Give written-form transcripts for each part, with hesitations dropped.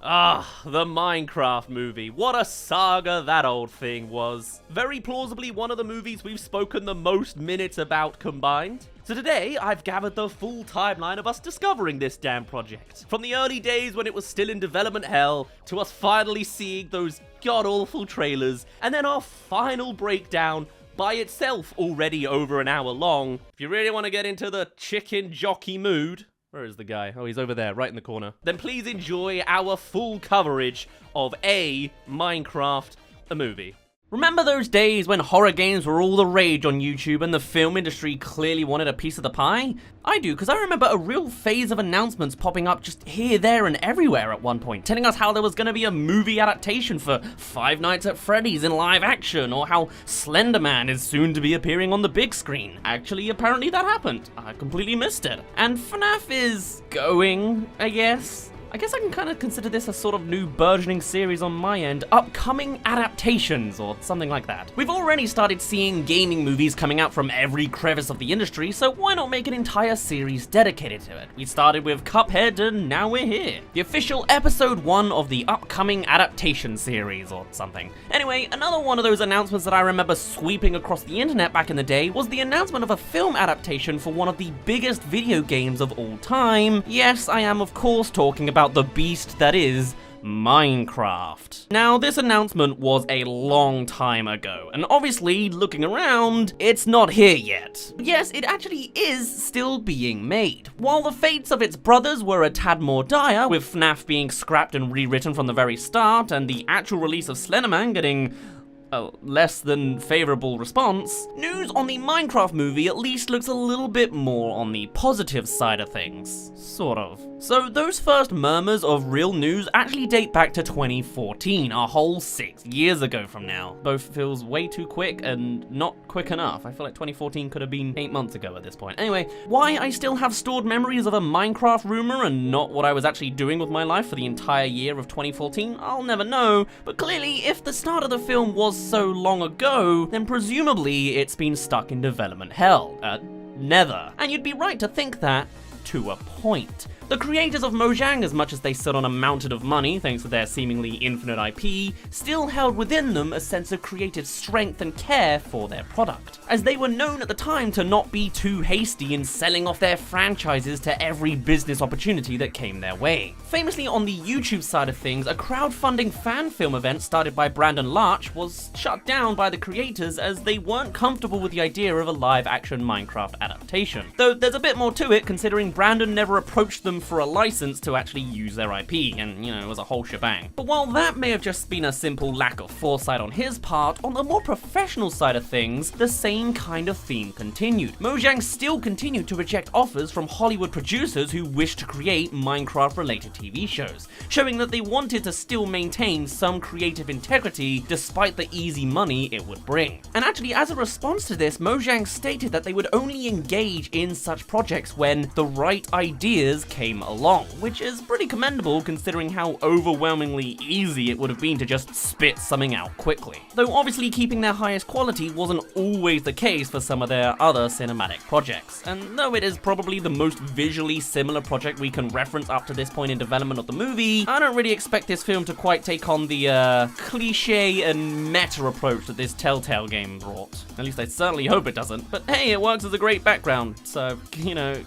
Ah, the Minecraft movie. What a saga that old thing was. Very plausibly one of the movies we've spoken the most minutes about combined. So today, I've gathered the full timeline of us discovering this damn project. From the early days when it was still in development hell, to us finally seeing those god-awful trailers, and then our final breakdown by itself already over an hour long. If you really want to get into the chicken jockey mood, where is the guy? Oh, he's over there, right in the corner. Then please enjoy our full coverage of Minecraft, the movie. Remember those days when horror games were all the rage on YouTube and the film industry clearly wanted a piece of the pie? I do, because I remember a real phase of announcements popping up just here, there, and everywhere at one point, telling us how there was going to be a movie adaptation for Five Nights at Freddy's in live action, or how Slender Man is soon to be appearing on the big screen. Actually, apparently that happened. I completely missed it. And FNAF is going, I guess I can kind of consider this a sort of new burgeoning series on my end, upcoming adaptations or something like that. We've already started seeing gaming movies coming out from every crevice of the industry, so why not make an entire series dedicated to it? We started with Cuphead and now we're here. The official episode 1 of the upcoming adaptation series or something. Anyway, another one of those announcements that I remember sweeping across the internet back in the day was the announcement of a film adaptation for one of the biggest video games of all time. Yes, I am of course talking about the beast that is Minecraft. Now, this announcement was a long time ago, and obviously, looking around, it's not here yet. Yes, it actually is still being made. While the fates of its brothers were a tad more dire, with FNAF being scrapped and rewritten from the very start, and the actual release of Slenderman getting a less than favorable response, news on the Minecraft movie at least looks a little bit more on the positive side of things. Sort of. So those first murmurs of real news actually date back to 2014, a whole 6 years ago from now. Both feels way too quick and not quick enough. I feel like 2014 could have been 8 months ago at this point. Anyway, why I still have stored memories of a Minecraft rumor and not what I was actually doing with my life for the entire year of 2014, I'll never know, but clearly if the start of the film was so long ago, then presumably it's been stuck in development hell, nether. And you'd be right to think that, to a point. The creators of Mojang, as much as they sit on a mountain of money thanks to their seemingly infinite IP, still held within them a sense of creative strength and care for their product, as they were known at the time to not be too hasty in selling off their franchises to every business opportunity that came their way. Famously on the YouTube side of things, a crowdfunding fan film event started by Brandon Larch was shut down by the creators as they weren't comfortable with the idea of a live-action Minecraft adaptation. Though there's a bit more to it, considering Brandon never approached them for a license to actually use their IP, and it was a whole shebang. But while that may have just been a simple lack of foresight on his part, on the more professional side of things, the same kind of theme continued. Mojang still continued to reject offers from Hollywood producers who wished to create Minecraft-related TV shows, showing that they wanted to still maintain some creative integrity despite the easy money it would bring. And actually, as a response to this, Mojang stated that they would only engage in such projects when the right ideas came along, which is pretty commendable considering how overwhelmingly easy it would have been to just spit something out quickly. Though obviously keeping their highest quality wasn't always the case for some of their other cinematic projects, and though it is probably the most visually similar project we can reference up to this point in development of the movie, I don't really expect this film to quite take on the cliche and meta approach that this Telltale game brought. At least I certainly hope it doesn't, but hey, it works as a great background, so,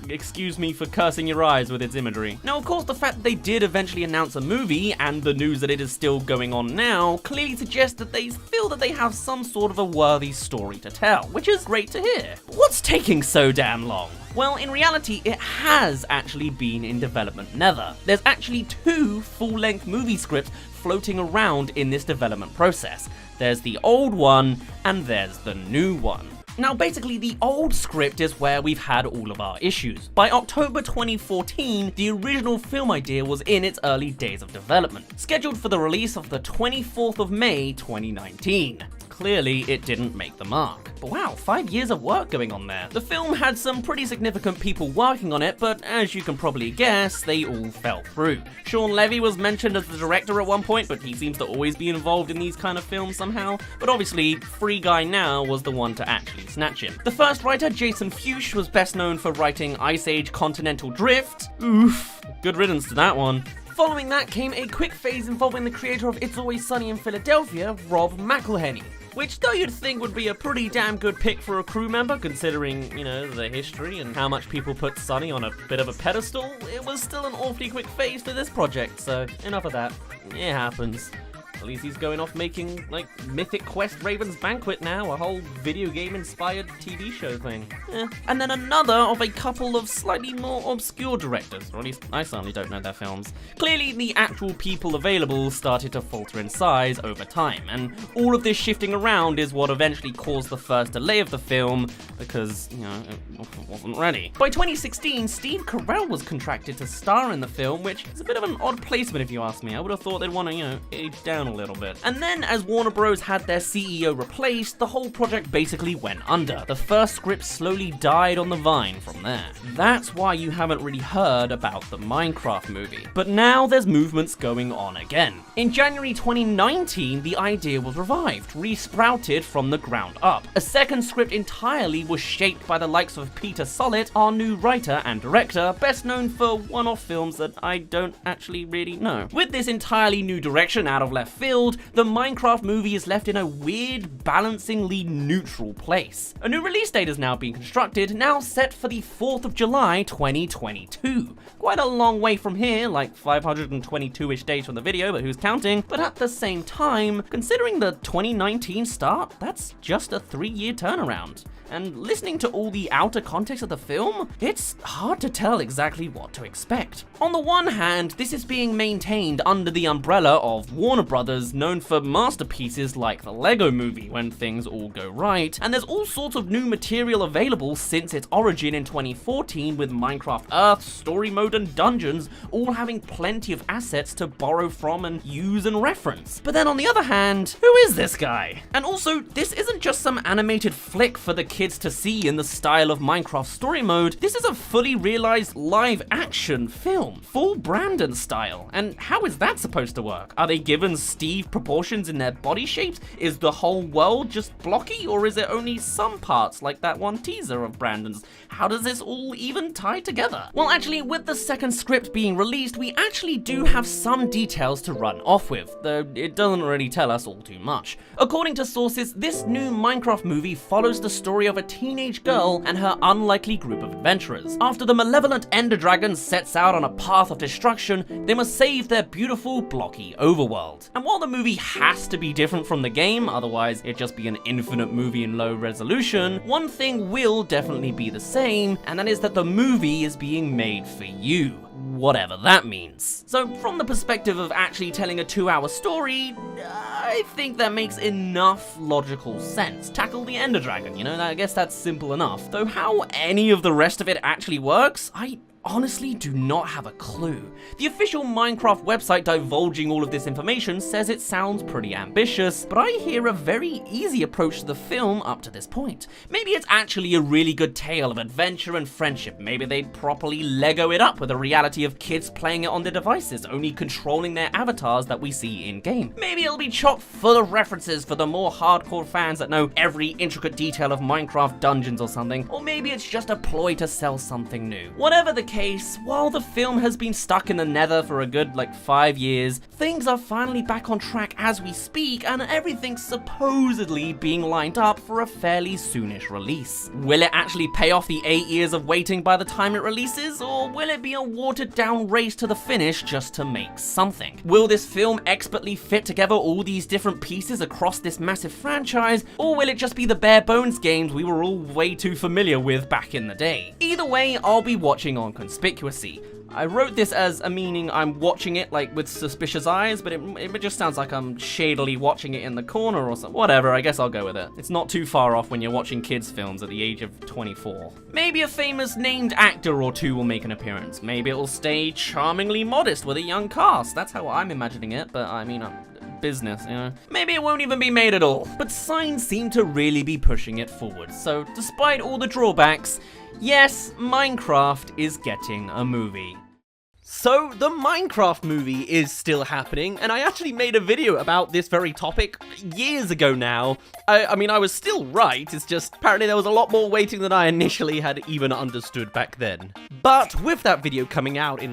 excuse me for cursing your eyes with its imagery. Now, of course, the fact that they did eventually announce a movie, and the news that it is still going on now, clearly suggests that they feel that they have some sort of a worthy story to tell, which is great to hear. But what's taking so damn long? Well, in reality, it has actually been in development nether. There's actually 2 full-length movie scripts floating around in this development process. There's the old one, and there's the new one. Now, basically, the old script is where we've had all of our issues. By October 2014, the original film idea was in its early days of development, scheduled for the release of the 24th of May 2019. Clearly, it didn't make the mark. But wow, 5 years of work going on there. The film had some pretty significant people working on it, but as you can probably guess, they all fell through. Sean Levy was mentioned as the director at one point, but he seems to always be involved in these kind of films somehow. But obviously, Free Guy Now was the one to actually snatch him. The first writer, Jason Fuchs, was best known for writing Ice Age Continental Drift. Oof, good riddance to that one. Following that came a quick phase involving the creator of It's Always Sunny in Philadelphia, Rob McElhenney. Which, though you'd think would be a pretty damn good pick for a crew member, considering, you know, the history and how much people put Sunny on a bit of a pedestal, it was still an awfully quick phase for this project, so enough of that. It happens. At least he's going off making, like, Mythic Quest Raven's Banquet now, a whole video game-inspired TV show thing. And then another of a couple of slightly more obscure directors, or at least I certainly don't know their films. Clearly, the actual people available started to falter in size over time, and all of this shifting around is what eventually caused the first delay of the film, because, you know, it wasn't ready. By 2016, Steve Carell was contracted to star in the film, which is a bit of an odd placement if you ask me. I would have thought they'd want to, you know, age down a little bit. And then, as Warner Bros. Had their CEO replaced, the whole project basically went under. The first script slowly died on the vine from there. That's why you haven't really heard about the Minecraft movie. But now there's movements going on again. In January 2019, the idea was revived, re-sprouted from the ground up. A second script entirely was shaped by the likes of Peter Sollett, our new writer and director, best known for one-off films that I don't actually really know. With this entirely new direction out of left field, the Minecraft movie is left in a weird, balancingly neutral place. A new release date is now being constructed, now set for the 4th of July 2022. Quite a long way from here, like 522-ish days from the video, but who's counting? But at the same time, considering the 2019 start, that's just a 3-year turnaround. And listening to all the outer context of the film, it's hard to tell exactly what to expect. On the one hand, this is being maintained under the umbrella of Warner Brothers, known for masterpieces like the Lego Movie when things all go right, and there's all sorts of new material available since its origin in 2014 with Minecraft Earth, Story Mode, and Dungeons all having plenty of assets to borrow from and use and reference. But then on the other hand, who is this guy? And also, this isn't just some animated flick for the kids to see in the style of Minecraft Story Mode. This is a fully realized live action film, full Brandon style. And how is that supposed to work? Are they given Steve proportions in their body shapes? Is the whole world just blocky, or is it only some parts like that one teaser of Brandon's? How does this all even tie together? Well, actually, with the second script being released, we actually do have some details to run off with, though it doesn't really tell us all too much. According to sources, this new Minecraft movie follows the story of a teenage girl and her unlikely group of adventurers. After the malevolent Ender Dragon sets out on a path of destruction, they must save their beautiful, blocky overworld. And while the movie has to be different from the game, otherwise it'd just be an infinite movie in low resolution, one thing will definitely be the same, and that is that the movie is being made for you. Whatever that means. So from the perspective of actually telling a 2-hour story, I think that makes enough logical sense. Tackle the Ender Dragon, you know, I guess that's simple enough. Though how any of the rest of it actually works, I honestly do not have a clue. The official Minecraft website divulging all of this information says it sounds pretty ambitious, but I hear a very easy approach to the film up to this point. Maybe it's actually a really good tale of adventure and friendship. Maybe they'd properly Lego it up with a reality of kids playing it on their devices, only controlling their avatars that we see in-game. Maybe it'll be chock full of references for the more hardcore fans that know every intricate detail of Minecraft dungeons or something, or maybe it's just a ploy to sell something new. Whatever the case, while the film has been stuck in the nether for a good 5 years, things are finally back on track as we speak, and everything's supposedly being lined up for a fairly soonish release. Will it actually pay off the 8 years of waiting by the time it releases, or will it be a watered down race to the finish just to make something? Will this film expertly fit together all these different pieces across this massive franchise, or will it just be the bare bones games we were all way too familiar with back in the day? Either way, I'll be watching on conspicuously. I wrote this as a meaning I'm watching it with suspicious eyes, but it just sounds like I'm shadily watching it in the corner or something. Whatever, I guess I'll go with it. It's not too far off when you're watching kids films at the age of 24. Maybe a famous named actor or two will make an appearance. Maybe it'll stay charmingly modest with a young cast. That's how I'm imagining it, but I mean, business, you know. Maybe it won't even be made at all. But signs seem to really be pushing it forward. So despite all the drawbacks, yes, Minecraft is getting a movie. So, the Minecraft movie is still happening, and I actually made a video about this very topic years ago now. I mean, I was still right, it's just apparently there was a lot more waiting than I initially had even understood back then. But with that video coming out in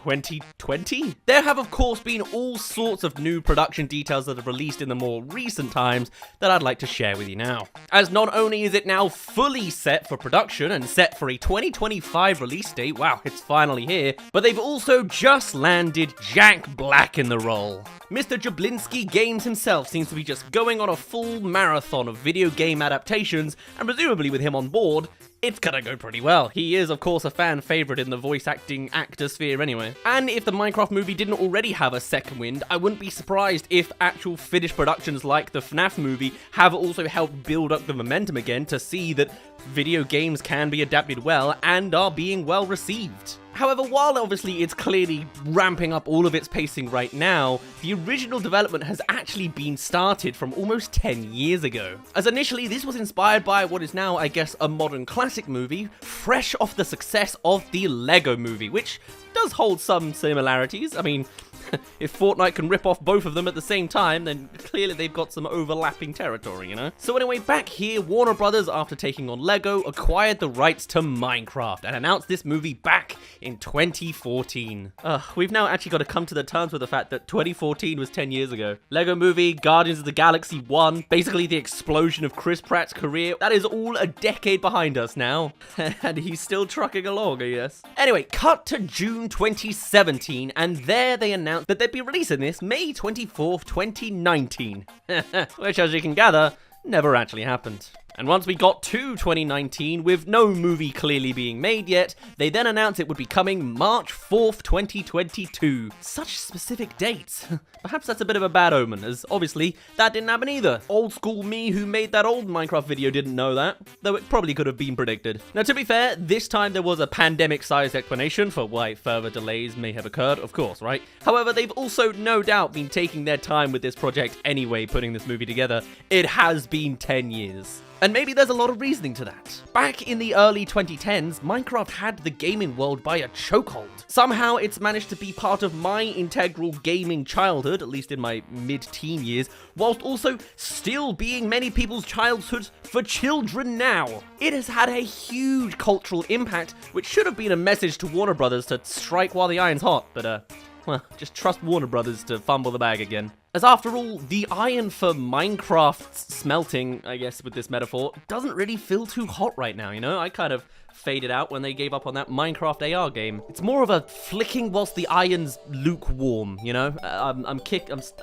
2020? There have of course been all sorts of new production details that have released in the more recent times that I'd like to share with you now. As not only is it now fully set for production and set for a 2025 release date, wow, it's finally here, but they've also just landed Jack Black in the role. Mr. Jablinski Games himself seems to be just going on a full marathon of video game adaptations, and presumably with him on board, it's gonna go pretty well. He is, of course, a fan favorite in the voice acting actor sphere anyway. And if the Minecraft movie didn't already have a second wind, I wouldn't be surprised if actual finished productions like the FNAF movie have also helped build up the momentum again to see that video games can be adapted well and are being well received. However, while obviously it's clearly ramping up all of its pacing right now, the original development has actually been started from almost 10 years ago. As initially, this was inspired by what is now, I guess, a modern classic movie, fresh off the success of the Lego movie, which does hold some similarities. I mean, if Fortnite can rip off both of them at the same time, then clearly they've got some overlapping territory, you know? So anyway, back here, Warner Brothers, after taking on Lego, acquired the rights to Minecraft and announced this movie back in 2014. We've now actually got to come to the terms with the fact that 2014 was 10 years ago. Lego movie, Guardians of the Galaxy 1, basically the explosion of Chris Pratt's career, that is all a decade behind us now. And he's still trucking along, I guess. Anyway, cut to June 2017, and there they announced that they'd be releasing this May 24th, 2019. Which, as you can gather, never actually happened. And once we got to 2019, with no movie clearly being made yet, they then announced it would be coming March 4th, 2022. Such specific dates. Perhaps that's a bit of a bad omen, as obviously that didn't happen either. Old school me who made that old Minecraft video didn't know that, though it probably could have been predicted. Now, to be fair, this time there was a pandemic-sized explanation for why further delays may have occurred, of course, right? However, they've also no doubt been taking their time with this project anyway, putting this movie together. It has been 10 years. And maybe there's a lot of reasoning to that. Back in the early 2010s, Minecraft had the gaming world by a chokehold. Somehow it's managed to be part of my integral gaming childhood, at least in my mid-teen years, whilst also still being many people's childhood for children now. It has had a huge cultural impact, which should have been a message to Warner Brothers to strike while the iron's hot, but well, just trust Warner Brothers to fumble the bag again. As after all, the iron for Minecraft's smelting, I guess with this metaphor, doesn't really feel too hot right now, you know? I kind of faded out when they gave up on that Minecraft AR game. It's more of a flicking whilst the iron's lukewarm, you know? I'm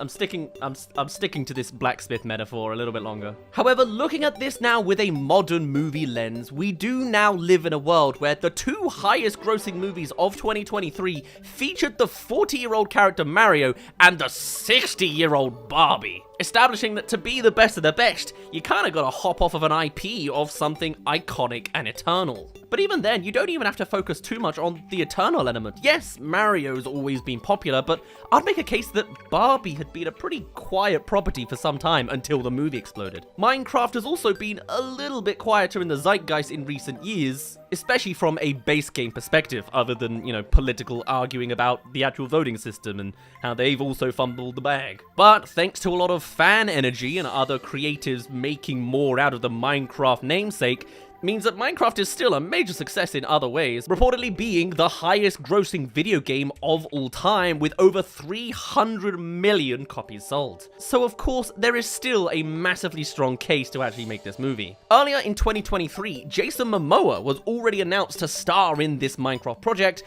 sticking to this blacksmith metaphor a little bit longer. However, looking at this now with a modern movie lens, we do now live in a world where the two highest grossing movies of 2023 featured the 40-year-old character Mario and the 60-year-old Barbie. Establishing that to be the best of the best, you kinda gotta hop off of an IP of something iconic and eternal. But even then, you don't even have to focus too much on the eternal element. Yes, Mario's always been popular, but I'd make a case that Barbie had been a pretty quiet property for some time until the movie exploded. Minecraft has also been a little bit quieter in the zeitgeist in recent years, especially from a base game perspective, other than, you know, political arguing about the actual voting system and how they've also fumbled the bag. But thanks to a lot of fan energy and other creators making more out of the Minecraft namesake, means that Minecraft is still a major success in other ways, reportedly being the highest grossing video game of all time with over 300 million copies sold. So of course, there is still a massively strong case to actually make this movie. Earlier in 2023, Jason Momoa was already announced to star in this Minecraft project,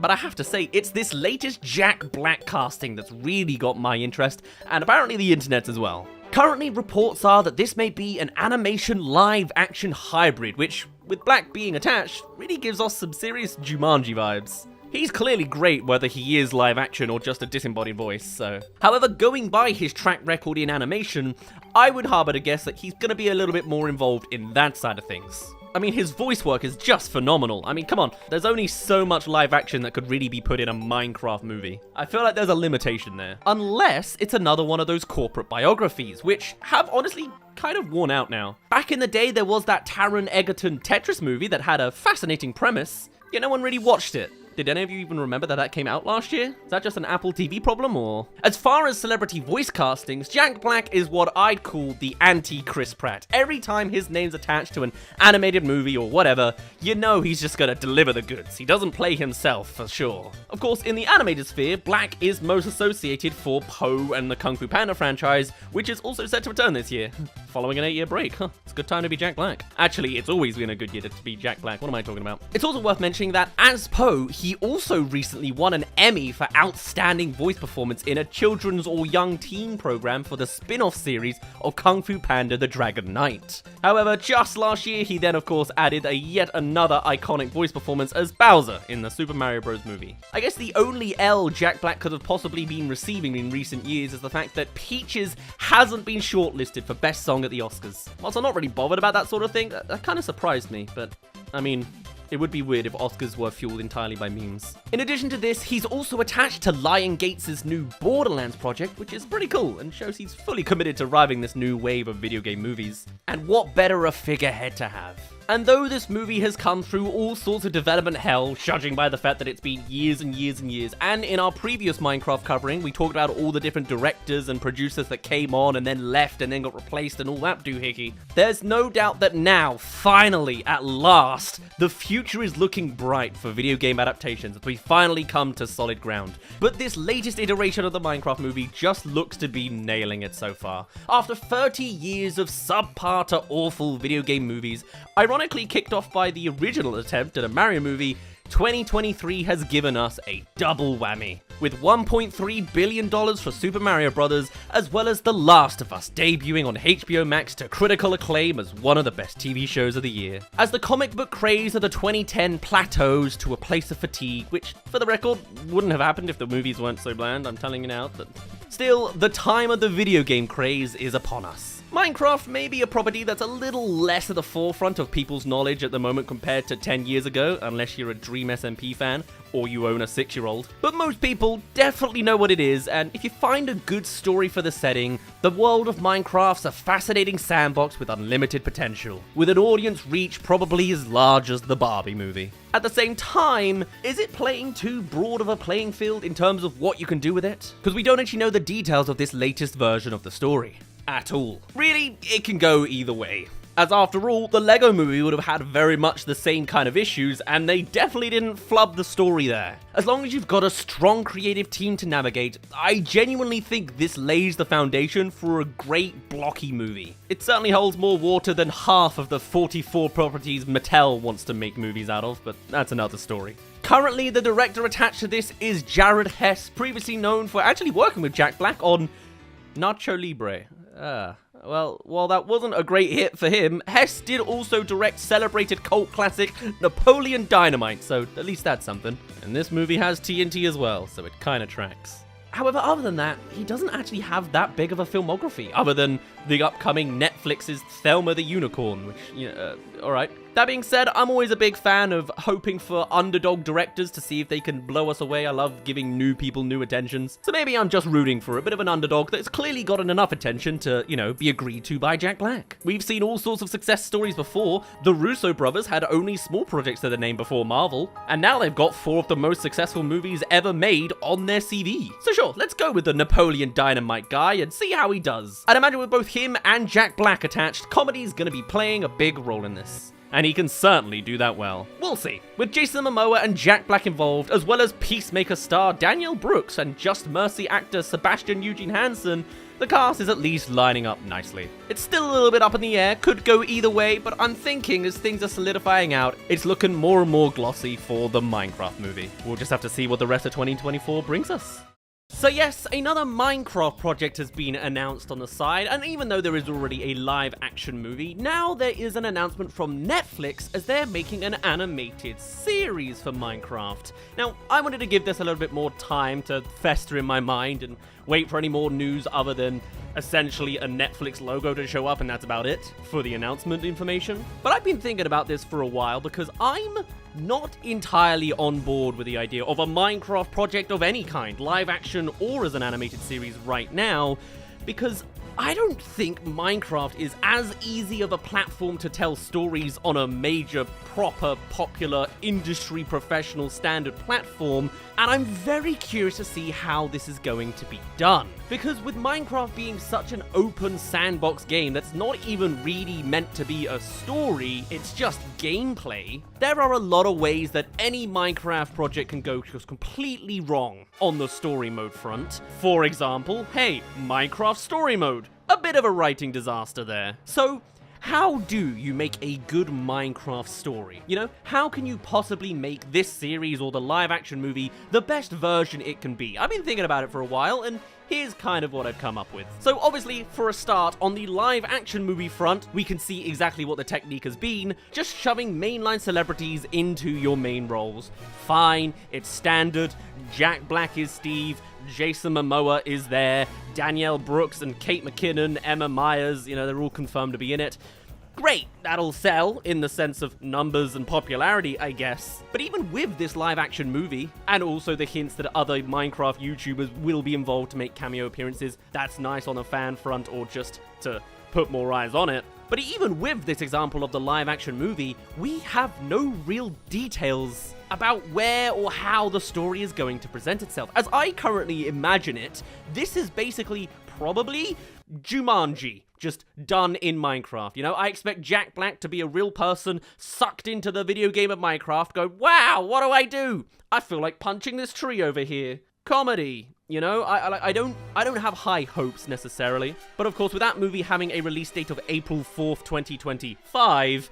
but I have to say, it's this latest Jack Black casting that's really got my interest, and apparently the internet's as well. Currently, reports are that this may be an animation live-action hybrid, which, with Black being attached, really gives us some serious Jumanji vibes. He's clearly great whether he is live-action or just a disembodied voice, so. However, going by his track record in animation, I would harbour to guess that he's gonna be a little bit more involved in that side of things. I mean, his voice work is just phenomenal. I mean, come on, there's only so much live action that could really be put in a Minecraft movie. I feel like there's a limitation there. Unless it's another one of those corporate biographies, which have honestly kind of worn out now. Back in the day, there was that Taron Egerton Tetris movie that had a fascinating premise, yet no one really watched it. Did any of you even remember that that came out last year? Is that just an Apple TV problem, or? As far as celebrity voice castings, Jack Black is what I'd call the anti-Chris Pratt. Every time his name's attached to an animated movie or whatever, you know he's just gonna deliver the goods. He doesn't play himself, for sure. Of course, in the animated sphere, Black is most associated for Po and the Kung Fu Panda franchise, which is also set to return this year, following an 8-year break. It's a good time to be Jack Black. Actually, it's always been a good year to be Jack Black. What am I talking about? It's also worth mentioning that as Po, he also recently won an Emmy for outstanding voice performance in a children's or young teen program for the spin-off series of Kung Fu Panda: The Dragon Knight. However, just last year, he then of course added a yet another iconic voice performance as Bowser in the Super Mario Bros. Movie. I guess the only L Jack Black could have possibly been receiving in recent years is the fact that Peaches hasn't been shortlisted for Best Song at the Oscars. Whilst I'm not really bothered about that sort of thing, that kind of surprised me, but I mean, it would be weird if Oscars were fueled entirely by memes. In addition to this, he's also attached to Lion Gates' new Borderlands project, which is pretty cool and shows he's fully committed to reviving this new wave of video game movies. And what better a figurehead to have? And though this movie has come through all sorts of development hell, judging by the fact that it's been years and years and years, and in our previous Minecraft covering, we talked about all the different directors and producers that came on and then left and then got replaced and all that doohickey, there's no doubt that now, finally, at last, the future is looking bright for video game adaptations as we finally come to solid ground. But this latest iteration of the Minecraft movie just looks to be nailing it so far. After 30 years of subpar to awful video game movies, ironically kicked off by the original attempt at a Mario movie, 2023 has given us a double whammy, with $1.3 billion for Super Mario Bros., as well as The Last of Us debuting on HBO Max to critical acclaim as one of the best TV shows of the year. As the comic book craze of the 2010 plateaus to a place of fatigue, which, for the record, wouldn't have happened if the movies weren't so bland, I'm telling you now, but still, the time of the video game craze is upon us. Minecraft may be a property that's a little less at the forefront of people's knowledge at the moment compared to 10 years ago, unless you're a Dream SMP fan or you own a 6-year-old. But most people definitely know what it is, and if you find a good story for the setting, the world of Minecraft's a fascinating sandbox with unlimited potential, with an audience reach probably as large as the Barbie movie. At the same time, is it playing too broad of a playing field in terms of what you can do with it? Because we don't actually know the details of this latest version of the story at all. Really, it can go either way. As after all, the Lego movie would have had very much the same kind of issues, and they definitely didn't flub the story there. As long as you've got a strong creative team to navigate, I genuinely think this lays the foundation for a great blocky movie. It certainly holds more water than half of the 44 properties Mattel wants to make movies out of, but that's another story. Currently, the director attached to this is Jared Hess, previously known for actually working with Jack Black on Nacho Libre. Well, while that wasn't a great hit for him, Hess did also direct celebrated cult classic Napoleon Dynamite, so at least that's something. And this movie has TNT as well, so it kinda tracks. However, other than that, he doesn't actually have that big of a filmography, other than the upcoming Netflix's Thelma the Unicorn, which, alright. That being said, I'm always a big fan of hoping for underdog directors to see if they can blow us away. I love giving new people new attentions. So maybe I'm just rooting for a bit of an underdog that's clearly gotten enough attention to, be agreed to by Jack Black. We've seen all sorts of success stories before. The Russo brothers had only small projects to their name before Marvel, and now they've got 4 of the most successful movies ever made on their CV. So sure, let's go with the Napoleon Dynamite guy and see how he does. I'd imagine with both him and Jack Black attached, comedy's gonna be playing a big role in this. And he can certainly do that well. We'll see. With Jason Momoa and Jack Black involved, as well as Peacemaker star Danielle Brooks and Just Mercy actor Sebastian Eugene Hansen, the cast is at least lining up nicely. It's still a little bit up in the air, could go either way, but I'm thinking as things are solidifying out, it's looking more and more glossy for the Minecraft movie. We'll just have to see what the rest of 2024 brings us. So yes, another Minecraft project has been announced on the side, and even though there is already a live-action movie, now there is an announcement from Netflix as they're making an animated series for Minecraft. Now, I wanted to give this a little bit more time to fester in my mind and wait for any more news other than essentially a Netflix logo to show up, and that's about it for the announcement information. But I've been thinking about this for a while because I'm not entirely on board with the idea of a Minecraft project of any kind, live action or as an animated series right now, because I don't think Minecraft is as easy of a platform to tell stories on a major, proper, popular, industry professional standard platform, and I'm very curious to see how this is going to be done. Because with Minecraft being such an open sandbox game that's not even really meant to be a story, it's just gameplay, there are a lot of ways that any Minecraft project can go just completely wrong on the story mode front. For example, hey, Minecraft story mode. A bit of a writing disaster there. So, how do you make a good Minecraft story? You know, how can you possibly make this series or the live action movie the best version it can be? I've been thinking about it for a while, and here's kind of what I've come up with. So obviously, for a start, on the live action movie front, we can see exactly what the technique has been, just shoving mainline celebrities into your main roles. Fine, it's standard, Jack Black is Steve, Jason Momoa is there, Danielle Brooks and Kate McKinnon, Emma Myers, you know, they're all confirmed to be in it. Great, that'll sell in the sense of numbers and popularity, I guess. But even with this live-action movie, and also the hints that other Minecraft YouTubers will be involved to make cameo appearances, that's nice on a fan front or just to put more eyes on it. But even with this example of the live-action movie, we have no real details about where or how the story is going to present itself. As I currently imagine it, this is basically probably Jumanji, just done in Minecraft. You know, I expect Jack Black to be a real person sucked into the video game of Minecraft, go, wow, what do I do? I feel like punching this tree over here. Comedy. You know, I don't have high hopes necessarily. But of course, with that movie having a release date of April 4th, 2025,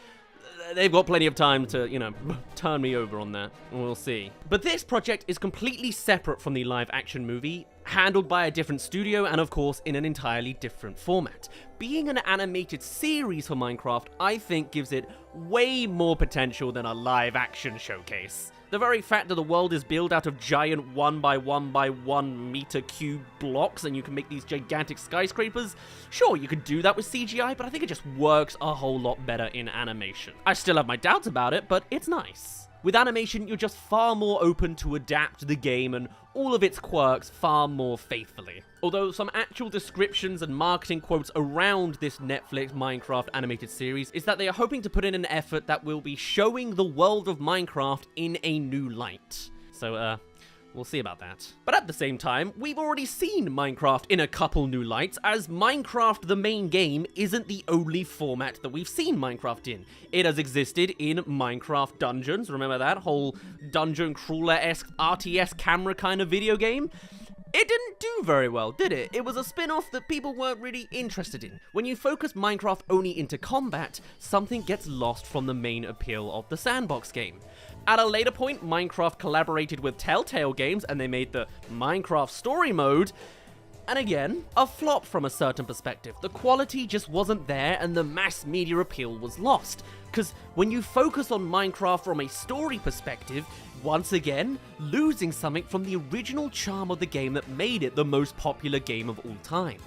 they've got plenty of time to, you know, turn me over on that. We'll see. But this project is completely separate from the live action movie, handled by a different studio, and of course in an entirely different format. Being an animated series for Minecraft, I think gives it way more potential than a live action showcase. The very fact that the world is built out of giant 1x1x1 meter cube blocks and you can make these gigantic skyscrapers, sure, you could do that with CGI, but I think it just works a whole lot better in animation. I still have my doubts about it, but it's nice. With animation, you're just far more open to adapt the game and all of its quirks far more faithfully. Although some actual descriptions and marketing quotes around this Netflix Minecraft animated series is that they are hoping to put in an effort that will be showing the world of Minecraft in a new light. So, we'll see about that. But at the same time, we've already seen Minecraft in a couple new lights, as Minecraft the main game isn't the only format that we've seen Minecraft in. It has existed in Minecraft Dungeons, remember that whole dungeon crawler-esque RTS camera kind of video game? It didn't do very well, did it? It was a spin-off that people weren't really interested in. When you focus Minecraft only into combat, something gets lost from the main appeal of the sandbox game. At a later point, Minecraft collaborated with Telltale Games and they made the Minecraft story mode, and again, a flop from a certain perspective. The quality just wasn't there and the mass media appeal was lost. Because when you focus on Minecraft from a story perspective, once again, losing something from the original charm of the game that made it the most popular game of all time.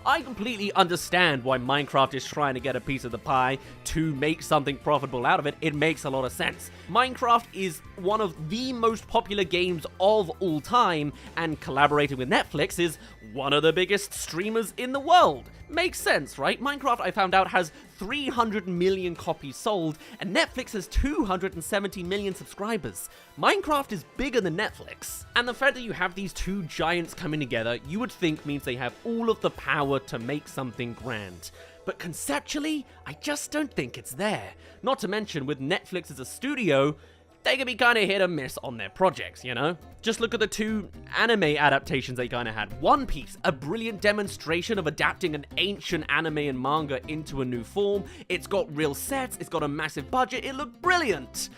I completely understand why Minecraft is trying to get a piece of the pie to make something profitable out of it. It makes a lot of sense. Minecraft is one of the most popular games of all time, and collaborating with Netflix is one of the biggest streamers in the world. Makes sense, right? Minecraft, I found out, has 300 million copies sold, and Netflix has 270 million subscribers. Minecraft is bigger than Netflix. And the fact that you have these two giants coming together, you would think means they have all of the power to make something grand. But conceptually, I just don't think it's there. Not to mention, with Netflix as a studio, they can be kind of hit or miss on their projects, you know? Just look at the two anime adaptations they kind of had. One Piece, a brilliant demonstration of adapting an ancient anime and manga into a new form. It's got real sets, it's got a massive budget, it looked brilliant.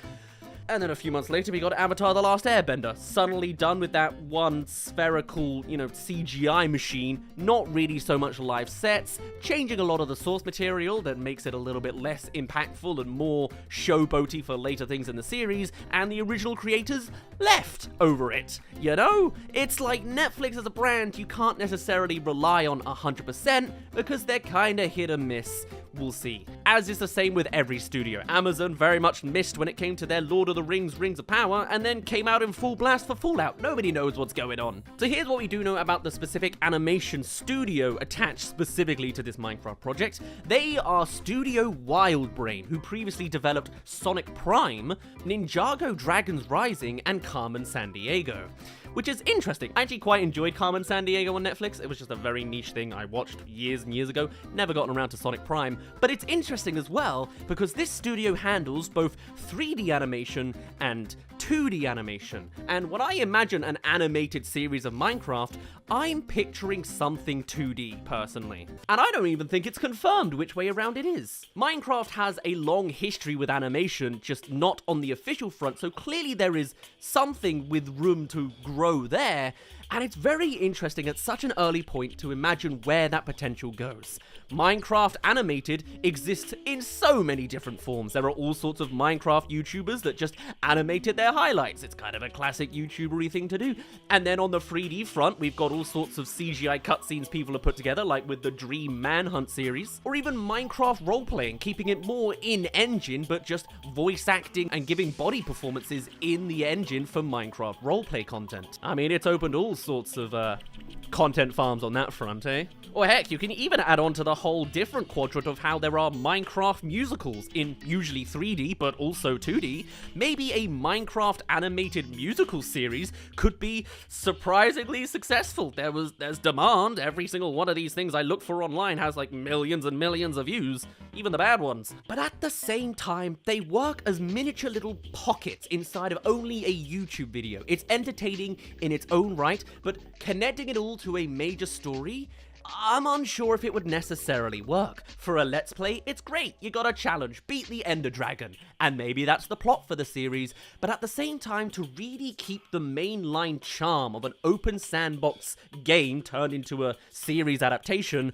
And then a few months later, we got Avatar: The Last Airbender, suddenly done with that one spherical, you know, CGI machine, not really so much live sets, changing a lot of the source material that makes it a little bit less impactful and more showboaty for later things in the series, and the original creators left over it. You know? It's like Netflix as a brand you can't necessarily rely on 100% because they're kinda hit or miss. We'll see. as is the same with every studio. Amazon very much missed when it came to their Lord of the Rings, Rings of Power, and then came out in full blast for Fallout. Nobody knows what's going on. So here's what we do know about the specific animation studio attached specifically to this Minecraft project. They are Studio Wildbrain, who previously developed Sonic Prime, Ninjago Dragons Rising, and Carmen Sandiego. Which is interesting. I actually quite enjoyed Carmen Sandiego on Netflix. It was just a very niche thing I watched years and years ago. Never gotten around to Sonic Prime. But it's interesting as well because this studio handles both 3D animation and 2D animation. And when I imagine an animated series of Minecraft, I'm picturing something 2D personally. And I don't even think it's confirmed which way around it is. Minecraft has a long history with animation, just not on the official front, so clearly there is something with room to grow there. And it's very interesting at such an early point to imagine where that potential goes. Minecraft animated exists in so many different forms. There are all sorts of Minecraft YouTubers that just animated their highlights. It's kind of a classic YouTuber-y thing to do. And then on the 3D front, we've got all sorts of CGI cutscenes people have put together, like with the Dream Manhunt series, or even Minecraft roleplaying, keeping it more in-engine, but just voice acting and giving body performances in the engine for Minecraft roleplay content. I mean, it's opened all sorts of content farms on that front, eh? Or heck, you can even add on to the whole different quadrant of how there are Minecraft musicals in usually 3D, but also 2D. Maybe a Minecraft animated musical series could be surprisingly successful. There's demand. Every single one of these things I look for online has like millions and millions of views, even the bad ones. But at the same time, they work as miniature little pockets inside of only a YouTube video. It's entertaining in its own right, but connecting it all to a major story, I'm unsure if it would necessarily work. For a Let's Play, it's great. You got a challenge, beat the Ender Dragon, and maybe that's the plot for the series, but at the same time, to really keep the mainline charm of an open sandbox game turned into a series adaptation,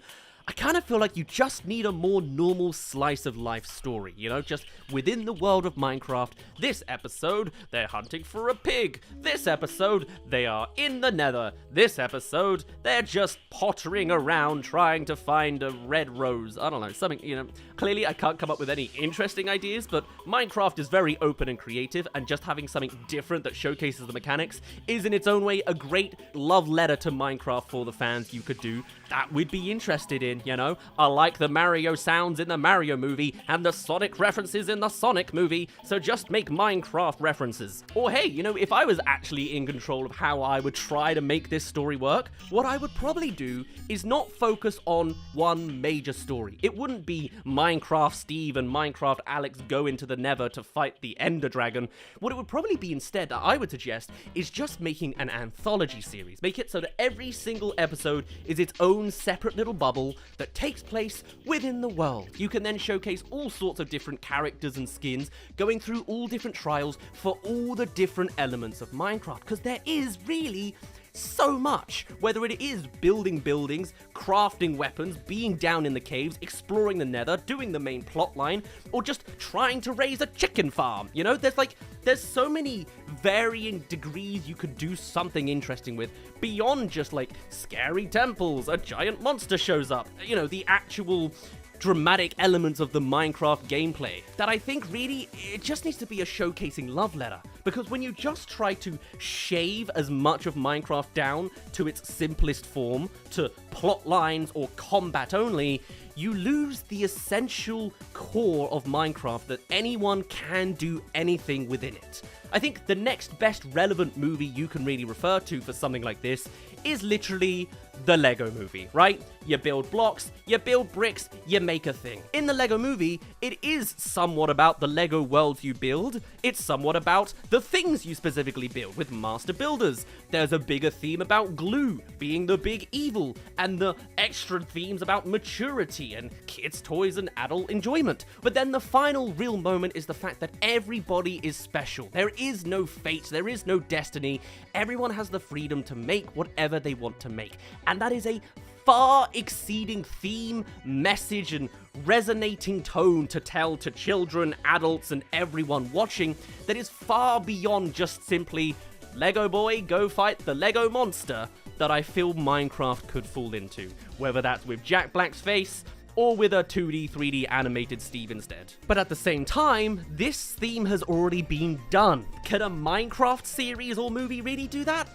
I kind of feel like you just need a more normal slice of life story, you know, just within the world of Minecraft. This episode, they're hunting for a pig. This episode, they are in the nether. This episode, they're just pottering around trying to find a red rose. I don't know, something, you know. Clearly, I can't come up with any interesting ideas, but Minecraft is very open and creative, and just having something different that showcases the mechanics is in its own way a great love letter to Minecraft for the fans you could do that we'd be interested in. You know, I like the Mario sounds in the Mario movie and the Sonic references in the Sonic movie, so just make Minecraft references. Or hey, you know, if I was actually in control of how I would try to make this story work, what I would probably do is not focus on one major story. It wouldn't be Minecraft Steve and Minecraft Alex go into the Nether to fight the Ender Dragon. What it would probably be instead that I would suggest is just making an anthology series. Make it so that every single episode is its own separate little bubble that takes place within the world. You can then showcase all sorts of different characters and skins, going through all different trials for all the different elements of Minecraft, because there is really so much, whether it is building buildings, crafting weapons, being down in the caves, exploring the nether, doing the main plot line, or just trying to raise a chicken farm. You know, there's so many varying degrees you could do something interesting with, beyond just like scary temples, a giant monster shows up, you know, the actual dramatic elements of the Minecraft gameplay, that I think really, it just needs to be a showcasing love letter. Because when you just try to shave as much of Minecraft down to its simplest form, to plot lines or combat only, you lose the essential core of Minecraft that anyone can do anything within it. I think the next best relevant movie you can really refer to for something like this is literally the Lego Movie, right? You build blocks, you build bricks, you make a thing. In the Lego Movie, it is somewhat about the Lego worlds you build. It's somewhat about the things you specifically build with master builders. There's a bigger theme about glue being the big evil, and the extra themes about maturity and kids' toys and adult enjoyment. But then the final real moment is the fact that everybody is special. There is no fate, there is no destiny. Everyone has the freedom to make whatever they want to make. And that is a far exceeding theme, message, and resonating tone to tell to children, adults, and everyone watching that is far beyond just simply Lego boy, go fight the Lego monster, that I feel Minecraft could fall into. Whether that's with Jack Black's face, or with a 2D, 3D animated Steve instead. But at the same time, this theme has already been done. Can a Minecraft series or movie really do that?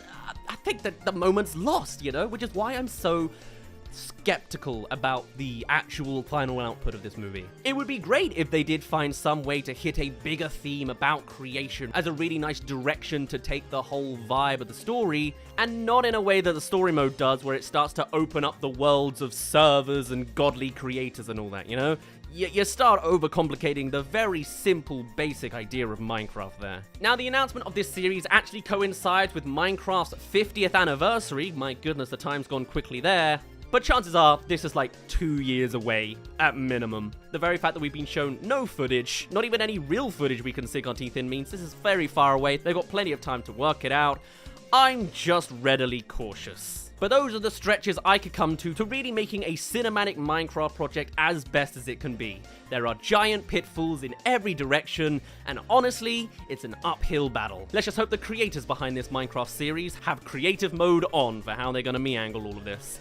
I think that the moment's lost, you know, which is why I'm so skeptical about the actual final output of this movie. It would be great if they did find some way to hit a bigger theme about creation as a really nice direction to take the whole vibe of the story, and not in a way that the story mode does, where it starts to open up the worlds of servers and godly creators and all that, you know? You start overcomplicating the very simple, basic idea of Minecraft there. Now, the announcement of this series actually coincides with Minecraft's 50th anniversary. My goodness, the time's gone quickly there. But chances are, this is like 2 years away, at minimum. The very fact that we've been shown no footage, not even any real footage we can sink our teeth in, means this is very far away. They've got plenty of time to work it out. I'm just readily cautious. But those are the stretches I could come to really making a cinematic Minecraft project as best as it can be. There are giant pitfalls in every direction, and honestly, it's an uphill battle. Let's just hope the creators behind this Minecraft series have creative mode on for how they're gonna meangle all of this.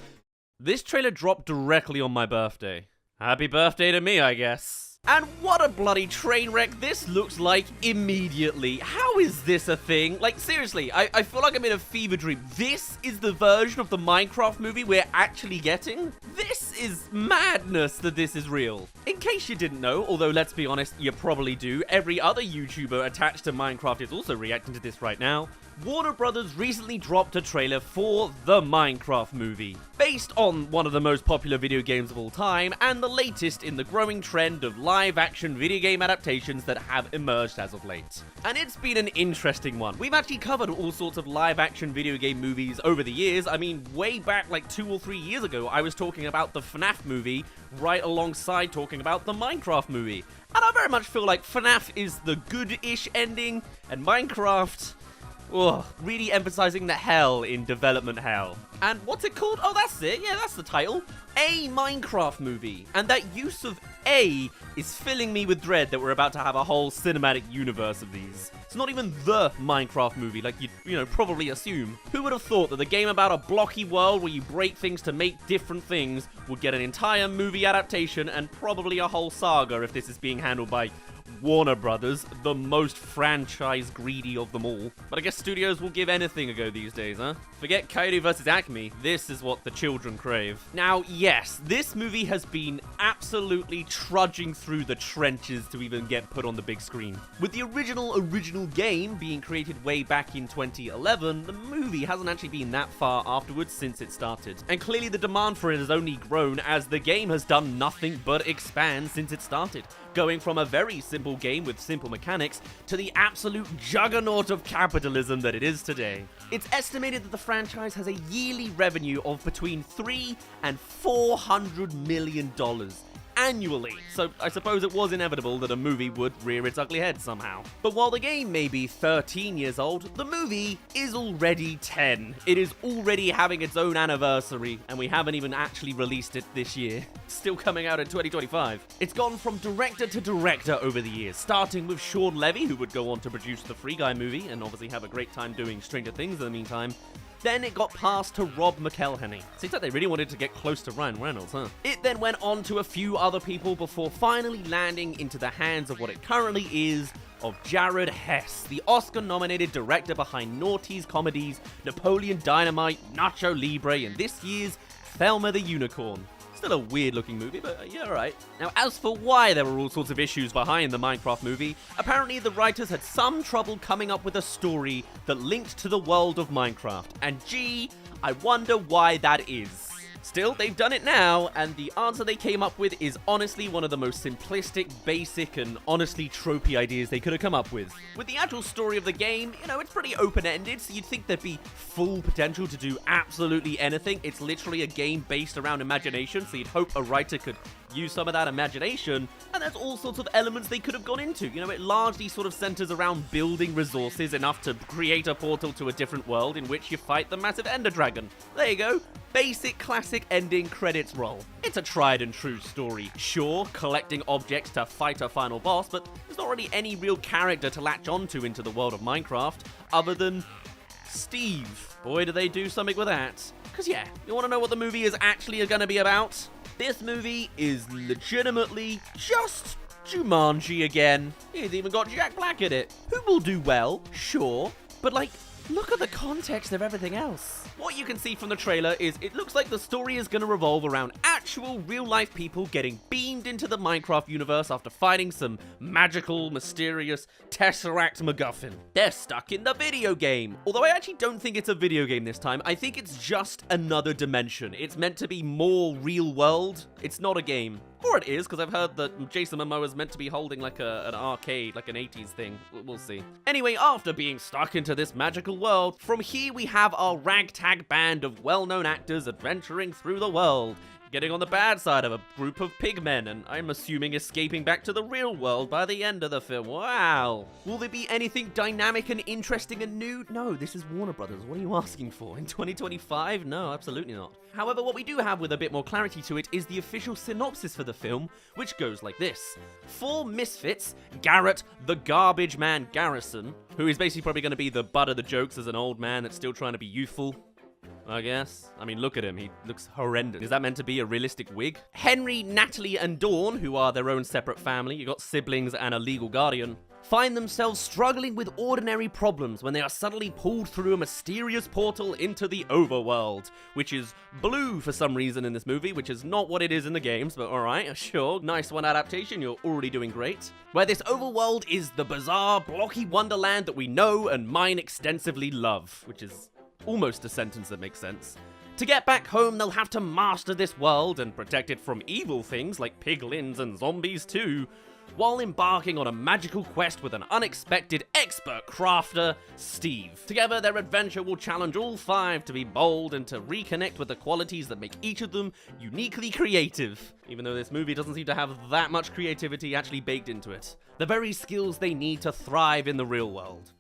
This trailer dropped directly on my birthday. Happy birthday to me, I guess. And what a bloody train wreck this looks like immediately. How is this a thing? Like, seriously, I feel like I'm in a fever dream. This is the version of the Minecraft movie we're actually getting? This is madness that this is real. In case you didn't know, although let's be honest, you probably do, every other YouTuber attached to Minecraft is also reacting to this right now. Warner Brothers recently dropped a trailer for the Minecraft movie, based on one of the most popular video games of all time, and the latest in the growing trend of live-action video game adaptations that have emerged as of late. And it's been an interesting one. We've actually covered all sorts of live-action video game movies over the years. I mean, way back like 2 or 3 years ago, I was talking about the FNAF movie right alongside talking about the Minecraft movie. And I very much feel like FNAF is the good-ish ending, and Minecraft... ugh, really emphasizing the hell in development hell. And what's it called? Oh, that's it. Yeah, that's the title. A Minecraft movie. And that use of A is filling me with dread that we're about to have a whole cinematic universe of these. It's not even the Minecraft movie like you'd probably assume. Who would have thought that the game about a blocky world where you break things to make different things would get an entire movie adaptation and probably a whole saga if this is being handled by Warner Brothers, the most franchise greedy of them all. But I guess studios will give anything a go these days, huh? Forget Coyote vs. Acme, this is what the children crave. Now, yes, this movie has been absolutely trudging through the trenches to even get put on the big screen. With the original game being created way back in 2011, the movie hasn't actually been that far afterwards since it started. And clearly the demand for it has only grown as the game has done nothing but expand since it started, going from a very simple game with simple mechanics to the absolute juggernaut of capitalism that it is today. It's estimated that the franchise has a yearly revenue of between $300 and $400 million annually, so I suppose it was inevitable that a movie would rear its ugly head somehow. But while the game may be 13 years old, the movie is already 10. It is already having its own anniversary, and we haven't even actually released it this year. Still coming out in 2025. It's gone from director to director over the years, starting with Sean Levy, who would go on to produce the Free Guy movie, and obviously have a great time doing Stranger Things in the meantime. Then it got passed to Rob McElhenney. Seems like they really wanted to get close to Ryan Reynolds, huh? It then went on to a few other people before finally landing into the hands of what it currently is, of Jared Hess, the Oscar-nominated director behind Naughty's comedies Napoleon Dynamite, Nacho Libre, and this year's Thelma the Unicorn. Still a weird-looking movie, but yeah, alright. Now, as for why there were all sorts of issues behind the Minecraft movie, apparently the writers had some trouble coming up with a story that linked to the world of Minecraft. And gee, I wonder why that is. Still, they've done it now, and the answer they came up with is honestly one of the most simplistic, basic, and honestly tropey ideas they could have come up with. With the actual story of the game, it's pretty open-ended, so you'd think there'd be full potential to do absolutely anything. It's literally a game based around imagination, so you'd hope a writer could use some of that imagination, and there's all sorts of elements they could have gone into. It largely sort of centers around building resources enough to create a portal to a different world in which you fight the massive Ender Dragon. There you go. Basic classic ending credits roll. It's a tried and true story. Sure, collecting objects to fight a final boss, but there's not really any real character to latch onto into the world of Minecraft, other than Steve. Boy, do they do something with that. Because yeah, you want to know what the movie is actually going to be about? This movie is legitimately just Jumanji again. It's even got Jack Black in it, who will do well, sure, but like, look at the context of everything else. What you can see from the trailer is it looks like the story is going to revolve around actual real-life people getting beamed into the Minecraft universe after fighting some magical, mysterious Tesseract MacGuffin. They're stuck in the video game. Although I actually don't think it's a video game this time. I think it's just another dimension. It's meant to be more real world. It's not a game. Or it is, because I've heard that Jason Momoa is meant to be holding like an arcade, like an 80s thing. We'll see. Anyway, after being stuck into this magical world, from here we have our ragtag band of well-known actors adventuring through the world, getting on the bad side of a group of pigmen, and I'm assuming escaping back to the real world by the end of the film. Wow. Will there be anything dynamic and interesting and new? No, this is Warner Brothers. What are you asking for? In 2025? No, absolutely not. However, what we do have with a bit more clarity to it is the official synopsis for the film, which goes like this. 4 misfits, Garrett, the garbage man Garrison, who is basically probably going to be the butt of the jokes as an old man that's still trying to be youthful, I guess. I mean, look at him. He looks horrendous. Is that meant to be a realistic wig? Henry, Natalie, and Dawn, who are their own separate family, you got siblings and a legal guardian, find themselves struggling with ordinary problems when they are suddenly pulled through a mysterious portal into the overworld, which is blue for some reason in this movie, which is not what it is in the games, but alright, sure. Nice one, adaptation. You're already doing great. Where this overworld is the bizarre, blocky wonderland that we know and mine extensively love, which is almost a sentence that makes sense. To get back home, they'll have to master this world and protect it from evil things like piglins and zombies too, while embarking on a magical quest with an unexpected expert crafter, Steve. Together, their adventure will challenge all 5 to be bold and to reconnect with the qualities that make each of them uniquely creative, even though this movie doesn't seem to have that much creativity actually baked into it. The very skills they need to thrive in the real world.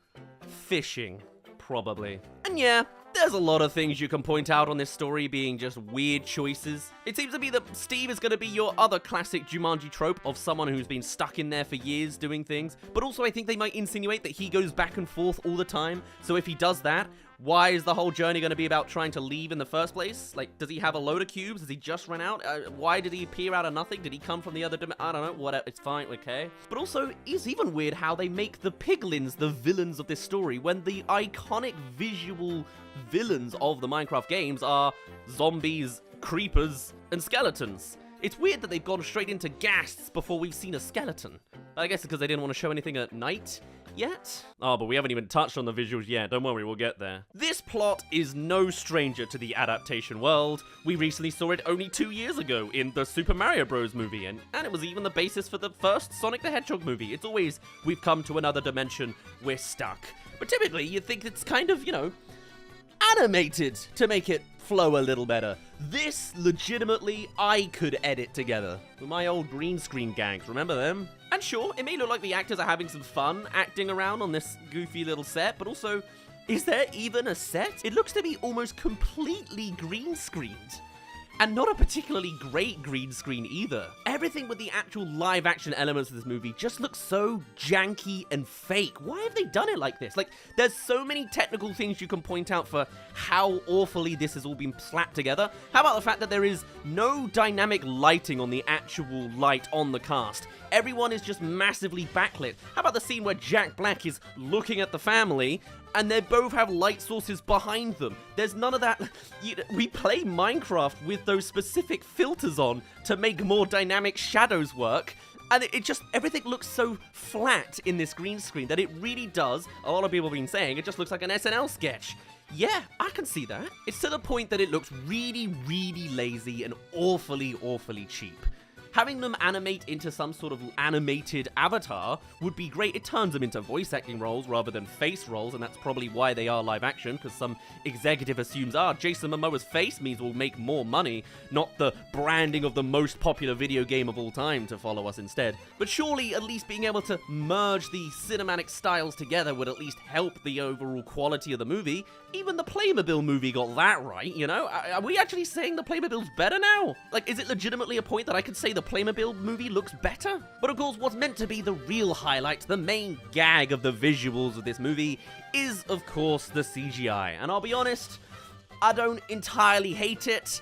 Fishing. Probably. And yeah, there's a lot of things you can point out on this story being just weird choices. It seems to be that Steve is going to be your other classic Jumanji trope of someone who's been stuck in there for years doing things, but also I think they might insinuate that he goes back and forth all the time, so if he does that, why is the whole journey going to be about trying to leave in the first place? Like, does he have a load of cubes? Has he just run out? Why did he appear out of nothing? Did he come from the other I don't know, whatever, it's fine, okay. But also, it's even weird how they make the piglins the villains of this story when the iconic visual villains of the Minecraft games are zombies, creepers, and skeletons. It's weird that they've gone straight into ghasts before we've seen a skeleton. I guess it's because they didn't want to show anything at night yet? Oh, but we haven't even touched on the visuals yet. Don't worry, we'll get there. This plot is no stranger to the adaptation world. We recently saw it only 2 years ago in the Super Mario Bros. Movie, and it was even the basis for the first Sonic the Hedgehog movie. It's always, we've come to another dimension, we're stuck. But typically, you'd think it's kind of, animated to make it flow a little better. This, legitimately, I could edit together. With my old green screen gags, remember them? And sure, it may look like the actors are having some fun acting around on this goofy little set, but also, is there even a set? It looks to be almost completely green screened. And not a particularly great green screen either. Everything with the actual live action elements of this movie just looks so janky and fake. Why have they done it like this? Like, there's so many technical things you can point out for how awfully this has all been slapped together. How about the fact that there is no dynamic lighting on the actual light on the cast? Everyone is just massively backlit. How about the scene where Jack Black is looking at the family and they both have light sources behind them? There's none of that. We play Minecraft with those specific filters on to make more dynamic shadows work, and it just, everything looks so flat in this green screen that it really does, a lot of people have been saying, it just looks like an SNL sketch. Yeah, I can see that. It's to the point that it looks really, really lazy and awfully, awfully cheap. Having them animate into some sort of animated avatar would be great. It turns them into voice acting roles rather than face roles, and that's probably why they are live action, because some executive assumes, Jason Momoa's face means we'll make more money, not the branding of the most popular video game of all time to follow us instead. But surely at least being able to merge the cinematic styles together would at least help the overall quality of the movie. Even the Playmobil movie got that right, you know? Are we actually saying the Playmobil's better now? Like, is it legitimately a point that I could say the Playmobil movie looks better? But of course, what's meant to be the real highlight, the main gag of the visuals of this movie, is of course the CGI. And I'll be honest, I don't entirely hate it.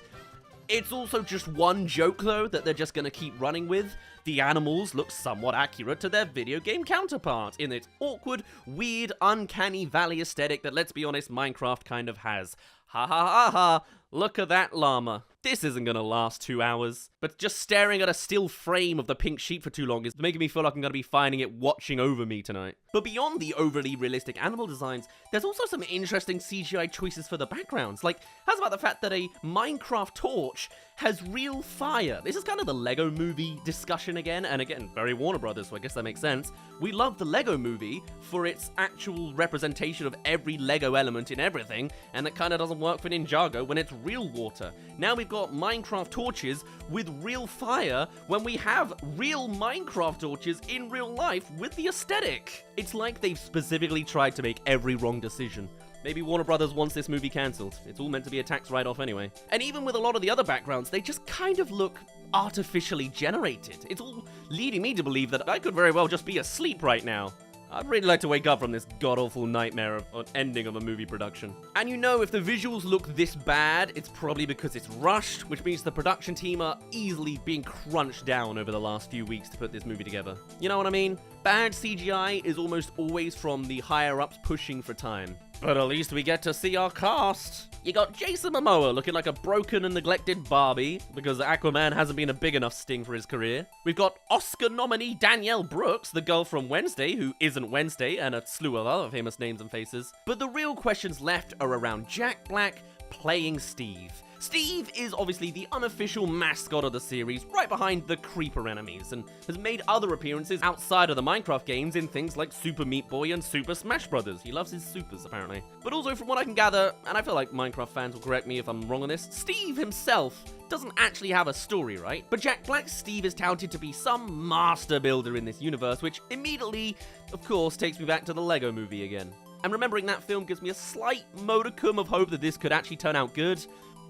It's also just one joke, though, that they're just gonna keep running with. The animals look somewhat accurate to their video game counterparts in its awkward, weird, uncanny valley aesthetic that, let's be honest, Minecraft kind of has. Ha ha ha ha, look at that llama. This isn't gonna last 2 hours. But just staring at a still frame of the pink sheep for too long is making me feel like I'm gonna be finding it watching over me tonight. But beyond the overly realistic animal designs, there's also some interesting CGI choices for the backgrounds. Like, how's about the fact that a Minecraft torch has real fire? This is kind of the Lego movie discussion again, and again, very Warner Brothers, so I guess that makes sense. We love the Lego movie for its actual representation of every Lego element in everything, and that kind of doesn't work for Ninjago when it's real water. Now we've got Minecraft torches with real fire when we have real Minecraft torches in real life with the aesthetic. It's like they've specifically tried to make every wrong decision. Maybe Warner Brothers wants this movie cancelled. It's all meant to be a tax write-off anyway. And even with a lot of the other backgrounds, they just kind of look artificially generated. It's all leading me to believe that I could very well just be asleep right now. I'd really like to wake up from this god-awful nightmare of an ending of a movie production. And you know, if the visuals look this bad, it's probably because it's rushed, which means the production team are easily being crunched down over the last few weeks to put this movie together. You know what I mean? Bad CGI is almost always from the higher-ups pushing for time. But at least we get to see our cast. You got Jason Momoa looking like a broken and neglected Barbie because Aquaman hasn't been a big enough sting for his career. We've got Oscar nominee Danielle Brooks, the girl from Wednesday, who isn't Wednesday, and a slew of other famous names and faces. But the real questions left are around Jack Black playing Steve. Steve is obviously the unofficial mascot of the series, right behind the creeper enemies, and has made other appearances outside of the Minecraft games in things like Super Meat Boy and Super Smash Bros. He loves his supers, apparently. But also, from what I can gather, and I feel like Minecraft fans will correct me if I'm wrong on this, Steve himself doesn't actually have a story, right? But Jack Black's Steve is touted to be some master builder in this universe, which immediately, of course, takes me back to the Lego movie again. And remembering that film gives me a slight modicum of hope that this could actually turn out good.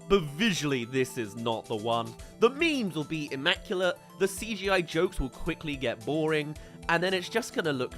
But visually, this is not the one. The memes will be immaculate, the CGI jokes will quickly get boring, and then it's just gonna look,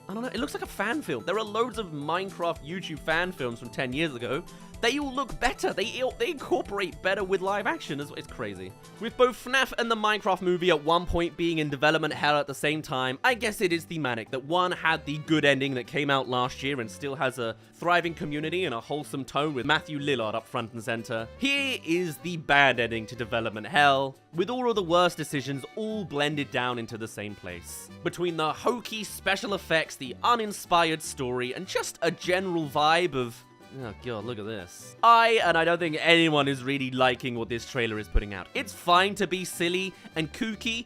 I don't know, it looks like a fan film. There are loads of Minecraft YouTube fan films from 10 years ago. They all look better. They incorporate better with live action. It's crazy. With both FNAF and the Minecraft movie at one point being in development hell at the same time, I guess it is thematic that one had the good ending that came out last year and still has a thriving community and a wholesome tone with Matthew Lillard up front and center. Here is the bad ending to development hell, with all of the worst decisions all blended down into the same place. Between the hokey special effects, the uninspired story, and just a general vibe of, oh god, look at this. I don't think anyone is really liking what this trailer is putting out. It's fine to be silly and kooky.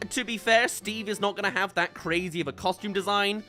To be fair, Steve is not going to have that crazy of a costume design,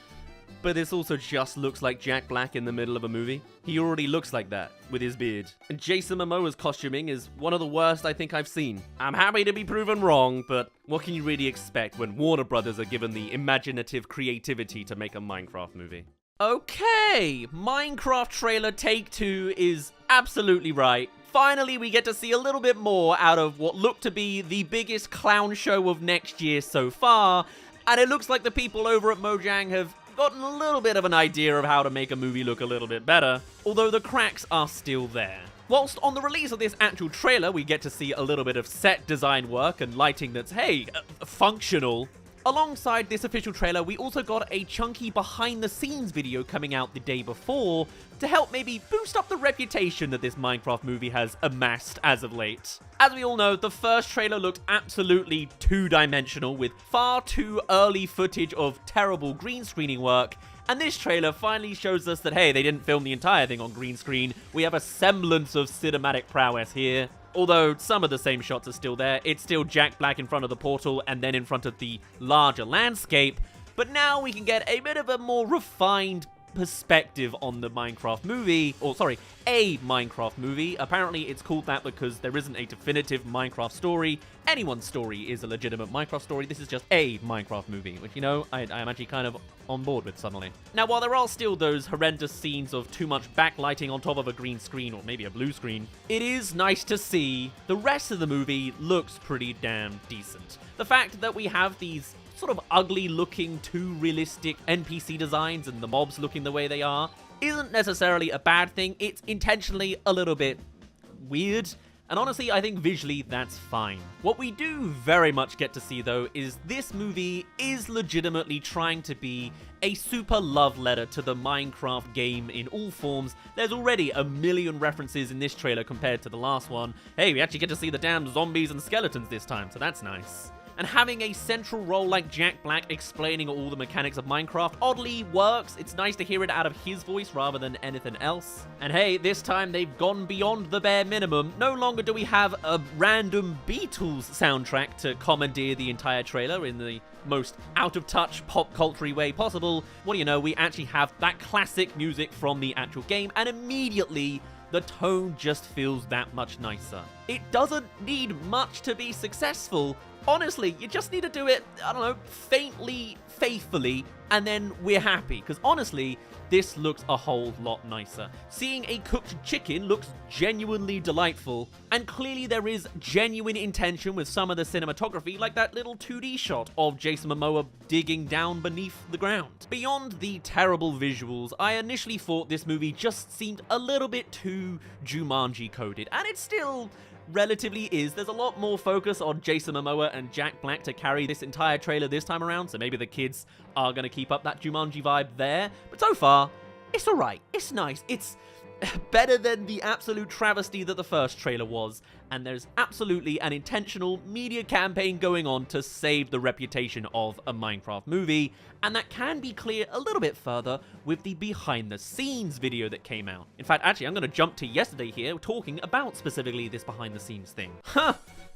but this also just looks like Jack Black in the middle of a movie. He already looks like that, with his beard. And Jason Momoa's costuming is one of the worst I think I've seen. I'm happy to be proven wrong, but what can you really expect when Warner Brothers are given the imaginative creativity to make a Minecraft movie? Okay, Minecraft trailer take 2 is absolutely right. Finally, we get to see a little bit more out of what looked to be the biggest clown show of next year so far, and it looks like the people over at Mojang have gotten a little bit of an idea of how to make a movie look a little bit better, although the cracks are still there. Whilst on the release of this actual trailer, we get to see a little bit of set design work and lighting that's, hey, functional. Alongside this official trailer, we also got a chunky behind-the-scenes video coming out the day before to help maybe boost up the reputation that this Minecraft movie has amassed as of late. As we all know, the first trailer looked absolutely two-dimensional with far too early footage of terrible green screening work, and this trailer finally shows us that, hey, they didn't film the entire thing on green screen. We have a semblance of cinematic prowess here. Although some of the same shots are still there, it's still Jack Black in front of the portal and then in front of the larger landscape, but now we can get a bit of a more refined perspective on the Minecraft movie, or sorry, a Minecraft movie. Apparently it's called that because there isn't a definitive Minecraft story. Anyone's story is a legitimate Minecraft story. This is just a Minecraft movie, which, you know, I am actually kind of on board with suddenly. Now, while there are still those horrendous scenes of too much backlighting on top of a green screen, or maybe a blue screen, it is nice to see the rest of the movie looks pretty damn decent. The fact that we have these sort of ugly looking, too realistic NPC designs and the mobs looking the way they are isn't necessarily a bad thing. It's intentionally a little bit weird, And honestly, I think visually that's fine. What we do very much get to see though is this movie is legitimately trying to be a super love letter to the Minecraft game in all forms. There's already a million references in this trailer compared to the last one. Hey, we actually get to see the damn zombies and skeletons this time, so that's nice. And having a central role like Jack Black explaining all the mechanics of Minecraft oddly works. It's nice to hear it out of his voice rather than anything else. And hey, this time they've gone beyond the bare minimum. No longer do we have a random Beatles soundtrack to commandeer the entire trailer in the most out-of-touch pop culture way possible. What do you know, we actually have that classic music from the actual game, and immediately the tone just feels that much nicer. It doesn't need much to be successful. Honestly, you just need to do it, I don't know, faintly, faithfully, and then we're happy. Because honestly, this looks a whole lot nicer. Seeing a cooked chicken looks genuinely delightful, and clearly there is genuine intention with some of the cinematography, like that little 2D shot of Jason Momoa digging down beneath the ground. Beyond the terrible visuals, I initially thought this movie just seemed a little bit too Jumanji coded, and it still relatively is. There's a lot more focus on Jason Momoa and Jack Black to carry this entire trailer this time around, so maybe the kids are going to keep up that Jumanji vibe there. But so far, it's alright. It's nice. It's better than the absolute travesty that the first trailer was, and there's absolutely an intentional media campaign going on to save the reputation of a Minecraft movie, and that can be clear a little bit further with the behind the scenes video that came out. In fact, actually, I'm going to jump to yesterday here, talking about specifically this behind the scenes thing.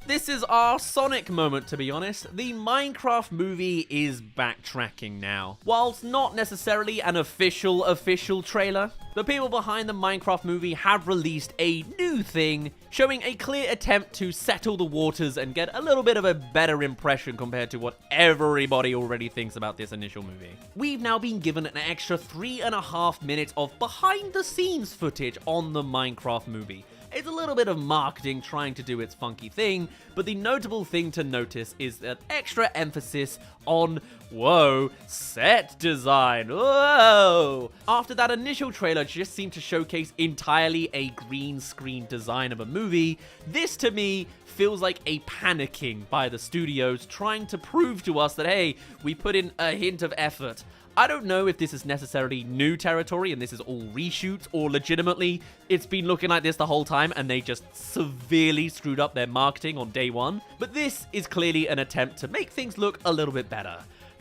This is our Sonic moment, to be honest. The Minecraft movie is backtracking now. Whilst not necessarily an official trailer, the people behind the Minecraft movie have released a new thing, showing a clear attempt to settle the waters and get a little bit of a better impression compared to what everybody already thinks about this initial movie. We've now been given an extra 3.5 minutes of behind the scenes footage on the Minecraft movie. It's a little bit of marketing trying to do its funky thing, but the notable thing to notice is that extra emphasis on, whoa, set design, whoa! After that initial trailer just seemed to showcase entirely a green screen design of a movie, this to me feels like a panicking by the studios trying to prove to us that, hey, we put in a hint of effort. I don't know if this is necessarily new territory and this is all reshoots, or legitimately it's been looking like this the whole time and they just severely screwed up their marketing on day one. But this is clearly an attempt to make things look a little bit better.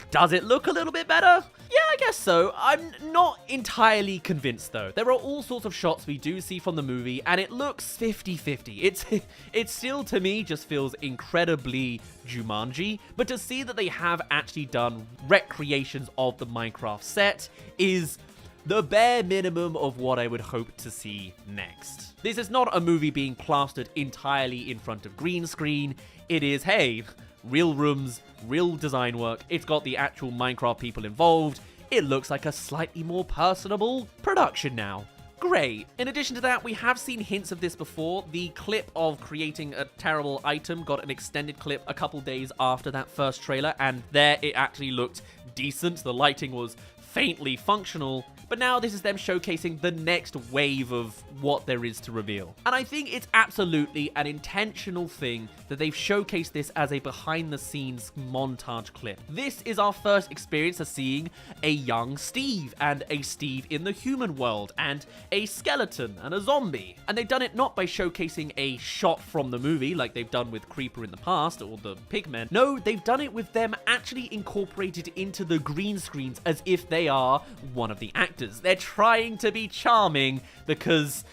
Does it look a little bit better? Yeah, I guess so. I'm not entirely convinced though. There are all sorts of shots we do see from the movie and it looks 50-50. It still to me just feels incredibly Jumanji, but to see that they have actually done recreations of the Minecraft set is the bare minimum of what I would hope to see next. This is not a movie being plastered entirely in front of green screen. It is, hey, real rooms, real design work. It's got the actual Minecraft people involved. It looks like a slightly more personable production now. Great. In addition to that, we have seen hints of this before. The clip of creating a terrible item got an extended clip a couple days after that first trailer, and there it actually looked decent. The lighting was faintly functional, but now this is them showcasing the next wave of what there is to reveal. And I think it's absolutely an intentional thing that they've showcased this as a behind-the-scenes montage clip. This is our first experience of seeing a young Steve, and a Steve in the human world, and a skeleton, and a zombie. And they've done it not by showcasing a shot from the movie, like they've done with Creeper in the past, or the Pigmen. No, they've done it with them actually incorporated into the green screens as if they are one of the actors. They're trying to be charming because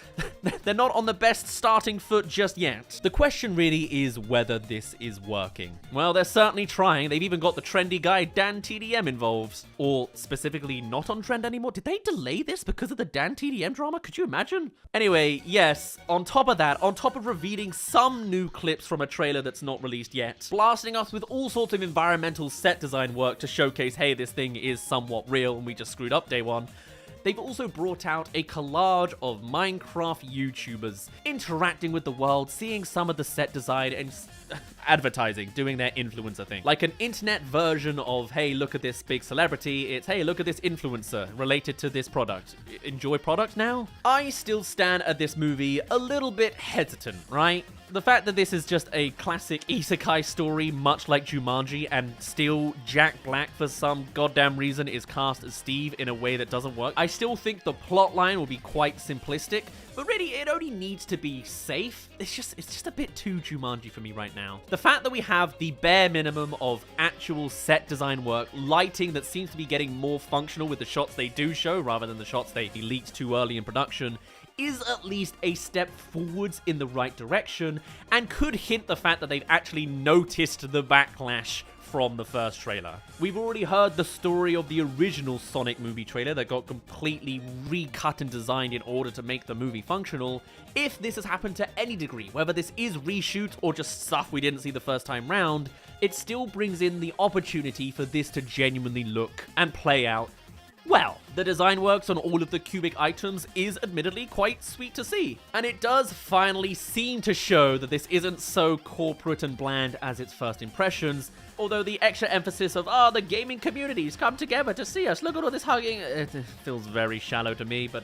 they're not on the best starting foot just yet. The question really is whether this is working. Well, they're certainly trying. They've even got the trendy guy Dan TDM involved. Or specifically not on trend anymore. Did they delay this because of the Dan TDM drama? Could you imagine? Anyway, yes, on top of that, on top of revealing some new clips from a trailer that's not released yet, blasting us with all sorts of environmental set design work to showcase, hey, this thing is somewhat real and we just screwed up day one. They've also brought out a collage of Minecraft YouTubers interacting with the world, seeing some of the set design and advertising, doing their influencer thing. Like an internet version of, hey, look at this big celebrity. It's, hey, look at this influencer related to this product. Enjoy product now? I still stand at this movie a little bit hesitant, right? The fact that this is just a classic isekai story, much like Jumanji, and still Jack Black, for some goddamn reason, is cast as Steve in a way that doesn't work. I still think the plotline will be quite simplistic, but really, it only needs to be safe. It's just a bit too Jumanji for me right now. The fact that we have the bare minimum of actual set design work, lighting that seems to be getting more functional with the shots they do show, rather than the shots they leaked too early in production, is at least a step forwards in the right direction, and could hint the fact that they've actually noticed the backlash from the first trailer. We've already heard the story of the original Sonic movie trailer that got completely recut and designed in order to make the movie functional. If this has happened to any degree, whether this is reshoots or just stuff we didn't see the first time round, it still brings in the opportunity for this to genuinely look and play out well. The design works on all of the cubic items is admittedly quite sweet to see, and it does finally seem to show that this isn't so corporate and bland as its first impressions, although the extra emphasis of, the gaming communities come together to see us, look at all this hugging, it feels very shallow to me, but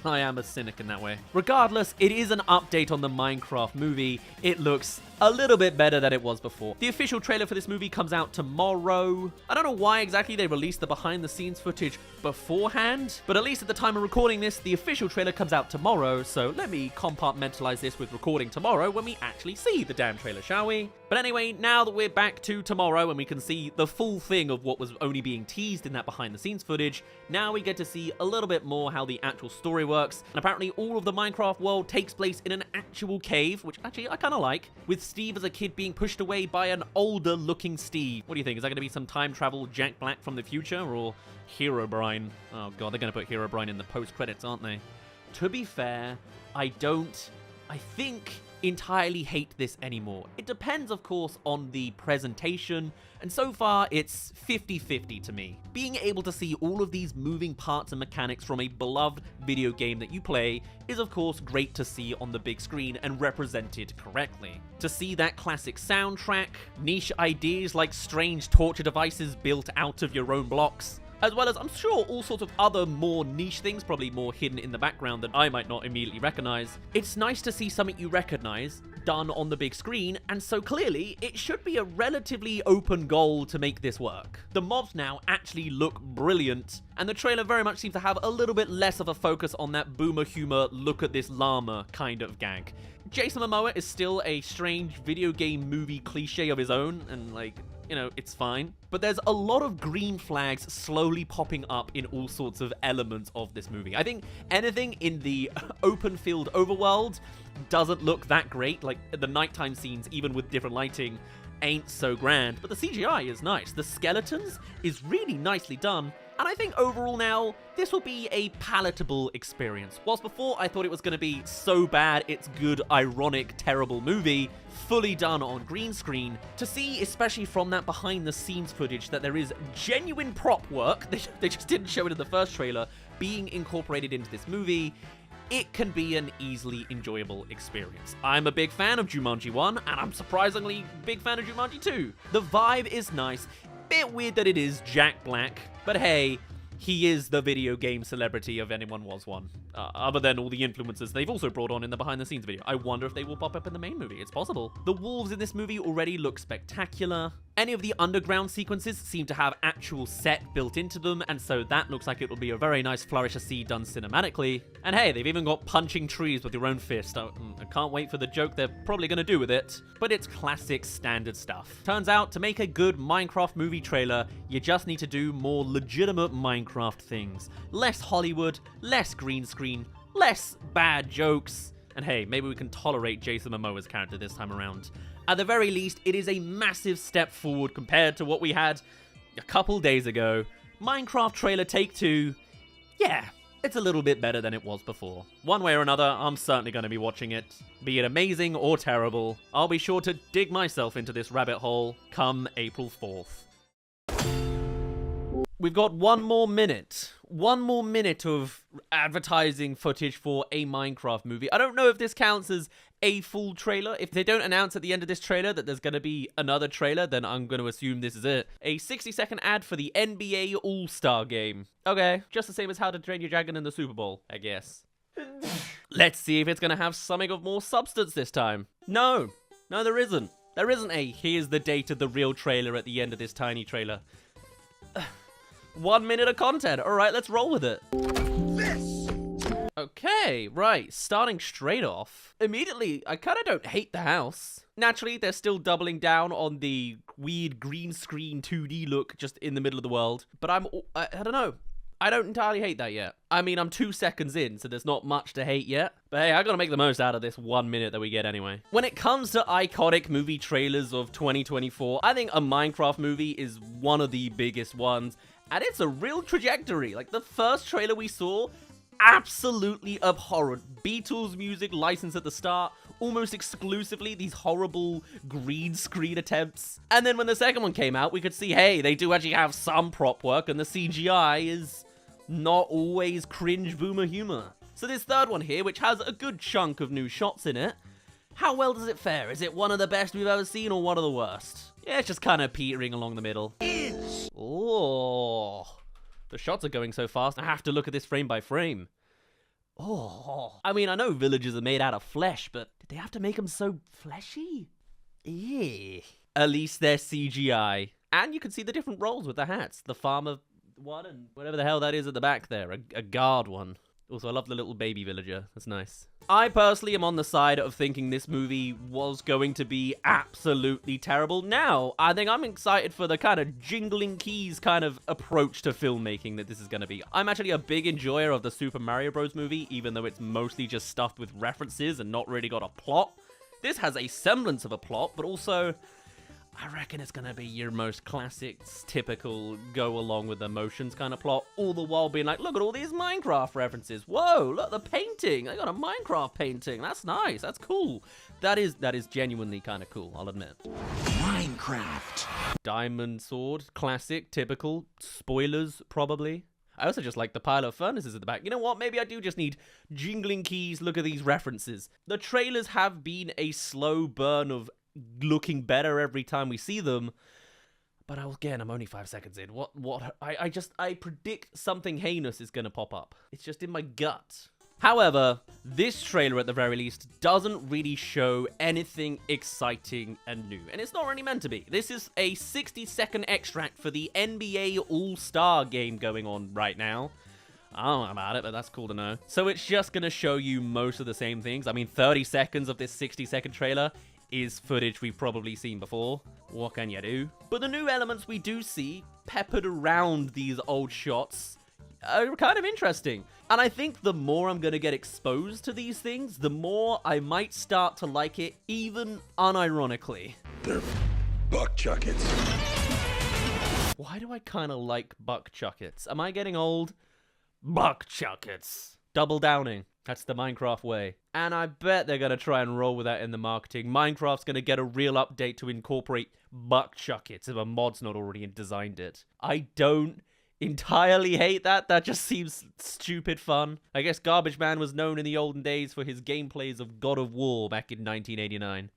I am a cynic in that way. Regardless, it is an update on the Minecraft movie. It looks a little bit better than it was before. The official trailer for this movie comes out tomorrow. I don't know why exactly they released the behind the scenes footage beforehand, but at least at the time of recording this, the official trailer comes out tomorrow, so let me compartmentalize this with recording tomorrow when we actually see the damn trailer, shall we? But anyway, now that we're back to tomorrow and we can see the full thing of what was only being teased in that behind the scenes footage, now we get to see a little bit more how the actual story works, and apparently all of the Minecraft world takes place in an actual cave, which actually I kind of like, with Steve as a kid being pushed away by an older looking Steve. What do you think? Is that going to be some time travel Jack Black from the future, or Herobrine? Oh god, they're going to put Herobrine in the post-credits, aren't they? To be fair, I think entirely hate this anymore. It depends, of course, on the presentation, and so far it's 50-50 to me. Being able to see all of these moving parts and mechanics from a beloved video game that you play is, of course, great to see on the big screen and represented correctly. To see that classic soundtrack, niche ideas like strange torture devices built out of your own blocks, as well as, I'm sure, all sorts of other more niche things, probably more hidden in the background that I might not immediately recognize. It's nice to see something you recognize done on the big screen, and so clearly, it should be a relatively open goal to make this work. The mobs now actually look brilliant, and the trailer very much seems to have a little bit less of a focus on that boomer humor, look at this llama kind of gag. Jason Momoa is still a strange video game movie cliche of his own, and it's fine. But there's a lot of green flags slowly popping up in all sorts of elements of this movie. I think anything in the open field overworld doesn't look that great. Like, the nighttime scenes, even with different lighting, ain't so grand. But the CGI is nice. The skeletons is really nicely done. And I think overall now, this will be a palatable experience. Whilst before I thought it was going to be so bad, it's good, ironic, terrible movie, fully done on green screen, to see, especially from that behind the scenes footage, that there is genuine prop work, they just didn't show it in the first trailer, being incorporated into this movie, it can be an easily enjoyable experience. I'm a big fan of Jumanji 1, and I'm surprisingly big fan of Jumanji 2. The vibe is nice. Bit weird that it is Jack Black, but hey, he is the video game celebrity if anyone was one. Other than all the influencers they've also brought on in the behind the scenes video. I wonder if they will pop up in the main movie. It's possible. The wolves in this movie already look spectacular. Any of the underground sequences seem to have actual set built into them, and so that looks like it will be a very nice flourish to see done cinematically. And hey, they've even got punching trees with your own fist. I can't wait for the joke they're probably going to do with it, but it's classic standard stuff. Turns out, to make a good Minecraft movie trailer, you just need to do more legitimate Minecraft things. Less Hollywood, less green screen, less bad jokes, and hey, maybe we can tolerate Jason Momoa's character this time around. At the very least, it is a massive step forward compared to what we had a couple days ago. Minecraft trailer take 2, yeah, it's a little bit better than it was before. One way or another, I'm certainly going to be watching it. Be it amazing or terrible, I'll be sure to dig myself into this rabbit hole come April 4th. We've got one more minute of advertising footage for a Minecraft movie. I don't know if this counts as a full trailer. If they don't announce at the end of this trailer that there's going to be another trailer, then I'm going to assume this is it. A 60-second ad for the NBA All-Star game. Okay, just the same as How to Train Your Dragon in the Super Bowl, I guess. Let's see if it's going to have something of more substance this time. No, there isn't. There isn't a here's the date of the real trailer at the end of this tiny trailer. 1 minute of content. All right, let's roll with it. Okay, right, starting straight off. Immediately, I kind of don't hate the house. Naturally, they're still doubling down on the weird green screen 2D look just in the middle of the world. But I don't know. I don't entirely hate that yet. I mean, I'm 2 seconds in, so there's not much to hate yet. But hey, I gotta make the most out of this 1 minute that we get anyway. When it comes to iconic movie trailers of 2024, I think a Minecraft movie is one of the biggest ones. And it's a real trajectory. Like, the first trailer we saw, absolutely abhorrent. Beatles music licensed at the start, almost exclusively these horrible green screen attempts. And then when the second one came out, we could see, hey, they do actually have some prop work, and the CGI is not always cringe boomer humor. So this third one here, which has a good chunk of new shots in it, how well does it fare? Is it one of the best we've ever seen or one of the worst? Yeah, it's just kind of petering along the middle. Oh, the shots are going so fast, I have to look at this frame by frame. Oh, I mean, I know villagers are made out of flesh, but did they have to make them so fleshy? Ew. At least they're CGI. And you can see the different roles with the hats. The farmer one and whatever the hell that is at the back there, a guard one. Also, I love the little baby villager. That's nice. I personally am on the side of thinking this movie was going to be absolutely terrible. Now, I think I'm excited for the kind of jingling keys kind of approach to filmmaking that this is going to be. I'm actually a big enjoyer of the Super Mario Bros. Movie, even though it's mostly just stuffed with references and not really got a plot. This has a semblance of a plot, but also, I reckon it's gonna be your most classic, typical, go along with the motions kind of plot, all the while being like, look at all these Minecraft references. Whoa, look, the painting. They got a Minecraft painting. That's nice. That's cool. That is genuinely kind of cool, I'll admit. Minecraft. Diamond sword, classic, typical, spoilers, probably. I also just like the pile of furnaces at the back. You know what? Maybe I do just need jingling keys. Look at these references. The trailers have been a slow burn of looking better every time we see them, but again, I'm only 5 seconds in. I predict something heinous is gonna pop up. It's just in my gut. However, this trailer at the very least doesn't really show anything exciting and new, and it's not really meant to be. This is a 60-second extract for the NBA All-Star game going on right now. I don't know about it, but that's cool to know. So it's just gonna show you most of the same things. I mean, 30 seconds of this 60-second trailer is footage we've probably seen before. What can you do? But the new elements we do see peppered around these old shots are kind of interesting. And I think the more I'm going to get exposed to these things, the more I might start to like it, even unironically. They're buck chuckets. Why do I kind of like buck chuckets? Am I getting old? Buck chuckets. Double downing. That's the Minecraft way. And I bet they're going to try and roll with that in the marketing. Minecraft's going to get a real update to incorporate buck chuckets if a mod's not already designed it. I don't entirely hate that. That just seems stupid fun. I guess Garbage Man was known in the olden days for his gameplays of God of War back in 1989.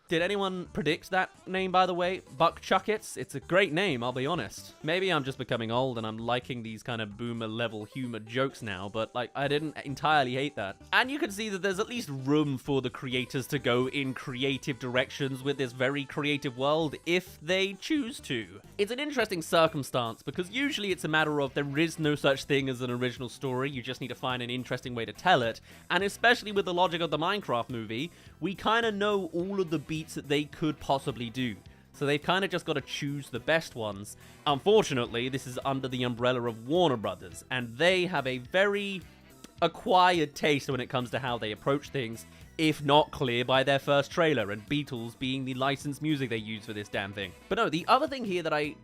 Did anyone predict that name, by the way? Buck Chuckets? It's a great name, I'll be honest. Maybe I'm just becoming old and I'm liking these kind of boomer level humor jokes now, but like, I didn't entirely hate that. And you can see that there's at least room for the creators to go in creative directions with this very creative world if they choose to. It's an interesting circumstance because usually it's a matter of there is no such thing as an original story, you just need to find an interesting way to tell it. And especially with the logic of the Minecraft movie, we kind of know all of the beats that they could possibly do. So they've kind of just got to choose the best ones. Unfortunately, this is under the umbrella of Warner Brothers, and they have a very acquired taste when it comes to how they approach things, if not clear by their first trailer, and Beatles being the licensed music they use for this damn thing. But no, the other thing here that I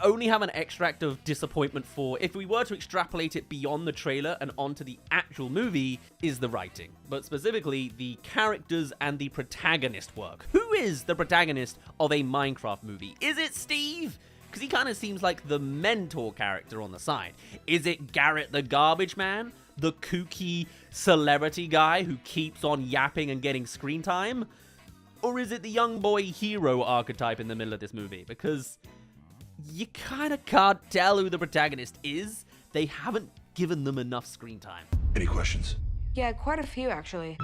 only have an extract of disappointment for, if we were to extrapolate it beyond the trailer and onto the actual movie, is the writing. But specifically, the characters and the protagonist work. Who is the protagonist of a Minecraft movie? Is it Steve? Because he kind of seems like the mentor character on the side. Is it Garrett the Garbage Man? The kooky celebrity guy who keeps on yapping and getting screen time? Or is it the young boy hero archetype in the middle of this movie? Because you kind of can't tell who the protagonist is. They haven't given them enough screen time. Any questions? Yeah, quite a few actually.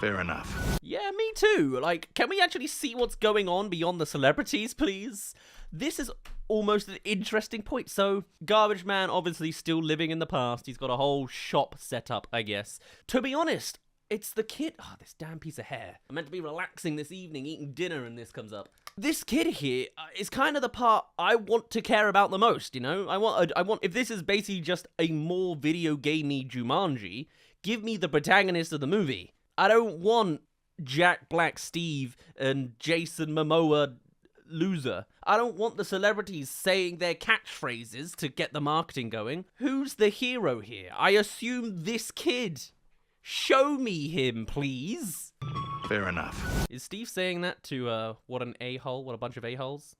Fair enough. Yeah, me too. Like, can we actually see what's going on beyond the celebrities, please? This is almost an interesting point. So, Garbage Man obviously still living in the past. He's got a whole shop set up, I guess. To be honest, it's the kid. Oh, this damn piece of hair. I'm meant to be relaxing this evening, eating dinner, and this comes up. This kid here is kind of the part I want to care about the most, you know? I want, if this is basically just a more video gamey Jumanji, give me the protagonist of the movie. I don't want Jack Black Steve and Jason Momoa loser. I don't want the celebrities saying their catchphrases to get the marketing going. Who's the hero here? I assume this kid. Show me him, please. Fair enough. Is Steve saying that to, what a bunch of a-holes?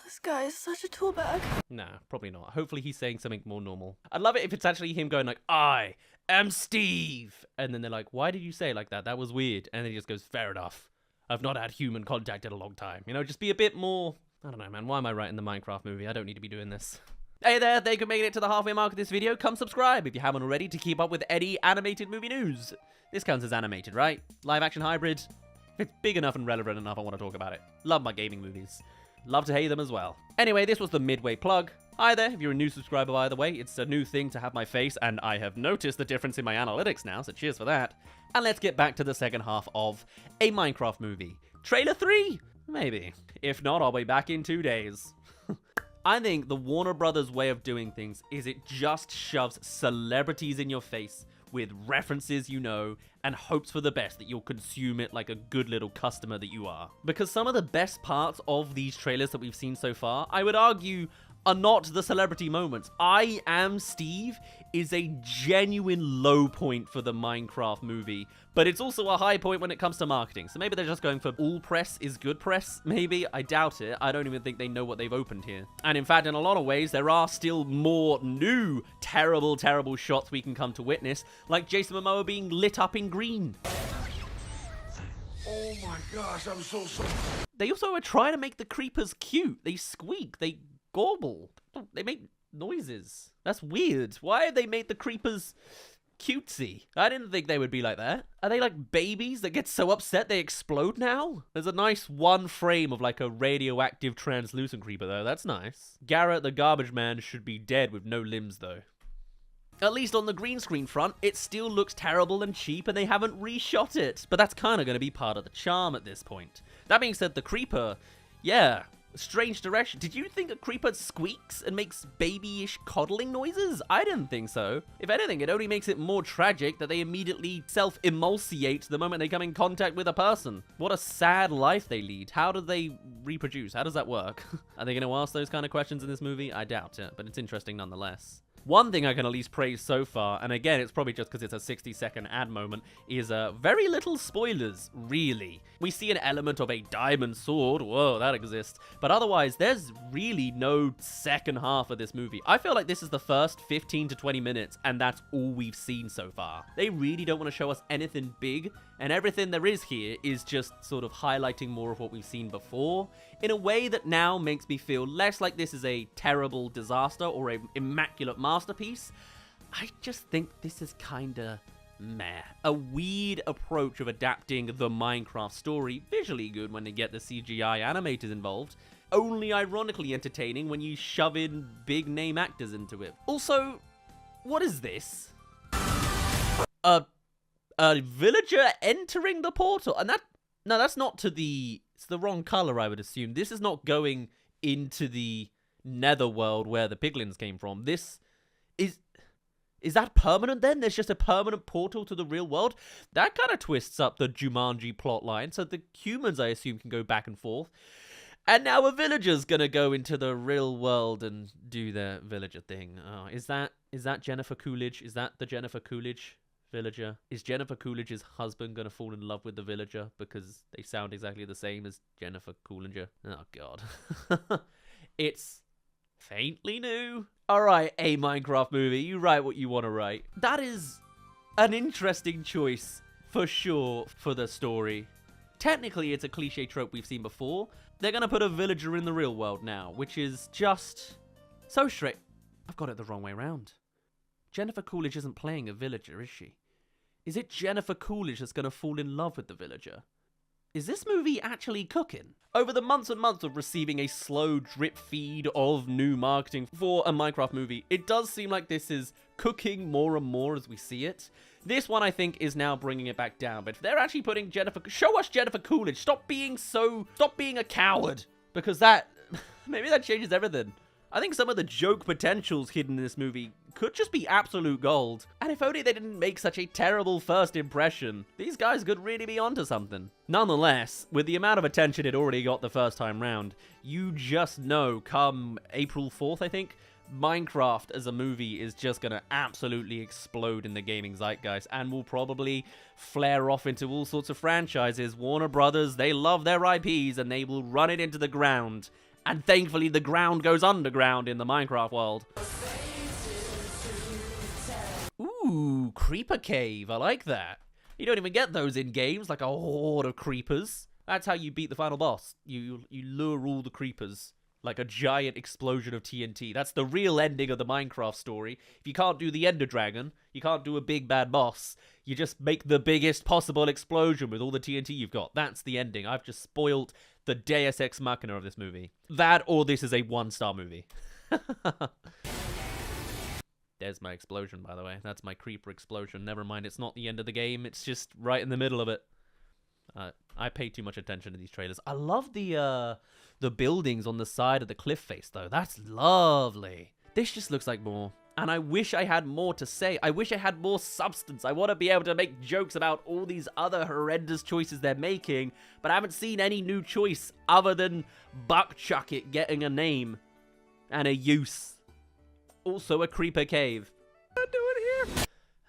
This guy is such a tool bag. Nah, probably not. Hopefully he's saying something more normal. I'd love it if it's actually him going like, I am Steve. And then they're like, why did you say it like that? That was weird. And then he just goes, fair enough. I've not had human contact in a long time. You know, just be a bit more... I don't know, man. Why am I writing the Minecraft movie? I don't need to be doing this. Hey there, thank you for making it to the halfway mark of this video. Come subscribe if you haven't already to keep up with any animated movie news. This counts as animated, right? Live action hybrid. If it's big enough and relevant enough, I want to talk about it. Love my gaming movies. Love to hate them as well. Anyway, this was the midway plug. Hi there, if you're a new subscriber, by the way, it's a new thing to have my face, and I have noticed the difference in my analytics now, so cheers for that. And let's get back to the second half of a Minecraft movie. Trailer 3? Maybe. If not, I'll be back in 2 days. I think the Warner Brothers way of doing things is it just shoves celebrities in your face with references you know and hopes for the best that you'll consume it like a good little customer that you are. Because some of the best parts of these trailers that we've seen so far, I would argue, are not the celebrity moments. I Am Steve is a genuine low point for the Minecraft movie, but it's also a high point when it comes to marketing. So maybe they're just going for all press is good press, maybe. I doubt it. I don't even think they know what they've opened here. And in fact, in a lot of ways, there are still more new terrible, terrible shots we can come to witness, like Jason Momoa being lit up in green. Oh my gosh, I'm so sorry. They also are trying to make the creepers cute. They squeak, they gobble, they make noises. That's weird. Why have they made the creepers cutesy? I didn't think they would be like that. Are they like babies that get so upset they explode now? There's a nice one frame of like a radioactive translucent creeper though. That's nice. Garrett the garbage man should be dead with no limbs though. At least on the green screen front, it still looks terrible and cheap and they haven't reshot it. But that's kind of going to be part of the charm at this point. That being said, the creeper, yeah, strange direction. Did you think a creeper squeaks and makes babyish coddling noises? I didn't think so. If anything, it only makes it more tragic that they immediately self-emulsiate the moment they come in contact with a person. What a sad life they lead. How do they reproduce? How does that work? Are they going to ask those kind of questions in this movie? I doubt it, but it's interesting nonetheless. One thing I can at least praise so far, and again, it's probably just because it's a 60-second ad moment, is very little spoilers, really. We see an element of a diamond sword, whoa, that exists, but otherwise, there's really no second half of this movie. I feel like this is the first 15 to 20 minutes, and that's all we've seen so far. They really don't want to show us anything big, and everything there is here is just sort of highlighting more of what we've seen before, in a way that now makes me feel less like this is a terrible disaster or an immaculate masterpiece. I just think this is kinda meh. A weird approach of adapting the Minecraft story, visually good when they get the CGI animators involved, only ironically entertaining when you shove in big name actors into it. Also, what is this? A villager entering the portal, and no, that's not to the... It's the wrong color, I would assume. This is not going into the netherworld where the piglins came from. This is that permanent then? There's just a permanent portal to the real world? That kind of twists up the Jumanji plotline, so the humans, I assume, can go back and forth. And now a villager's gonna go into the real world and do their villager thing. Oh, is that Jennifer Coolidge? Is that the Jennifer Coolidge villager? Is Jennifer Coolidge's husband gonna fall in love with the villager because they sound exactly the same as Jennifer Coolidge? Oh god. It's faintly new. Alright, a Minecraft movie, you write what you want to write. That is an interesting choice for sure for the story. Technically it's a cliche trope we've seen before. They're gonna put a villager in the real world now, which is just so straight. I've got it the wrong way around. Jennifer Coolidge isn't playing a villager, is she? Is it Jennifer Coolidge that's going to fall in love with the villager? Is this movie actually cooking? Over the months and months of receiving a slow drip feed of new marketing for a Minecraft movie, it does seem like this is cooking more and more as we see it. This one, I think, is now bringing it back down. But if they're actually putting show us Jennifer Coolidge. Stop being a coward. Because maybe that changes everything. I think some of the joke potentials hidden in this movie could just be absolute gold. And if only they didn't make such a terrible first impression, these guys could really be onto something. Nonetheless, with the amount of attention it already got the first time round, you just know come April 4th, I think, Minecraft as a movie is just gonna absolutely explode in the gaming zeitgeist and will probably flare off into all sorts of franchises. Warner Brothers, they love their IPs and they will run it into the ground. And thankfully, the ground goes underground in the Minecraft world. Ooh, creeper cave. I like that. You don't even get those in games, like a horde of creepers. That's how you beat the final boss. You lure all the creepers, like a giant explosion of TNT. That's the real ending of the Minecraft story. If you can't do the Ender Dragon, you can't do a big bad boss, you just make the biggest possible explosion with all the TNT you've got. That's the ending. I've just spoiled the Deus Ex Machina of this movie. That or this is a 1-star movie. There's my explosion, by the way. That's my creeper explosion. Never mind, it's not the end of the game. It's just right in the middle of it. I pay too much attention to these trailers. I love the buildings on the side of the cliff face, though. That's lovely. This just looks like more. And I wish I had more to say. I wish I had more substance. I want to be able to make jokes about all these other horrendous choices they're making, but I haven't seen any new choice other than Buckchucket getting a name and a use. Also a creeper cave. What do it here?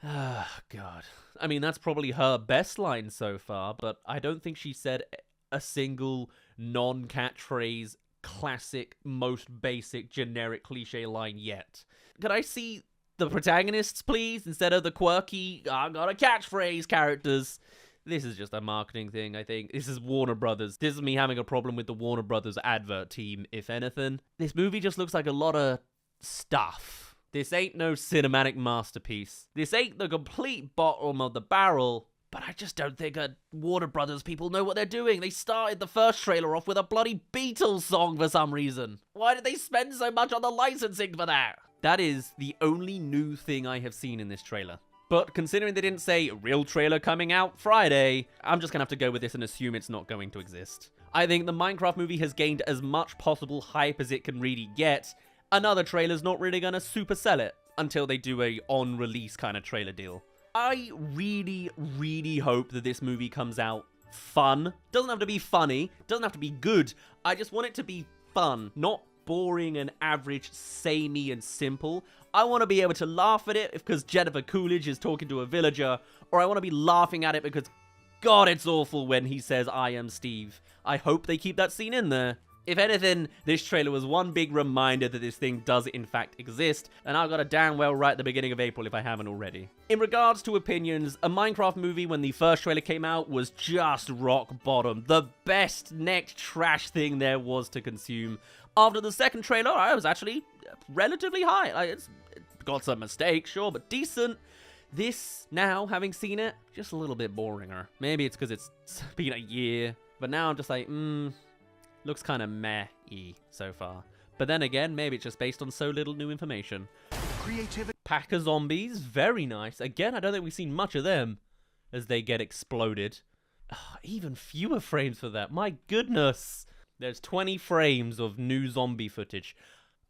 Ah, God. I mean, that's probably her best line so far, but I don't think she said a single non-catchphrase, classic, most basic, generic cliche line yet. Could I see the protagonists, please, instead of the quirky, I got a catchphrase characters? This is just a marketing thing, I think. This is Warner Brothers. This is me having a problem with the Warner Brothers advert team, if anything. This movie just looks like a lot of stuff. This ain't no cinematic masterpiece. This ain't the complete bottom of the barrel, but I just don't think Warner Brothers people know what they're doing. They started the first trailer off with a bloody Beatles song for some reason. Why did they spend so much on the licensing for that? That is the only new thing I have seen in this trailer. But considering they didn't say real trailer coming out Friday, I'm just gonna have to go with this and assume it's not going to exist. I think the Minecraft movie has gained as much possible hype as it can really get. Another trailer's not really gonna super sell it until they do a on-release kind of trailer deal. I really, really hope that this movie comes out fun. Doesn't have to be funny, doesn't have to be good. I just want it to be fun, not boring and average, samey and simple. I want to be able to laugh at it because Jennifer Coolidge is talking to a villager, or I want to be laughing at it because, God, it's awful when he says, I am Steve. I hope they keep that scene in there. If anything, this trailer was one big reminder that this thing does in fact exist, and I've got a damn well right at the beginning of April if I haven't already. In regards to opinions, a Minecraft movie when the first trailer came out was just rock bottom. The best next trash thing there was to consume. After the second trailer, I was actually relatively high. Like, it's got some mistakes, sure, but decent. This, now, having seen it, just a little bit boringer. Maybe it's because it's been a year, but now I'm just like, looks kind of meh-y so far. But then again, maybe it's just based on so little new information. Creativity. Pack of zombies, very nice. Again, I don't think we've seen much of them as they get exploded. Even fewer frames for that. My goodness. There's 20 frames of new zombie footage.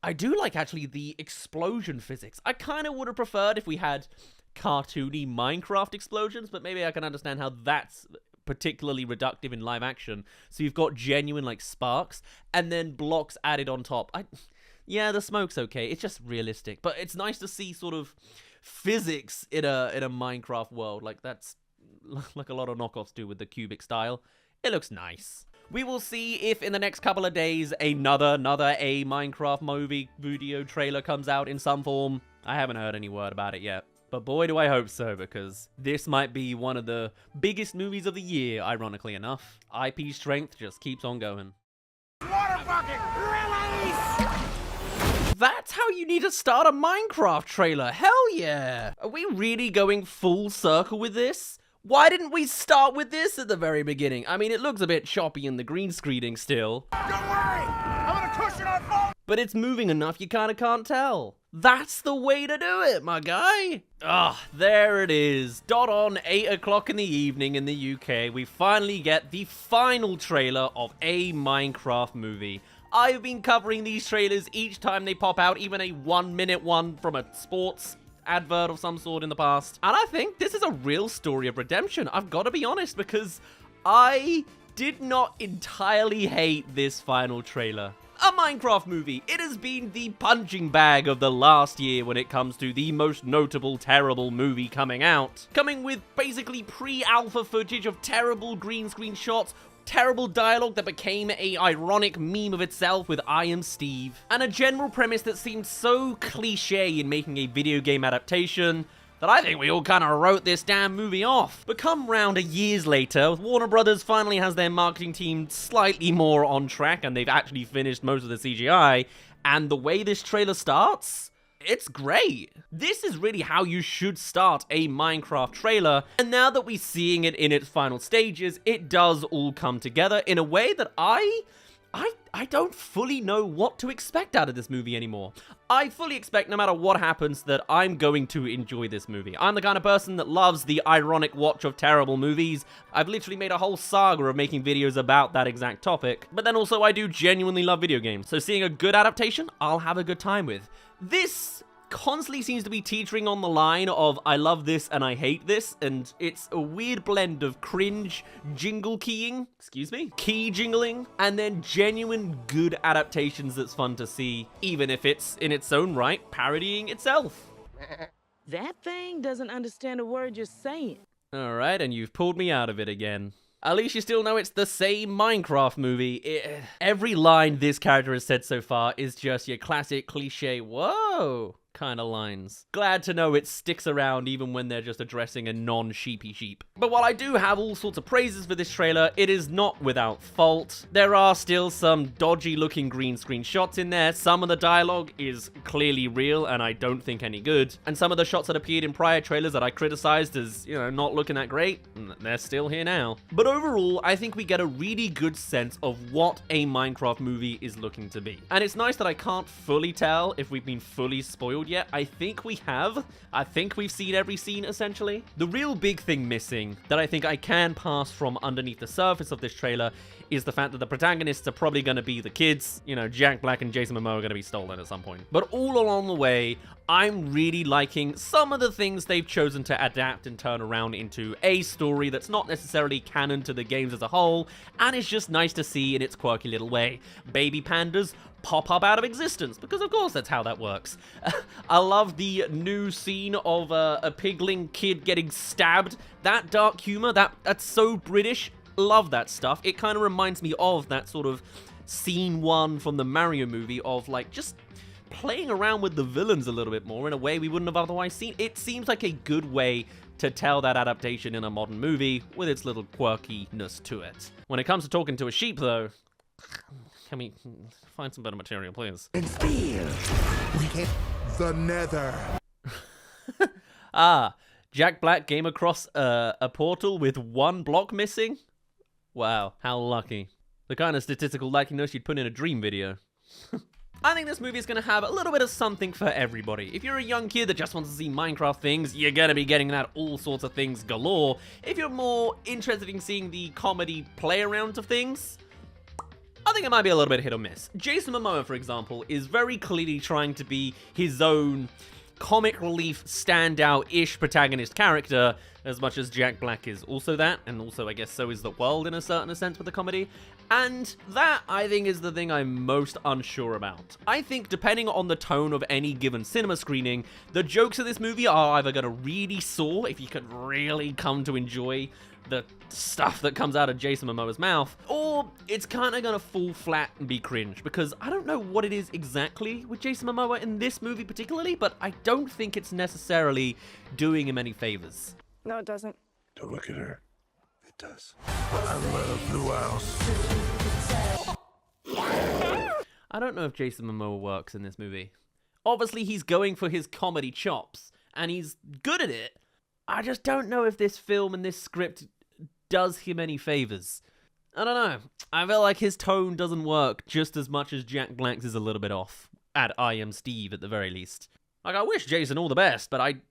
I do like, actually, the explosion physics. I kind of would have preferred if we had cartoony Minecraft explosions, but maybe I can understand how that's particularly reductive in live action. So you've got genuine, like, sparks, and then blocks added on top. Yeah, the smoke's okay. It's just realistic. But it's nice to see sort of physics in a Minecraft world. Like, that's like a lot of knockoffs do with the cubic style. It looks nice. We will see if in the next couple of days another Minecraft movie video trailer comes out in some form. I haven't heard any word about it yet. But boy, do I hope so, because this might be one of the biggest movies of the year, ironically enough. IP strength just keeps on going. Water bucket, release! That's how you need to start a Minecraft trailer. Hell yeah. Are we really going full circle with this? Why didn't we start with this at the very beginning? I mean, it looks a bit choppy in the green screening still. Don't worry! I'm gonna cushion our phone! But it's moving enough you kinda can't tell. That's the way to do it, my guy. There it is. Dot on 8 o'clock in the evening in the UK, we finally get the final trailer of a Minecraft movie. I've been covering these trailers each time they pop out, even a 1-minute one from a sports advert of some sort in the past. And I think this is a real story of redemption. I've got to be honest, because I did not entirely hate this final trailer. A Minecraft movie. It has been the punching bag of the last year when it comes to the most notable terrible movie coming out. Coming with basically pre-alpha footage of terrible green screen shots, terrible dialogue that became a ironic meme of itself with I Am Steve, and a general premise that seemed so cliche in making a video game adaptation that I think we all kind of wrote this damn movie off. But come round a years later, Warner Brothers finally has their marketing team slightly more on track, and they've actually finished most of the CGI, and the way this trailer starts, it's great. This is really how you should start a Minecraft trailer, and now that we're seeing it in its final stages, it does all come together in a way that I don't fully know what to expect out of this movie anymore. I fully expect no matter what happens that I'm going to enjoy this movie. I'm the kind of person that loves the ironic watch of terrible movies. I've literally made a whole saga of making videos about that exact topic. But then also I do genuinely love video games. So seeing a good adaptation, I'll have a good time with. This constantly seems to be teetering on the line of I love this and I hate this, and it's a weird blend of cringe jingle keying, key jingling, and then genuine good adaptations that's fun to see, even if it's in its own right parodying itself. That thing doesn't understand a word you're saying. Alright, and you've pulled me out of it again. At least you still know it's the same Minecraft movie. Every line this character has said so far is just your classic cliche, whoa, kind of lines. Glad to know it sticks around even when they're just addressing a non-sheepy sheep. But while I do have all sorts of praises for this trailer, it is not without fault. There are still some dodgy looking green screen shots in there. Some of the dialogue is clearly real and I don't think any good. And some of the shots that appeared in prior trailers that I criticized as, not looking that great, they're still here now. But overall, I think we get a really good sense of what a Minecraft movie is looking to be. And it's nice that I can't fully tell if we've been fully spoiled yet. I think we have. I think we've seen every scene, essentially. The real big thing missing that I think I can pass from underneath the surface of this trailer is the fact that the protagonists are probably going to be the kids. Jack Black and Jason Momoa are going to be stolen at some point. But all along the way, I'm really liking some of the things they've chosen to adapt and turn around into a story that's not necessarily canon to the games as a whole, and it's just nice to see in its quirky little way. Baby pandas pop up out of existence, because of course that's how that works. I love the new scene of a pigling kid getting stabbed. That dark humor, that's so British. Love that stuff. It kind of reminds me of that sort of scene one from the Mario movie of just playing around with the villains a little bit more in a way we wouldn't have otherwise seen. It seems like a good way to tell that adaptation in a modern movie with its little quirkiness to it. When it comes to talking to a sheep, though, can we find some better material, please? And steel. We hit the nether. Jack Black came across a portal with one block missing? Wow, how lucky. The kind of statistical likeliness you'd put in a dream video. I think this movie is going to have a little bit of something for everybody. If you're a young kid that just wants to see Minecraft things, you're going to be getting that all sorts of things galore. If you're more interested in seeing the comedy play around of things, I think it might be a little bit hit or miss. Jason Momoa, for example, is very clearly trying to be his own comic relief standout-ish protagonist character, as much as Jack Black is also that, and also I guess so is the world in a certain sense with the comedy. And that, I think, is the thing I'm most unsure about. I think depending on the tone of any given cinema screening, the jokes of this movie are either going to really soar, if you could really come to enjoy the stuff that comes out of Jason Momoa's mouth, or it's kind of gonna fall flat and be cringe, because I don't know what it is exactly with Jason Momoa in this movie particularly, but I don't think it's necessarily doing him any favors. No, it doesn't. Don't look at her. It does. I love Blue House. I don't know if Jason Momoa works in this movie. Obviously, he's going for his comedy chops, and he's good at it. I just don't know if this film and this script does him any favors. I don't know. I feel like his tone doesn't work just as much as Jack Black's is a little bit off. At I Am Steve, at the very least. Like, I wish Jason all the best, but I'm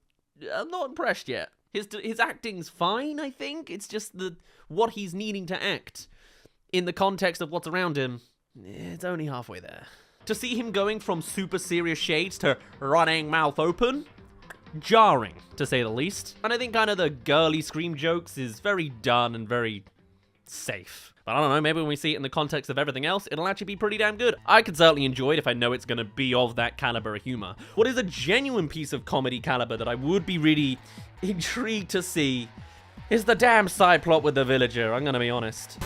not impressed yet. His acting's fine, I think. It's just what he's needing to act in the context of what's around him. It's only halfway there. To see him going from super serious shades to running mouth open, jarring, to say the least. And I think kind of the girly scream jokes is very done and very safe. But I don't know, maybe when we see it in the context of everything else, it'll actually be pretty damn good. I could certainly enjoy it if I know it's gonna be of that caliber of humor. What is a genuine piece of comedy caliber that I would be really intrigued to see is the damn side plot with the villager, I'm gonna be honest.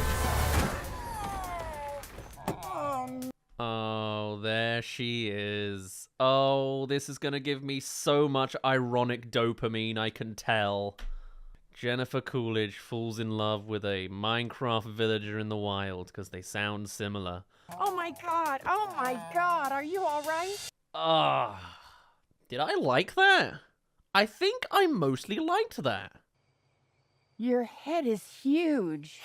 Oh, there she is. Oh, this is gonna give me so much ironic dopamine, I can tell. Jennifer Coolidge falls in love with a Minecraft villager in the wild because they sound similar. Oh my god, are you alright? Did I like that? I think I mostly liked that. Your head is huge.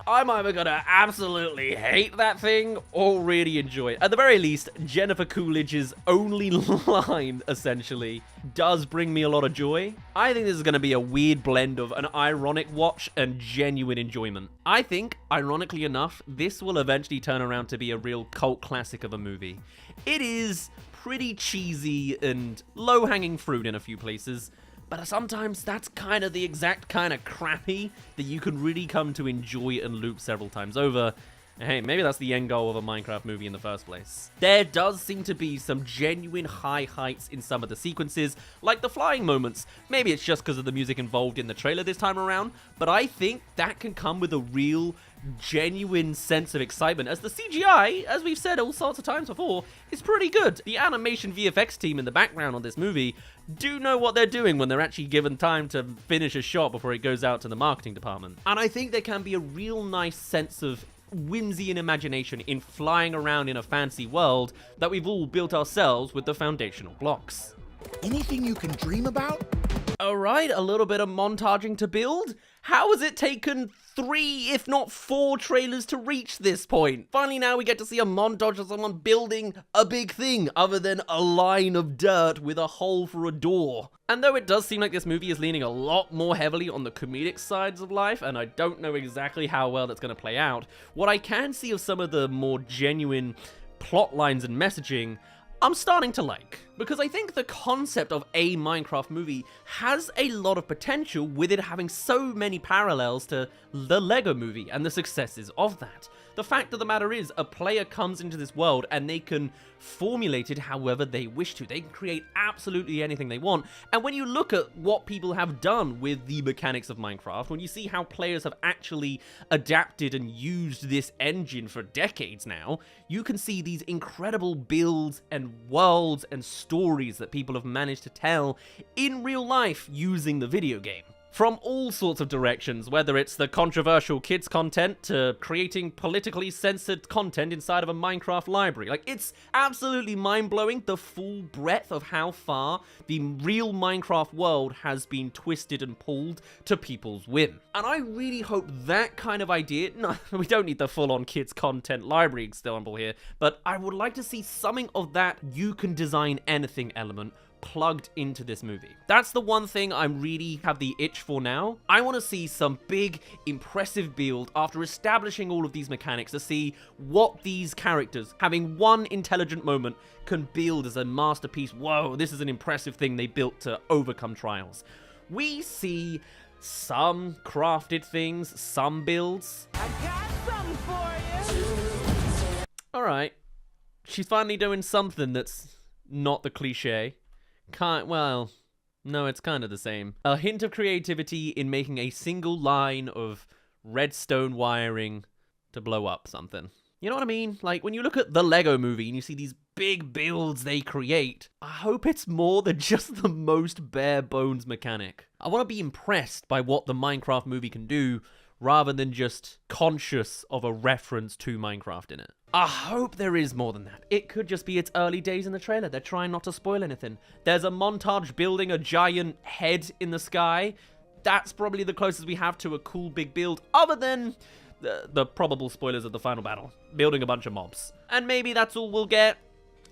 I'm either gonna absolutely hate that thing or really enjoy it. At the very least, Jennifer Coolidge's only line, essentially, does bring me a lot of joy. I think this is gonna be a weird blend of an ironic watch and genuine enjoyment. I think, ironically enough, this will eventually turn around to be a real cult classic of a movie. It is pretty cheesy and low-hanging fruit in a few places, but sometimes that's kind of the exact kind of crappy that you can really come to enjoy and loop several times over. Hey, maybe that's the end goal of a Minecraft movie in the first place. There does seem to be some genuine high heights in some of the sequences, like the flying moments. Maybe it's just because of the music involved in the trailer this time around, but I think that can come with a real, genuine sense of excitement, as the CGI, as we've said all sorts of times before, is pretty good. The animation VFX team in the background on this movie do know what they're doing when they're actually given time to finish a shot before it goes out to the marketing department. And I think there can be a real nice sense of whimsy and imagination in flying around in a fancy world that we've all built ourselves with the foundational blocks. Anything you can dream about? Alright, a little bit of montaging to build. How has it taken 3, if not 4 trailers to reach this point? Finally now we get to see a montage of someone building a big thing other than a line of dirt with a hole for a door. And though it does seem like this movie is leaning a lot more heavily on the comedic sides of life, and I don't know exactly how well that's going to play out, what I can see of some of the more genuine plot lines and messaging, I'm starting to like. Because I think the concept of a Minecraft movie has a lot of potential with it having so many parallels to the Lego movie and the successes of that. The fact of the matter is, a player comes into this world and they can formulate it however they wish to. They can create absolutely anything they want. And when you look at what people have done with the mechanics of Minecraft, when you see how players have actually adapted and used this engine for decades now, you can see these incredible builds and worlds and stories that people have managed to tell in real life using the video game. From all sorts of directions, whether it's the controversial kids content to creating politically censored content inside of a Minecraft library. Like, it's absolutely mind-blowing the full breadth of how far the real Minecraft world has been twisted and pulled to people's whim. And I really hope that kind of idea, no, we don't need the full-on kids content library example here, but I would like to see something of that you can design anything element plugged into this movie. That's the one thing I really have the itch for now. I want to see some big, impressive build after establishing all of these mechanics to see what these characters, having one intelligent moment, can build as a masterpiece. Whoa, this is an impressive thing they built to overcome trials. We see some crafted things, some builds. I got something for you. Alright. She's finally doing something that's not the cliche. Well, no, it's kind of the same. A hint of creativity in making a single line of redstone wiring to blow up something. You know what I mean? Like, when you look at the Lego movie and you see these big builds they create, I hope it's more than just the most bare bones mechanic. I want to be impressed by what the Minecraft movie can do, rather than just conscious of a reference to Minecraft in it. I hope there is more than that. It could just be its early days in the trailer. They're trying not to spoil anything. There's a montage building a giant head in the sky. That's probably the closest we have to a cool big build, other than the probable spoilers of the final battle. Building a bunch of mobs. And maybe that's all we'll get.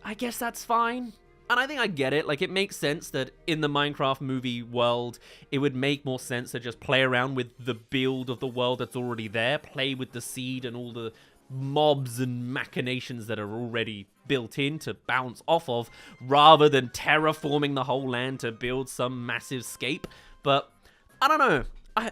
I guess that's fine. And I think I get it. Like, it makes sense that in the Minecraft movie world, it would make more sense to just play around with the build of the world that's already there. Play with the seed and all the mobs and machinations that are already built in to bounce off of, rather than terraforming the whole land to build some massive scape. But I don't know.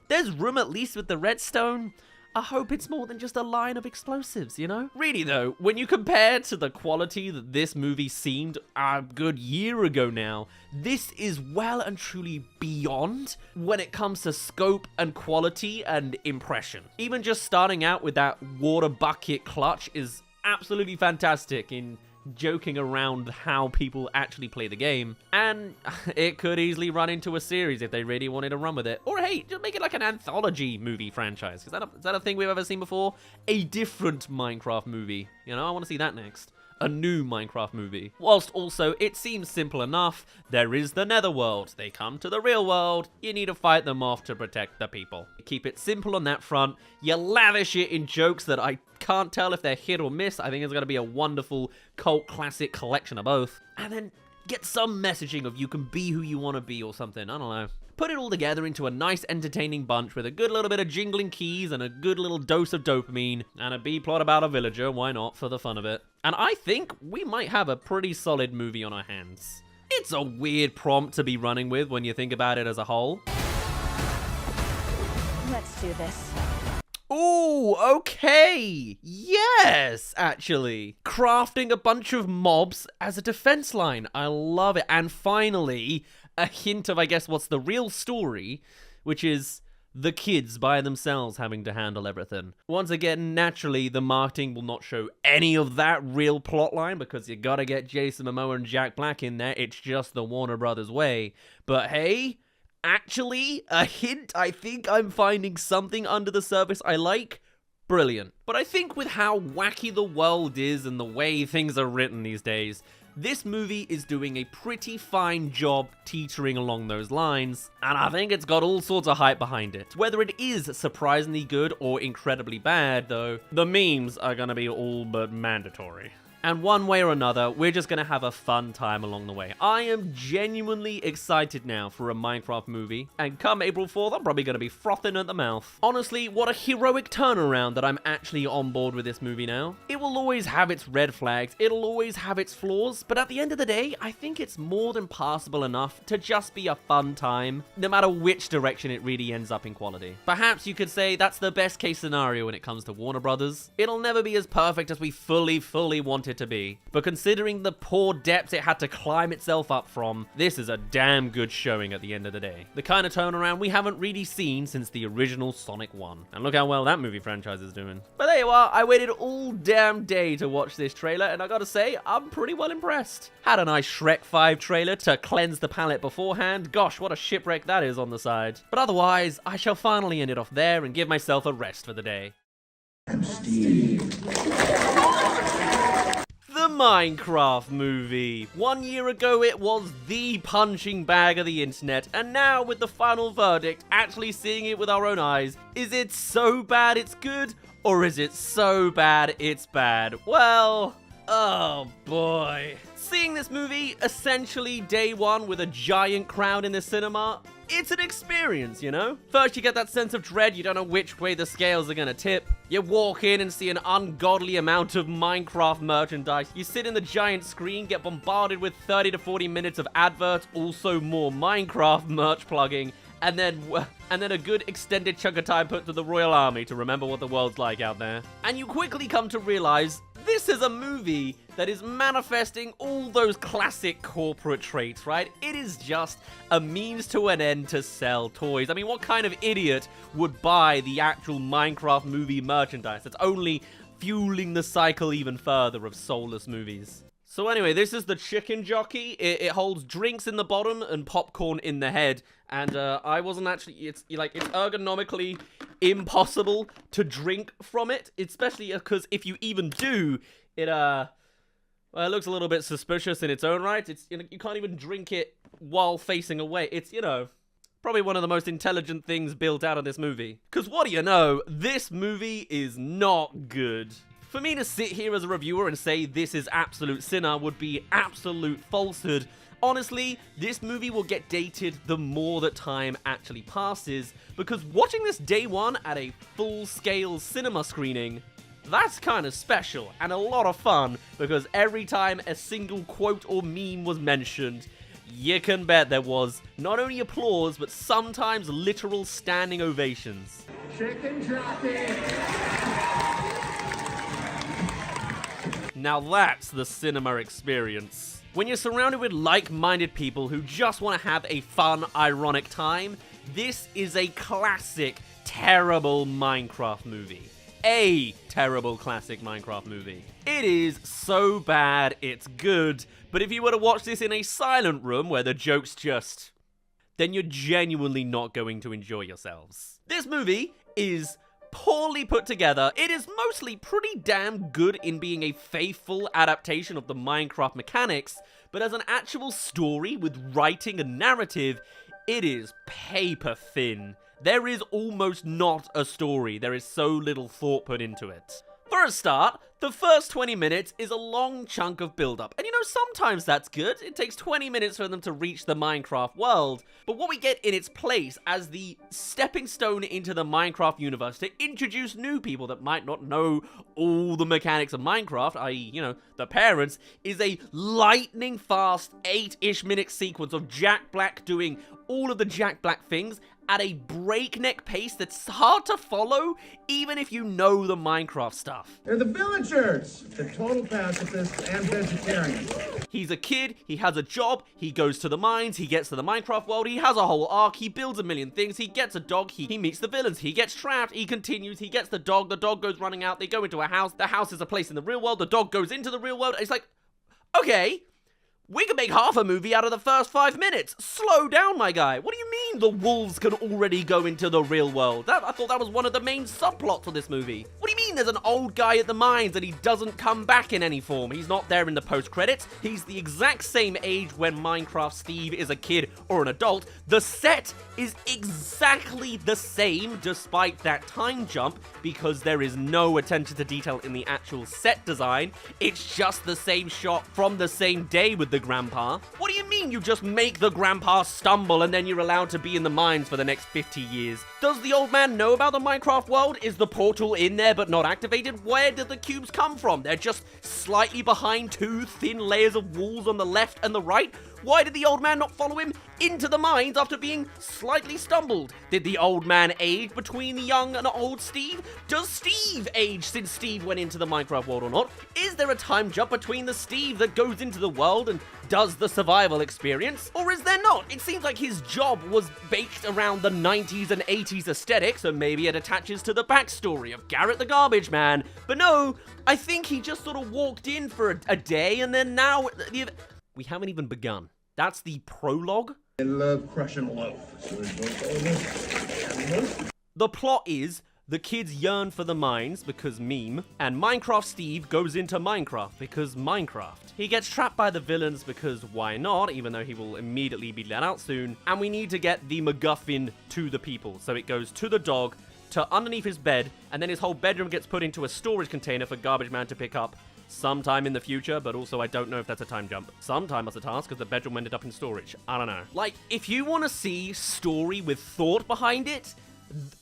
There's room, at least with the redstone. I hope it's more than just a line of explosives, you know? Really though, when you compare to the quality that this movie seemed a good year ago now, this is well and truly beyond when it comes to scope and quality and impression. Even just starting out with that water bucket clutch is absolutely fantastic in joking around how people actually play the game, and it could easily run into a series if they really wanted to run with it. Or hey, just make it like an anthology movie franchise. Is that a thing we've ever seen before? A different Minecraft movie. You know, I want to see that next. A new Minecraft movie. Whilst also, it seems simple enough. There is the netherworld. They come to the real world. You need to fight them off to protect the people. Keep it simple on that front. You lavish it in jokes that I can't tell if they're hit or miss. I think it's going to be a wonderful cult classic collection of both. And then get some messaging of you can be who you want to be or something. I don't know. Put it all together into a nice entertaining bunch with a good little bit of jingling keys and a good little dose of dopamine and a B-plot about a villager, why not, for the fun of it. And I think we might have a pretty solid movie on our hands. It's a weird prompt to be running with when you think about it as a whole. Let's do this. Ooh, okay. Yes, actually. Crafting a bunch of mobs as a defense line. I love it. And finally, a hint of, I guess, what's the real story, which is the kids by themselves having to handle everything. Once again, naturally, the marketing will not show any of that real plotline because you gotta get Jason Momoa and Jack Black in there. It's just the Warner Brothers way. But hey, actually, a hint. I think I'm finding something under the surface I like. Brilliant. But I think with how wacky the world is and the way things are written these days, this movie is doing a pretty fine job teetering along those lines, and I think it's got all sorts of hype behind it. Whether it is surprisingly good or incredibly bad, though, the memes are gonna be all but mandatory. And one way or another, we're just gonna have a fun time along the way. I am genuinely excited now for a Minecraft movie, and come April 4th, I'm probably gonna be frothing at the mouth. Honestly, what a heroic turnaround that I'm actually on board with this movie now. It will always have its red flags, it'll always have its flaws, but at the end of the day, I think it's more than passable enough to just be a fun time, no matter which direction it really ends up in quality. Perhaps you could say that's the best case scenario when it comes to Warner Brothers. It'll never be as perfect as we fully want it to be, but considering the poor depths it had to climb itself up from, this is a damn good showing at the end of the day. The kind of turnaround we haven't really seen since the original Sonic 1. And look how well that movie franchise is doing. But there you are, I waited all damn day to watch this trailer, and I gotta say, I'm pretty well impressed. Had a nice Shrek 5 trailer to cleanse the palate beforehand. Gosh, what a shipwreck that is on the side. But otherwise, I shall finally end it off there and give myself a rest for the day. The Minecraft movie. 1 year ago, it was the punching bag of the internet, and now with the final verdict, actually seeing it with our own eyes, is it so bad it's good, or is it so bad it's bad? Well, oh boy. Seeing this movie essentially day one with a giant crowd in the cinema, it's an experience, you know? First, you get that sense of dread. You don't know which way the scales are gonna tip. You walk in and see an ungodly amount of Minecraft merchandise. You sit in the giant screen, get bombarded with 30 to 40 minutes of adverts, also more Minecraft merch plugging, and then a good extended chunk of time put to the Royal Army to remember what the world's like out there. And you quickly come to realize this is a movie that is manifesting all those classic corporate traits, right? It is just a means to an end to sell toys. I mean, what kind of idiot would buy the actual Minecraft movie merchandise that's only fueling the cycle even further of soulless movies? So anyway, this is the chicken jockey. It holds drinks in the bottom and popcorn in the head. And I wasn't actually, it's ergonomically impossible to drink from it, especially because if you even do, it well, it looks a little bit suspicious in its own right. It's, you know, you can't even drink it while facing away. It's, you know, probably one of the most intelligent things built out of this movie. Because what do you know, this movie is not good. For me to sit here as a reviewer and say this is absolute sinner would be absolute falsehood. Honestly, this movie will get dated the more that time actually passes, because watching this day one at a full-scale cinema screening, that's kind of special and a lot of fun, because every time a single quote or meme was mentioned, you can bet there was not only applause, but sometimes literal standing ovations. Chicken jockey! Now that's the cinema experience. When you're surrounded with like-minded people who just want to have a fun, ironic time, this is a classic, terrible Minecraft movie. A terrible classic Minecraft movie. It is so bad, it's good, but if you were to watch this in a silent room where the jokes just... then you're genuinely not going to enjoy yourselves. This movie is poorly put together. It is mostly pretty damn good in being a faithful adaptation of the Minecraft mechanics, but as an actual story with writing and narrative, it is paper thin. There is almost not a story. There is so little thought put into it. For a start, the first 20 minutes is a long chunk of build-up. And you know, sometimes that's good. It takes 20 minutes for them to reach the Minecraft world. But what we get in its place as the stepping stone into the Minecraft universe to introduce new people that might not know all the mechanics of Minecraft, i.e., you know, the parents, is a lightning fast 8-ish minute sequence of Jack Black doing all of the Jack Black things at a breakneck pace that's hard to follow, even if you know the Minecraft stuff. They're the villagers! The total pacifists and vegetarians. He's a kid, he has a job, he goes to the mines, he gets to the Minecraft world, he has a whole arc, he builds a million things, he gets a dog, he meets the villains, he gets trapped, he continues, he gets the dog goes running out, they go into a house, the house is a place in the real world, the dog goes into the real world. It's like, okay, we can make half a movie out of the first 5 minutes. Slow down, my guy. What do you mean the wolves can already go into the real world? I thought that was one of the main subplots of this movie. What do you mean there's an old guy at the mines and he doesn't come back in any form? He's not there in the post-credits. He's the exact same age when Minecraft Steve is a kid or an adult. The set is exactly the same despite that time jump, because there is no attention to detail in the actual set design. It's just the same shot from the same day with the grandpa. What do you mean you just make the grandpa stumble and then you're allowed to be in the mines for the next 50 years? Does the old man know about the Minecraft world? Is the portal in there but not activated? Where did the cubes come from? They're just slightly behind two thin layers of walls on the left and the right. Why did the old man not follow him into the mines after being slightly stumbled? Did the old man age between the young and old Steve? Does Steve age since Steve went into the Minecraft world or not? Is there a time jump between the Steve that goes into the world and does the survival experience? Or is there not? It seems like his job was baked around the 90s and 80s aesthetic, so maybe it attaches to the backstory of Garrett the Garbage Man. But no, I think he just sort of walked in for a day and then now... We haven't even begun. That's the prologue. I love crushing loaf. The plot is the kids yearn for the mines because meme, and Minecraft Steve goes into Minecraft because Minecraft. He gets trapped by the villains because why not, even though he will immediately be let out soon, and we need to get the MacGuffin to the people. So it goes to the dog, to underneath his bed, and then his whole bedroom gets put into a storage container for Garbage Man to pick up sometime in the future, but also I don't know if that's a time jump. Sometime as a task, because the bedroom ended up in storage. I don't know. Like, if you want to see story with thought behind it,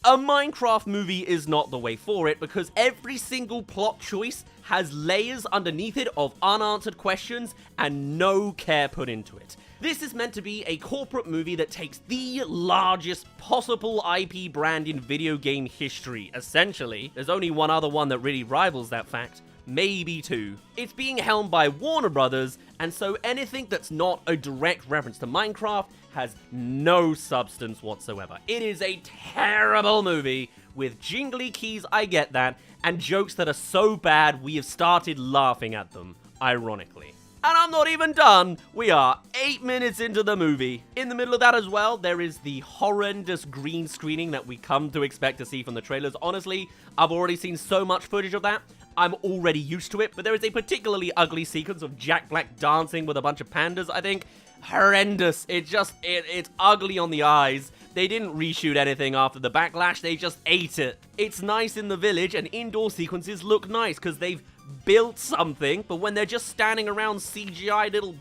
a Minecraft movie is not the way for it, because every single plot choice has layers underneath it of unanswered questions and no care put into it. This is meant to be a corporate movie that takes the largest possible IP brand in video game history, essentially. There's only one other one that really rivals that fact. Maybe two. It's being helmed by Warner Brothers, and so anything that's not a direct reference to Minecraft has no substance whatsoever. It is a terrible movie with jingly keys, I get that, and jokes that are so bad we have started laughing at them, ironically. And I'm not even done. We are 8 minutes into the movie. In the middle of that as well, there is the horrendous green screening that we come to expect to see from the trailers. Honestly, I've already seen so much footage of that. I'm already used to it, but there is a particularly ugly sequence of Jack Black dancing with a bunch of pandas, I think. Horrendous. It's ugly on the eyes. They didn't reshoot anything after the backlash, they just ate it. It's nice in the village, and indoor sequences look nice, because they've built something, but when they're just standing around CGI little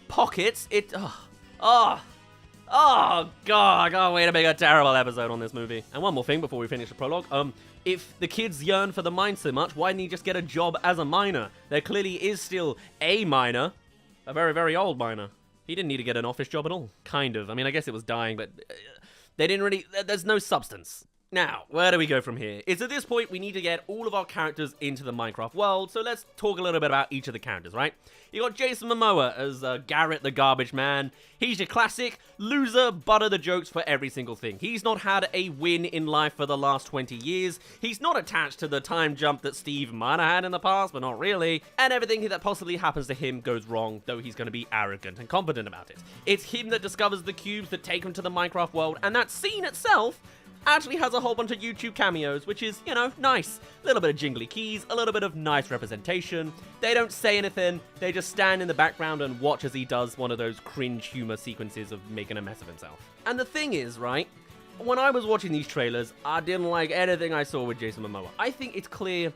pockets, oh god, I can't wait to make a terrible episode on this movie. And one more thing before we finish the prologue, if the kids yearn for the mine so much, why didn't he just get a job as a miner? There clearly is still a miner, a very, very old miner. He didn't need to get an office job at all. Kind of. I mean, I guess it was dying, but they didn't really, there's no substance. Now, where do we go from here? It's at this point we need to get all of our characters into the Minecraft world, so let's talk a little bit about each of the characters, right? You got Jason Momoa as Garrett the Garbage Man. He's your classic loser, butt of the jokes for every single thing. He's not had a win in life for the last 20 years. He's not attached to the time jump that Steve might have had in the past, but not really. And everything that possibly happens to him goes wrong, though he's going to be arrogant and confident about it. It's him that discovers the cubes that take him to the Minecraft world, and that scene itself actually has a whole bunch of YouTube cameos, which is, you know, nice. A little bit of jingly keys, a little bit of nice representation. They don't say anything, they just stand in the background and watch as he does one of those cringe humor sequences of making a mess of himself. And the thing is, right, when I was watching these trailers, I didn't like anything I saw with Jason Momoa. I think it's clear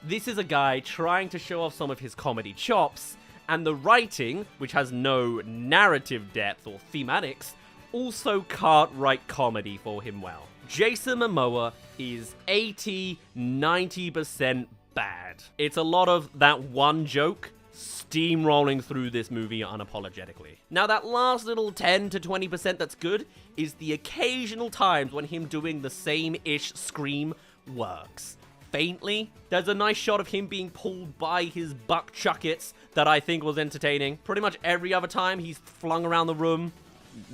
this is a guy trying to show off some of his comedy chops, and the writing, which has no narrative depth or thematics, also can't write comedy for him well. Jason Momoa is 80-90% bad. It's a lot of that one joke steamrolling through this movie unapologetically. Now that last little 10 to 20% that's good is the occasional times when him doing the same-ish scream works. Faintly, there's a nice shot of him being pulled by his buck chuckets that I think was entertaining. Pretty much every other time he's flung around the room,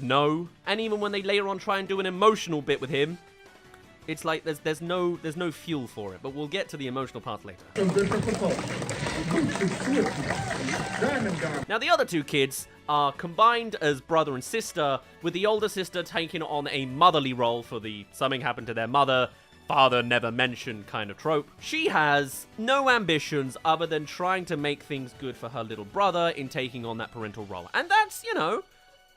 no. And even when they later on try and do an emotional bit with him, it's like there's no fuel for it, but we'll get to the emotional part later. Now the other two kids are combined as brother and sister, with the older sister taking on a motherly role for the something happened to their mother, father never mentioned kind of trope. She has no ambitions other than trying to make things good for her little brother in taking on that parental role. And that's, you know,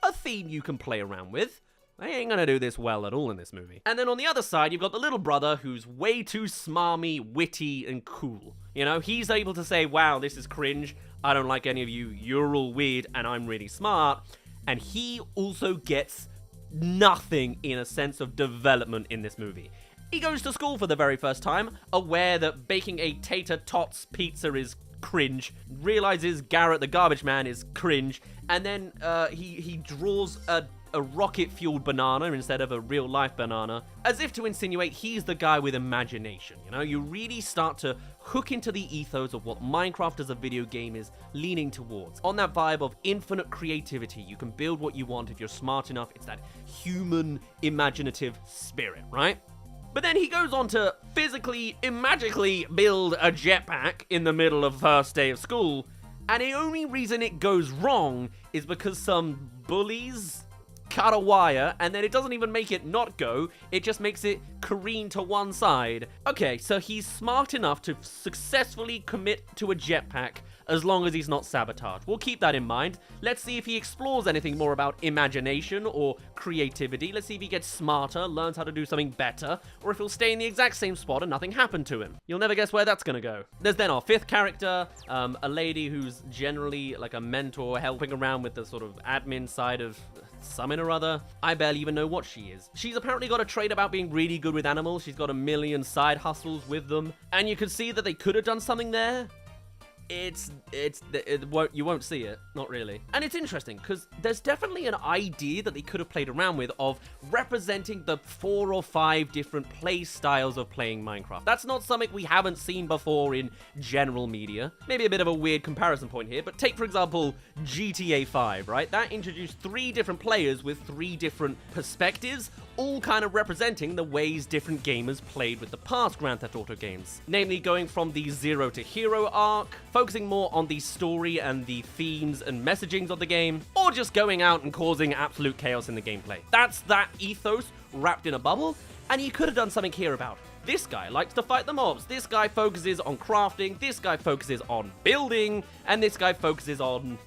a theme you can play around with. They ain't gonna do this well at all in this movie. And then on the other side, you've got the little brother who's way too smarmy, witty, and cool. You know, he's able to say, wow, this is cringe, I don't like any of you, you're all weird, and I'm really smart. And he also gets nothing in a sense of development in this movie. He goes to school for the very first time, aware that baking a tater tots pizza is cringe, realizes Garrett the Garbage Man is cringe, and then he draws a rocket-fueled banana instead of a real-life banana, as if to insinuate he's the guy with imagination, you know? You really start to hook into the ethos of what Minecraft as a video game is leaning towards. On that vibe of infinite creativity, you can build what you want if you're smart enough. It's that human, imaginative spirit, right? But then he goes on to physically, magically build a jetpack in the middle of first day of school, and the only reason it goes wrong is because some bullies cut a wire, and then it doesn't even make it not go, it just makes it careen to one side. Okay, so he's smart enough to successfully commit to a jetpack as long as he's not sabotaged. We'll keep that in mind. Let's see if he explores anything more about imagination or creativity. Let's see if he gets smarter, learns how to do something better, or if he'll stay in the exact same spot and nothing happened to him. You'll never guess where that's gonna go. There's then our fifth character, a lady who's generally like a mentor, helping around with the sort of admin side of something or other. I barely even know what she is. She's apparently got a trait about being really good with animals. She's got a million side hustles with them, and you can see that they could have done something there. You won't see it, not really. And it's interesting because there's definitely an idea that they could have played around with of representing the 4 or 5 different play styles of playing Minecraft. That's not something we haven't seen before in general media. Maybe a bit of a weird comparison point here, but take for example GTA 5, right? That introduced 3 different players with 3 different perspectives, all kind of representing the ways different gamers played with the past Grand Theft Auto games. Namely going from the Zero to Hero arc, focusing more on the story and the themes and messagings of the game, or just going out and causing absolute chaos in the gameplay. That's that ethos wrapped in a bubble, and you could have done something here about. This guy likes to fight the mobs, this guy focuses on crafting, this guy focuses on building, and this guy focuses on,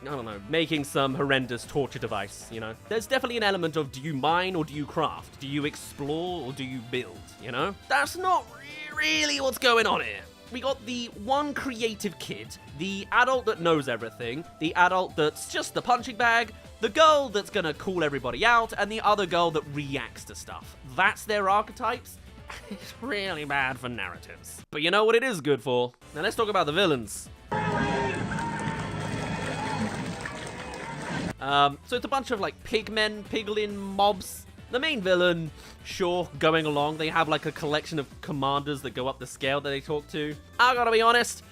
I don't know, making some horrendous torture device, you know? There's definitely an element of, do you mine or do you craft? Do you explore or do you build, you know? That's not really what's going on here. We got the one creative kid, the adult that knows everything, the adult that's just the punching bag, the girl that's gonna call everybody out, and the other girl that reacts to stuff. That's their archetypes. It's really bad for narratives. But you know what it is good for? Now let's talk about the villains. So it's a bunch of like pigmen, piglin mobs. The main villain, sure, going along. They have like a collection of commanders that go up the scale that they talk to. I gotta be honest,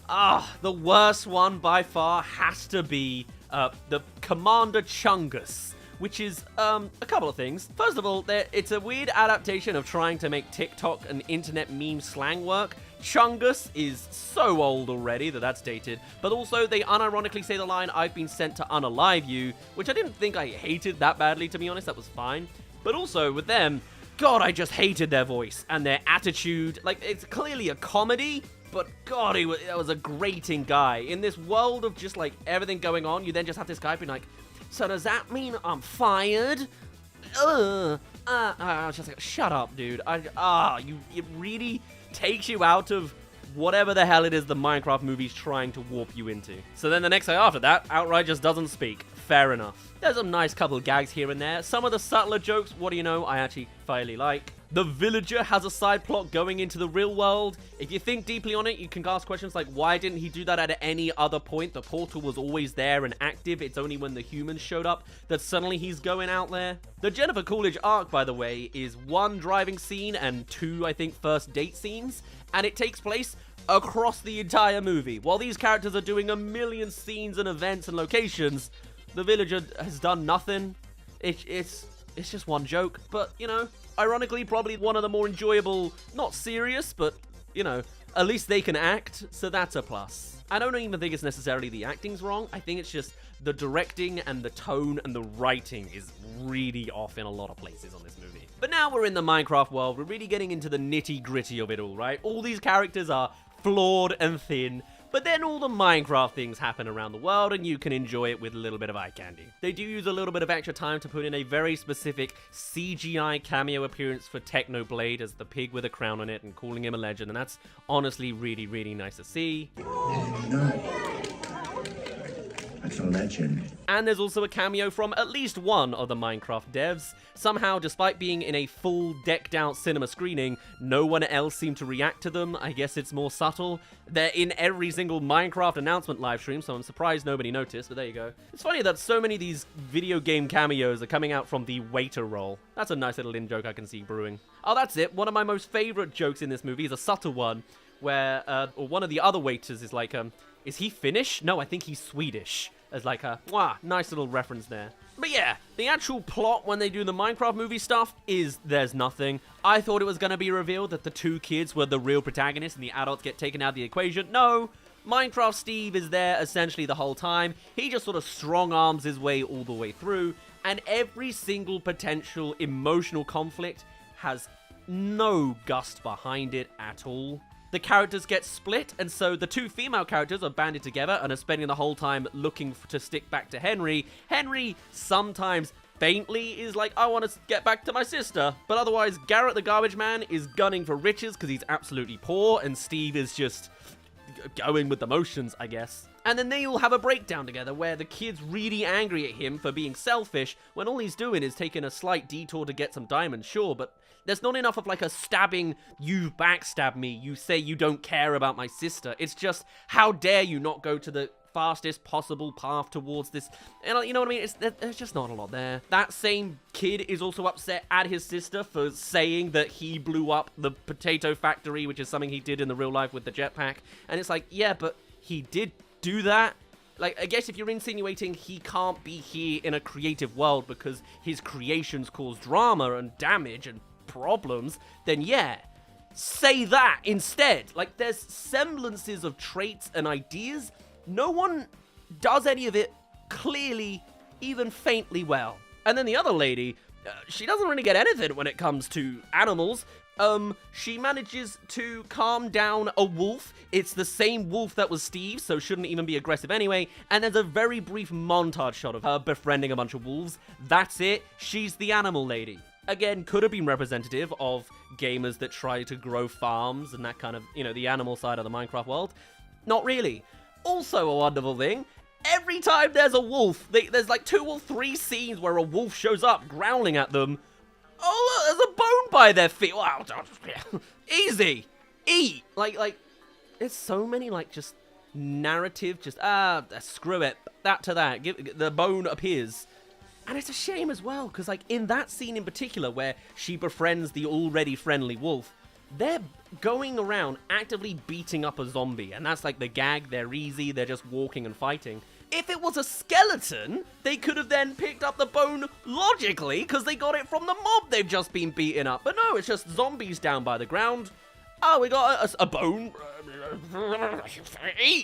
the worst one by far has to be the Commander Chungus, which is a couple of things. First of all, it's a weird adaptation of trying to make TikTok and internet meme slang work. Chungus is so old already that that's dated, but also they unironically say the line, "I've been sent to unalive you," which I didn't think I hated that badly, to be honest. That was fine. But also with them, God, I just hated their voice and their attitude. Like, it's clearly a comedy, but God, he was a grating guy. In this world of just like everything going on, you then just have this guy being like, "So does that mean I'm fired?" I was just like, shut up, dude. It really takes you out of whatever the hell it is the Minecraft movie's trying to warp you into. So then the next day after that, outright just doesn't speak. Fair enough. There's a nice couple of gags here and there. Some of the subtler jokes, what do you know, I actually fairly like. The villager has a side plot going into the real world. If you think deeply on it, you can ask questions like, why didn't he do that at any other point? The portal was always there and active. It's only when the humans showed up that suddenly he's going out there. The Jennifer Coolidge arc, by the way, is 1 driving scene and 2, I think, first date scenes. And it takes place across the entire movie. While these characters are doing a million scenes and events and locations, the villager has done nothing. It's just one joke, but, you know, ironically, probably one of the more enjoyable, not serious, but, you know, at least they can act, so that's a plus. I don't even think it's necessarily the acting's wrong. I think it's just the directing and the tone and the writing is really off in a lot of places on this movie. But now we're in the Minecraft world, we're really getting into the nitty-gritty of it all, right? All these characters are flawed and thin, but then all the Minecraft things happen around the world and you can enjoy it with a little bit of eye candy. They do use a little bit of extra time to put in a very specific CGI cameo appearance for Technoblade as the pig with a crown on it and calling him a legend, and that's honestly really, really nice to see. That's a legend. And there's also a cameo from at least one of the Minecraft devs. Somehow, despite being in a full decked out cinema screening, no one else seemed to react to them. I guess it's more subtle. They're in every single Minecraft announcement livestream, so I'm surprised nobody noticed, but there you go. It's funny that so many of these video game cameos are coming out from the waiter role. That's a nice little in-joke I can see brewing. Oh, that's it. One of my most favorite jokes in this movie is a subtle one, where or one of the other waiters is like, is he Finnish? No, I think he's Swedish. As like a, nice little reference there. But yeah, the actual plot when they do the Minecraft movie stuff is there's nothing. I thought it was going to be revealed that the 2 kids were the real protagonists and the adults get taken out of the equation. No, Minecraft Steve is there essentially the whole time. He just sort of strong arms his way all the way through, and every single potential emotional conflict has no gust behind it at all. The characters get split, and so the 2 female characters are banded together and are spending the whole time looking to stick back to Henry. Henry sometimes faintly is like, I want to get back to my sister. But otherwise, Garrett the garbage man is gunning for riches because he's absolutely poor, and Steve is just going with the motions, I guess. And then they all have a breakdown together where the kid's really angry at him for being selfish when all he's doing is taking a slight detour to get some diamonds, sure, but there's not enough of like a stabbing, you backstab me, you say you don't care about my sister. It's just, how dare you not go to the fastest possible path towards this. And you know what I mean? There's just not a lot there. That same kid is also upset at his sister for saying that he blew up the potato factory, which is something he did in the real life with the jetpack. And it's like, yeah, but he did do that. Like, I guess if you're insinuating he can't be here in a creative world because his creations cause drama and damage and problems, then yeah, say that instead. Like, there's semblances of traits and ideas. No one does any of it clearly, even faintly well. And then the other lady, she doesn't really get anything when it comes to animals. She manages to calm down a wolf. It's the same wolf that was Steve, so shouldn't even be aggressive anyway. And there's a very brief montage shot of her befriending a bunch of wolves. That's it. She's the animal lady. Again, could have been representative of gamers that try to grow farms and that kind of, you know, the animal side of the Minecraft world. Not really. Also a wonderful thing, every time there's a wolf, there's like 2 or 3 scenes where a wolf shows up growling at them. Oh, look, there's a bone by their feet. Wow, easy. Eat. Like, there's so many, like, just narrative, just, screw it. That to that. The bone appears. And it's a shame as well, because, like, in that scene in particular where she befriends the already friendly wolf, they're going around actively beating up a zombie. And that's, like, the gag. They're easy. They're just walking and fighting. If it was a skeleton, they could have then picked up the bone logically, because they got it from the mob they've just been beating up. But no, it's just zombies down by the ground. Oh, we got a bone.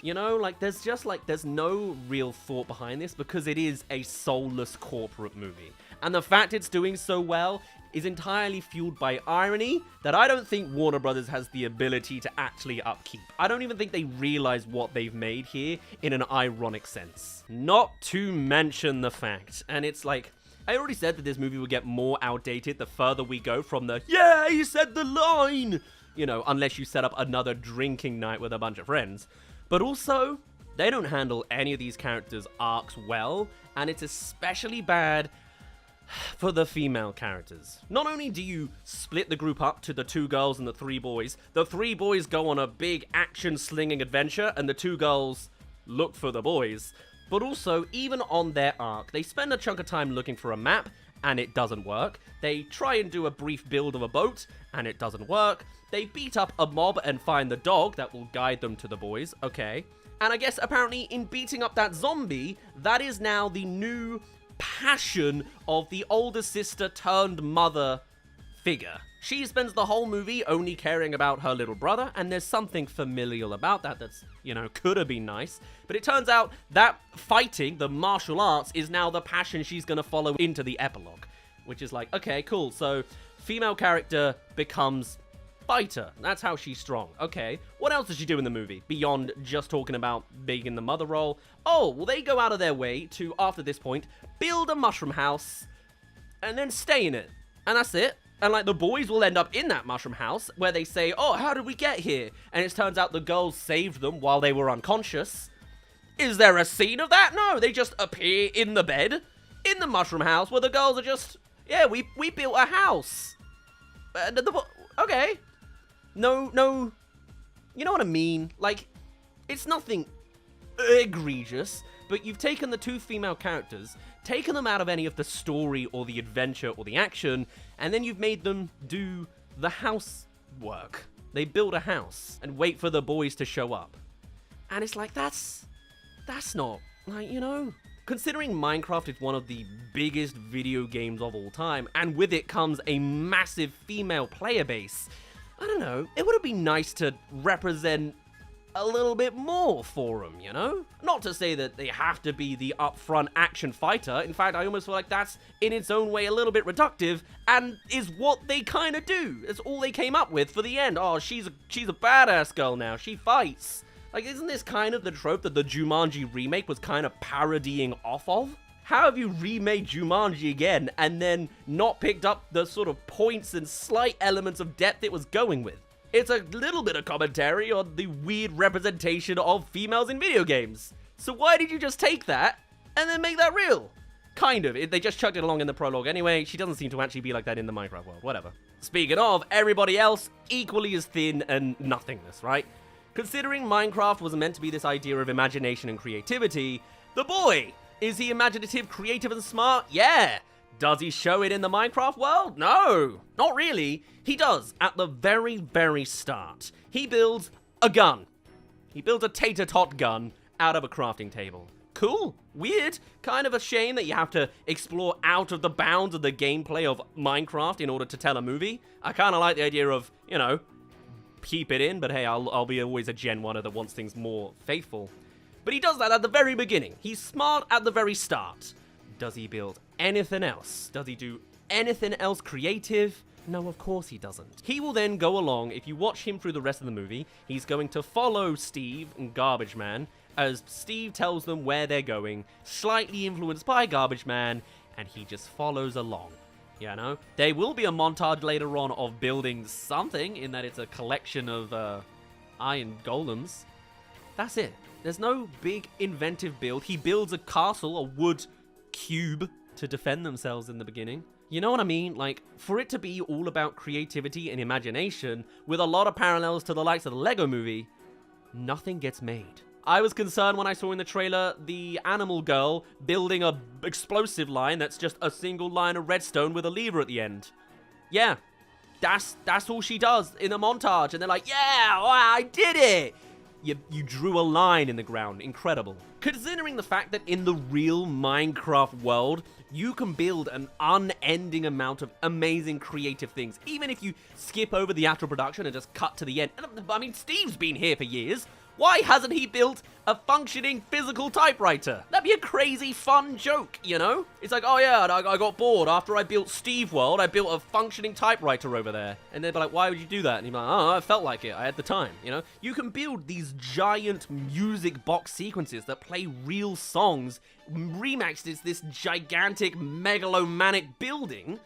You know, like, there's no real thought behind this, because it is a soulless corporate movie. And the fact it's doing so well is entirely fueled by irony that I don't think Warner Brothers has the ability to actually upkeep. I don't even think they realize what they've made here in an ironic sense. Not to mention the fact, and it's like, I already said that this movie would get more outdated the further we go from the, yeah, he said the line, you know, unless you set up another drinking night with a bunch of friends. But also, they don't handle any of these characters' arcs well, and it's especially bad for the female characters. Not only do you split the group up to the 2 girls and the 3 boys, the 3 boys go on a big action-slinging adventure, and the 2 girls look for the boys. But also, even on their arc, they spend a chunk of time looking for a map, and it doesn't work. They try and do a brief build of a boat, and it doesn't work. They beat up a mob and find the dog that will guide them to the boys. Okay. And I guess apparently in beating up that zombie, that is now the new passion of the older sister turned mother figure. She spends the whole movie only caring about her little brother, and there's something familial about that that's, you know, could have been nice. But it turns out that fighting, the martial arts, is now the passion she's gonna follow into the epilogue. Which is like, okay, cool, so female character becomes fighter. That's how she's strong. Okay, what else does she do in the movie beyond just talking about being in the mother role? Oh, well, they go out of their way to, after this point, build a mushroom house and then stay in it. And that's it. And, like, the boys will end up in that mushroom house where they say, oh, how did we get here? And it turns out the girls saved them while they were unconscious. Is there a scene of that? No, they just appear in the bed in the mushroom house where the girls are just, yeah, we built a house. Okay. No, you know what I mean? Like, it's nothing egregious, but you've taken the 2 female characters, taken them out of any of the story or the adventure or the action, and then you've made them do the housework. They build a house and wait for the boys to show up. And it's like, that's not, like, you know, considering Minecraft is one of the biggest video games of all time, and with it comes a massive female player base, I don't know, it would have been nice to represent a little bit more for them, you know? Not to say that they have to be the upfront action fighter. In fact, I almost feel like that's, in its own way, a little bit reductive, and is what they kind of do. It's all they came up with for the end. Oh, she's a badass girl now. She fights. Like, isn't this kind of the trope that the Jumanji remake was kind of parodying off of? How have you remade Jumanji again and then not picked up the sort of points and slight elements of depth it was going with? It's a little bit of commentary on the weird representation of females in video games. So why did you just take that and then make that real? Kind of. They just chucked it along in the prologue anyway. She doesn't seem to actually be like that in the Minecraft world. Whatever. Speaking of, everybody else equally as thin and nothingness, right? Considering Minecraft was meant to be this idea of imagination and creativity, the boy, is he imaginative, creative, and smart? Yeah. Does he show it in the Minecraft world? No, not really. He does at the very, very start. He builds a gun. He builds a tater tot gun out of a crafting table. Cool. Weird. Kind of a shame that you have to explore out of the bounds of the gameplay of Minecraft in order to tell a movie. I kind of like the idea of, you know, keep it in, but hey, I'll be always a Gen 1er that wants things more faithful. But he does that at the very beginning. He's smart at the very start. Does he build anything else? Does he do anything else creative? No, of course he doesn't. He will then go along, if you watch him through the rest of the movie, he's going to follow Steve and Garbage Man as Steve tells them where they're going, slightly influenced by Garbage Man, and he just follows along. You know? There will be a montage later on of building something, in that it's a collection of iron golems. That's it. There's no big inventive build. He builds a castle, a wood cube, to defend themselves in the beginning. You know what I mean? Like, for it to be all about creativity and imagination, with a lot of parallels to the likes of the Lego movie, nothing gets made. I was concerned when I saw in the trailer the animal girl building a explosive line that's just a single line of redstone with a lever at the end. Yeah, that's all she does in a montage, and they're like, yeah, wow, I did it! You drew a line in the ground. Incredible. Considering the fact that in the real Minecraft world, you can build an unending amount of amazing creative things, even if you skip over the actual production and just cut to the end. I mean, Steve's been here for years. Why hasn't he built a functioning physical typewriter? That'd be a crazy fun joke, you know? It's like, oh yeah, I got bored after I built Steve World, I built a functioning typewriter over there. And they'd be like, why would you do that? And you'd be like, oh, I felt like it, I had the time, you know? You can build these giant music box sequences that play real songs. Remax is this gigantic megalomanic building.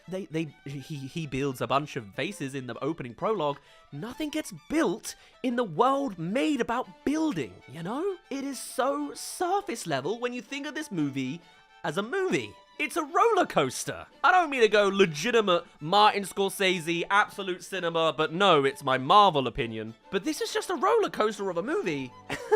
He builds a bunch of faces in the opening prologue. Nothing gets built in the world made about building, you know? It is so surface level when you think of this movie as a movie. It's a roller coaster. I don't mean to go legitimate Martin Scorsese, absolute cinema, but no, it's my Marvel opinion. But this is just a roller coaster of a movie,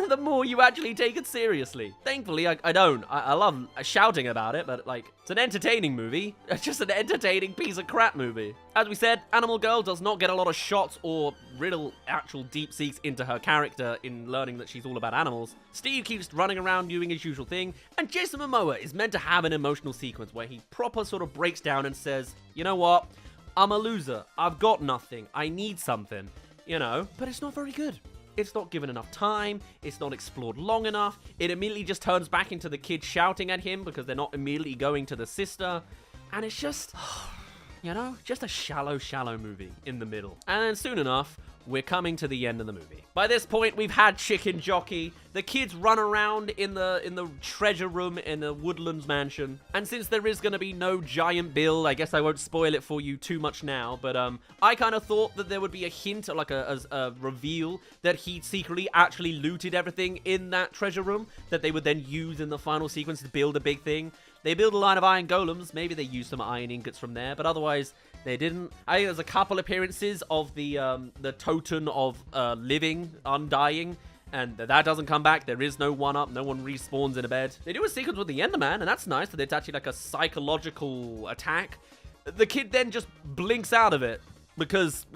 the more you actually take it seriously. Thankfully, I don't. I love shouting about it, but like, it's an entertaining movie. It's just an entertaining piece of crap movie. As we said, Animal Girl does not get a lot of shots or real actual deep seeks into her character in learning that she's all about animals. Steve keeps running around doing his usual thing, and Jason Momoa is meant to have an emotional sequence where he proper sort of breaks down and says, you know what, I'm a loser, I've got nothing, I need something, you know, but it's not very good. It's not given enough time, it's not explored long enough, it immediately just turns back into the kids shouting at him because they're not immediately going to the sister, and it's just, you know, just a shallow movie in the middle. And then soon enough, we're coming to the end of the movie. By this point, we've had Chicken Jockey. The kids run around in the treasure room in the Woodlands mansion. And since there is going to be no giant build, I guess I won't spoil it for you too much now. But I kind of thought that there would be a hint, like a reveal, that he secretly actually looted everything in that treasure room that they would then use in the final sequence to build a big thing. They build a line of iron golems. Maybe they use some iron ingots from there, but otherwise they didn't. I think there's a couple appearances of the totem of living, undying, and that doesn't come back. There is no one-up. No one respawns in a bed. They do a sequence with the Enderman, and that's nice that it's actually like a psychological attack. The kid then just blinks out of it because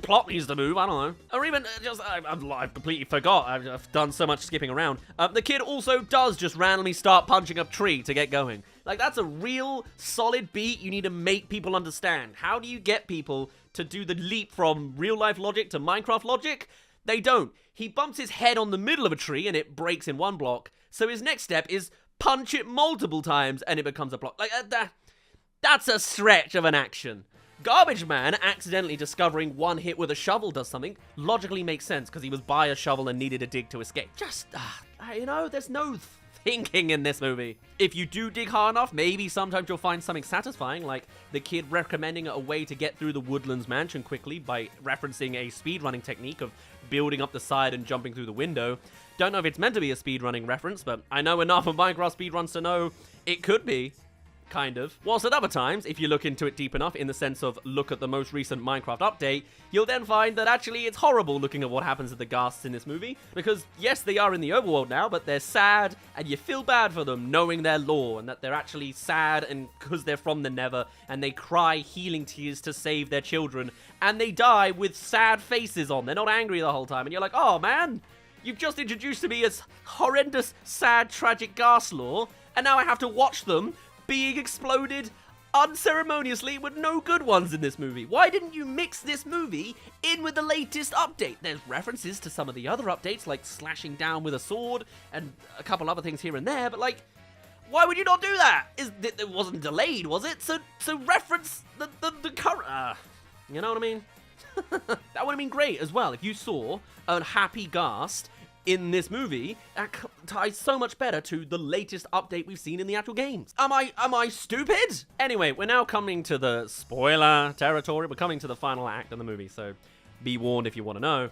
plot needs to move, I don't know. Or even just, I've completely forgot. I've done so much skipping around. The kid also does just randomly start punching a tree to get going. Like, that's a real solid beat you need to make people understand. How do you get people to do the leap from real-life logic to Minecraft logic? They don't. He bumps his head on the middle of a tree and it breaks in one block. So his next step is punch it multiple times and it becomes a block. Like, that's a stretch of an action. Garbage Man accidentally discovering one hit with a shovel does something logically makes sense because he was by a shovel and needed a dig to escape. Just, you know, there's no thinking in this movie. If you do dig hard enough, maybe sometimes you'll find something satisfying, like the kid recommending a way to get through the Woodlands mansion quickly by referencing a speedrunning technique of building up the side and jumping through the window. Don't know if it's meant to be a speedrunning reference, but I know enough of Minecraft speedruns to know it could be. Kind of. Whilst at other times, if you look into it deep enough in the sense of look at the most recent Minecraft update, you'll then find that actually it's horrible looking at what happens to the ghasts in this movie, because yes, they are in the overworld now, but they're sad, and you feel bad for them knowing their lore, and that they're actually sad and because they're from the Nether, and they cry healing tears to save their children, and they die with sad faces on. They're not angry the whole time, and you're like, oh man, You've just introduced to me as horrendous, sad, tragic ghast lore, and now I have to watch them being exploded unceremoniously with no good ones in this movie. Why didn't you mix this movie in with the latest update? There's references to some of the other updates, like slashing down with a sword and a couple other things here and there, but like, why would you not do that? It wasn't delayed, was it? So reference the current... you know what I mean? That would have been great as well if you saw a happy ghast in this movie. That ties so much better to the latest update we've seen in the actual games. Am I stupid? Anyway, we're now coming to the spoiler territory. We're coming to the final act of the movie, so be warned if you want to know.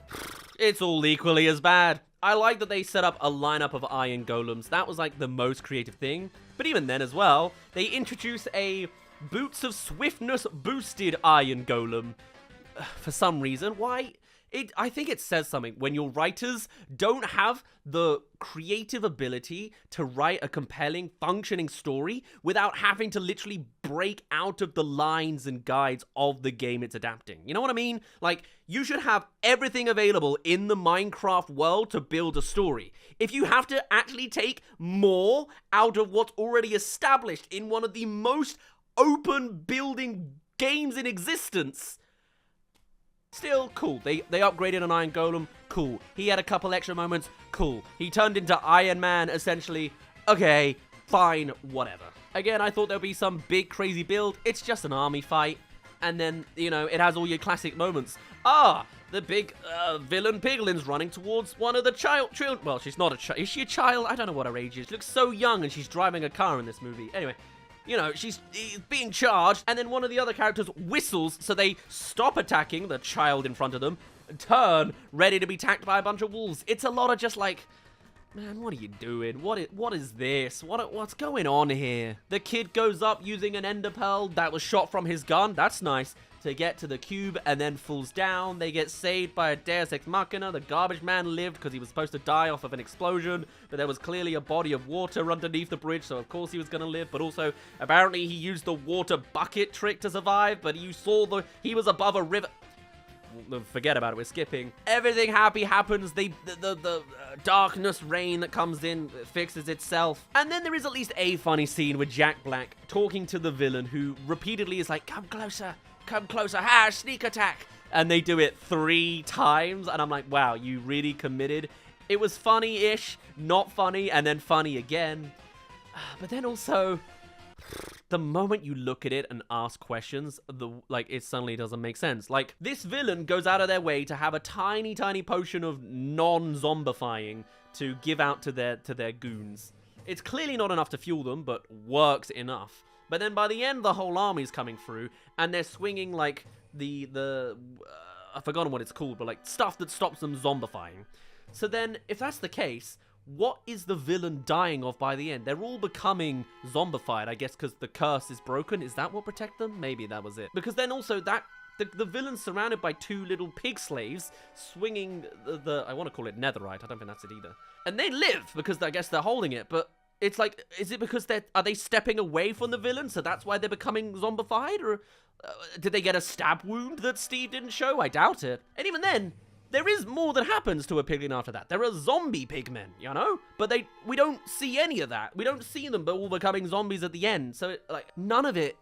It's all equally as bad. I like that they set up a lineup of iron golems. That was like the most creative thing. But even then as well, they introduce a Boots of Swiftness boosted iron golem. For some reason. Why? I think it says something when your writers don't have the creative ability to write a compelling, functioning story without having to literally break out of the lines and guides of the game it's adapting. You know what I mean? Like, you should have everything available in the Minecraft world to build a story. If you have to actually take more out of what's already established in one of the most open building games in existence... Still, cool. They upgraded an Iron Golem. Cool. He had a couple extra moments. Cool. He turned into Iron Man, essentially. Okay, fine, whatever. Again, I thought there'd be some big, crazy build. It's just an army fight. And then, you know, it has all your classic moments. The big villain Piglin's running towards one of the children. Well, she's not a child. Is she a child? I don't know what her age is. She looks so young and she's driving a car in this movie. Anyway. You know, she's being charged, and then one of the other characters whistles, so they stop attacking the child in front of them, turn, ready to be attacked by a bunch of wolves. It's a lot of just like, man, what are you doing? What is this? What's going on here? The kid goes up using an ender pearl that was shot from his gun. That's nice. To get to the cube and then falls down. They get saved by a Deus Ex Machina. The garbage man lived because he was supposed to die off of an explosion, but there was clearly a body of water underneath the bridge, so of course he was going to live. But also, apparently he used the water bucket trick to survive, but you saw he was above a river. Forget about it, we're skipping. Everything happy happens. The darkness rain that comes in fixes itself. And then there is at least a funny scene with Jack Black talking to the villain who repeatedly is like, come closer, ha, sneak attack. And they do it 3 times, and I'm like, wow, you really committed. It was funny-ish, not funny, and then funny again. But then also, the moment you look at it and ask questions, it suddenly doesn't make sense. Like, this villain goes out of their way to have a tiny, tiny potion of non-zombifying to give out to their goons. It's clearly not enough to fuel them, but works enough. But then by the end, the whole army's coming through, and they're swinging, like, I've forgotten what it's called, but, like, stuff that stops them zombifying. So then, if that's the case, what is the villain dying of by the end? They're all becoming zombified, I guess, because the curse is broken. Is that what protects them? Maybe that was it. Because then also, the villain's surrounded by 2 little pig slaves swinging I want to call it netherite. I don't think that's it either. And they live, because I guess they're holding it, but... It's like, is it because are they stepping away from the villain, so that's why they're becoming zombified? Or did they get a stab wound that Steve didn't show? I doubt it. And even then, there is more that happens to a piglin after that. There are zombie pigmen, you know? But we don't see any of that. We don't see them all becoming zombies at the end. So, none of it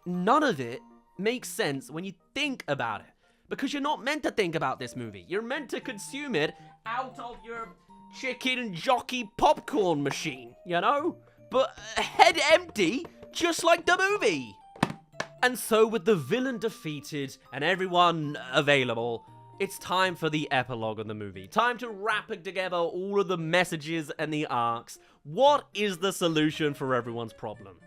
makes sense when you think about it. Because you're not meant to think about this movie. You're meant to consume it out of your chicken jockey popcorn machine, you know? But head empty, just like the movie. And so with the villain defeated and everyone available, it's time for the epilogue of the movie. Time to wrap together all of the messages and the arcs. What is the solution for everyone's problem?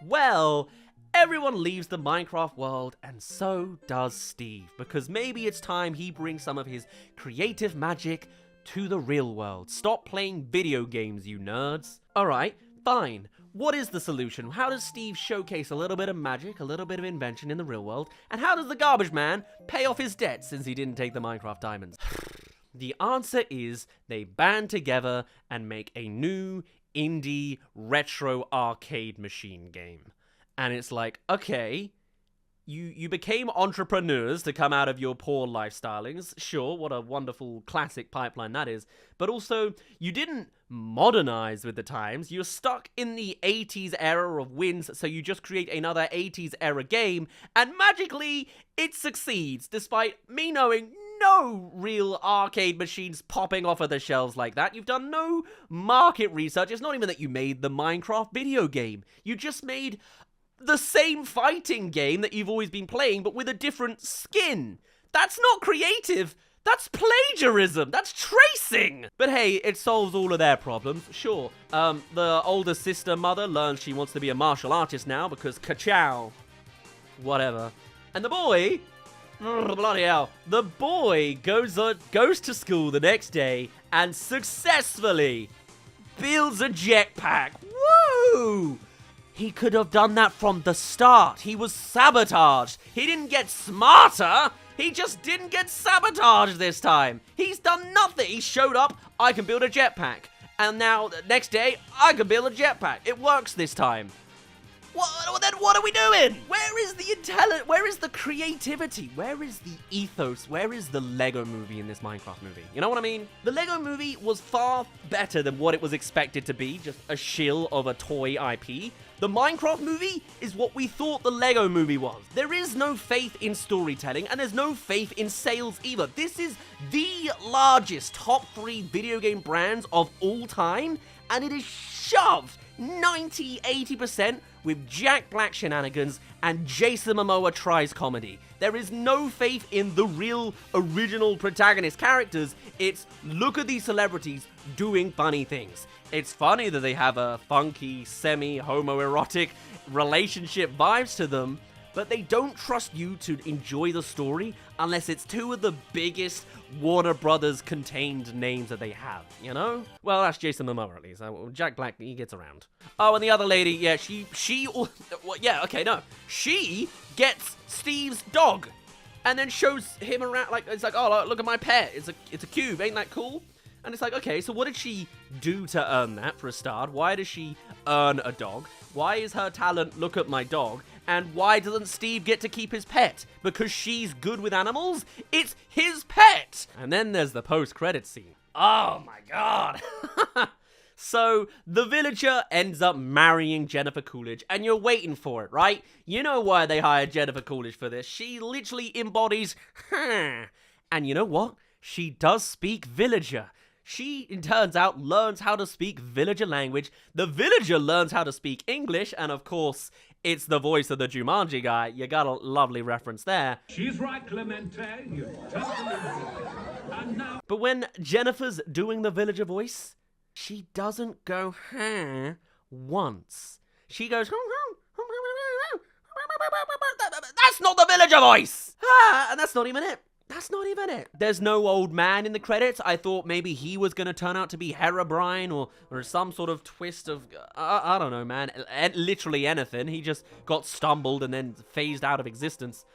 Well, everyone leaves the Minecraft world, and so does Steve, because maybe it's time he brings some of his creative magic to the real world. Stop playing video games, you nerds. Alright, fine. What is the solution? How does Steve showcase a little bit of magic, a little bit of invention in the real world? And how does the garbage man pay off his debt since he didn't take the Minecraft diamonds? The answer is they band together and make a new indie retro arcade machine game. And it's like, okay, You became entrepreneurs to come out of your poor lifestylings. Sure, what a wonderful classic pipeline that is. But also, you didn't modernize with the times. You're stuck in the 80s era of wins, so you just create another 80s era game, and magically, it succeeds, despite me knowing no real arcade machines popping off of the shelves like that. You've done no market research. It's not even that you made the Minecraft video game. You just made the same fighting game that you've always been playing, but with a different skin. That's not creative. That's plagiarism. That's tracing. But hey, it solves all of their problems. Sure. The older sister mother learns she wants to be a martial artist now because ka-chow. Whatever. And the boy, bloody hell, the boy goes to school the next day and successfully builds a jetpack. Woo! He could have done that from the start. He was sabotaged. He didn't get smarter. He just didn't get sabotaged this time. He's done nothing. He showed up, I can build a jetpack. And now, next day, I can build a jetpack. It works this time. Then what are we doing? Where is the intelligence? Where is the creativity? Where is the ethos? Where is the Lego movie in this Minecraft movie? You know what I mean? The Lego movie was far better than what it was expected to be, just a shill of a toy IP. The Minecraft movie is what we thought the Lego movie was. There is no faith in storytelling, and there's no faith in sales either. This is the largest top 3 video game brands of all time, and it is shoved 90-80% with Jack Black shenanigans and Jason Momoa tries comedy. There is no faith in the real original protagonist characters. It's look at these celebrities doing funny things. It's funny that they have a funky, semi-homoerotic relationship vibes to them, but they don't trust you to enjoy the story unless it's 2 of the biggest Warner Brothers contained names that they have, you know? Well, that's Jason Momoa at least. Jack Black, he gets around. Oh, and the other lady, yeah, she gets Steve's dog and then shows him around, like, it's like, oh, look at my pet. It's a cube, ain't that cool? And it's like, okay, so what did she do to earn that for a start? Why does she earn a dog? Why is her talent, look at my dog? And why doesn't Steve get to keep his pet? Because she's good with animals? It's his pet! And then there's the post-credits scene. Oh my god. So, the villager ends up marrying Jennifer Coolidge, and you're waiting for it, right? You know why they hired Jennifer Coolidge for this. She literally embodies, and you know what? She does speak villager. She, it turns out, learns how to speak villager language. The villager learns how to speak English, and of course, it's the voice of the Jumanji guy. You got a lovely reference there. She's right, Clemente. You totally and now. But when Jennifer's doing the villager voice, she doesn't go, once. She goes, that's not the villager voice! And that's not even it. That's not even it. There's no old man in the credits. I thought maybe he was going to turn out to be Herobrine or some sort of twist of, I don't know, man. Literally anything. He just got stumbled and then phased out of existence.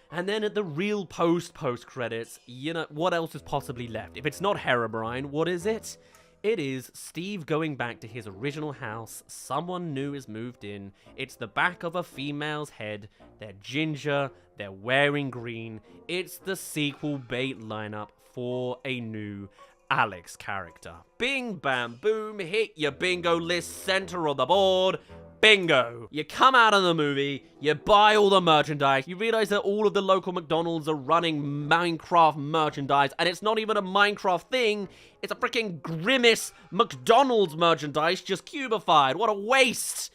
And then at the real post credits, you know, what else is possibly left? If it's not Herobrine, what is it? It is Steve going back to his original house. Someone new has moved in. It's the back of a female's head. They're ginger. They're wearing green. It's the sequel bait lineup for a new Alex character. Bing, bam, boom. Hit your bingo list, center of the board. Bingo! You come out of the movie, you buy all the merchandise, you realize that all of the local McDonald's are running Minecraft merchandise, and it's not even a Minecraft thing, it's a freaking Grimace McDonald's merchandise just cubified. What a waste!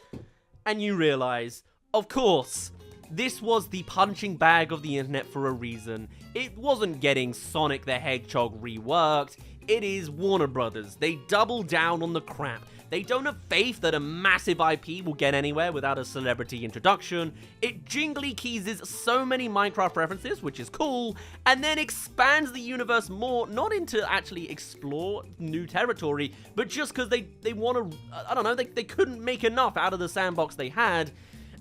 And you realize, of course, this was the punching bag of the internet for a reason. It wasn't getting Sonic the Hedgehog reworked, it is Warner Brothers. They double down on the crap. They don't have faith that a massive IP will get anywhere without a celebrity introduction. It jingly keys so many Minecraft references, which is cool, and then expands the universe more, not into actually explore new territory, but just because they want to, I don't know, they couldn't make enough out of the sandbox they had,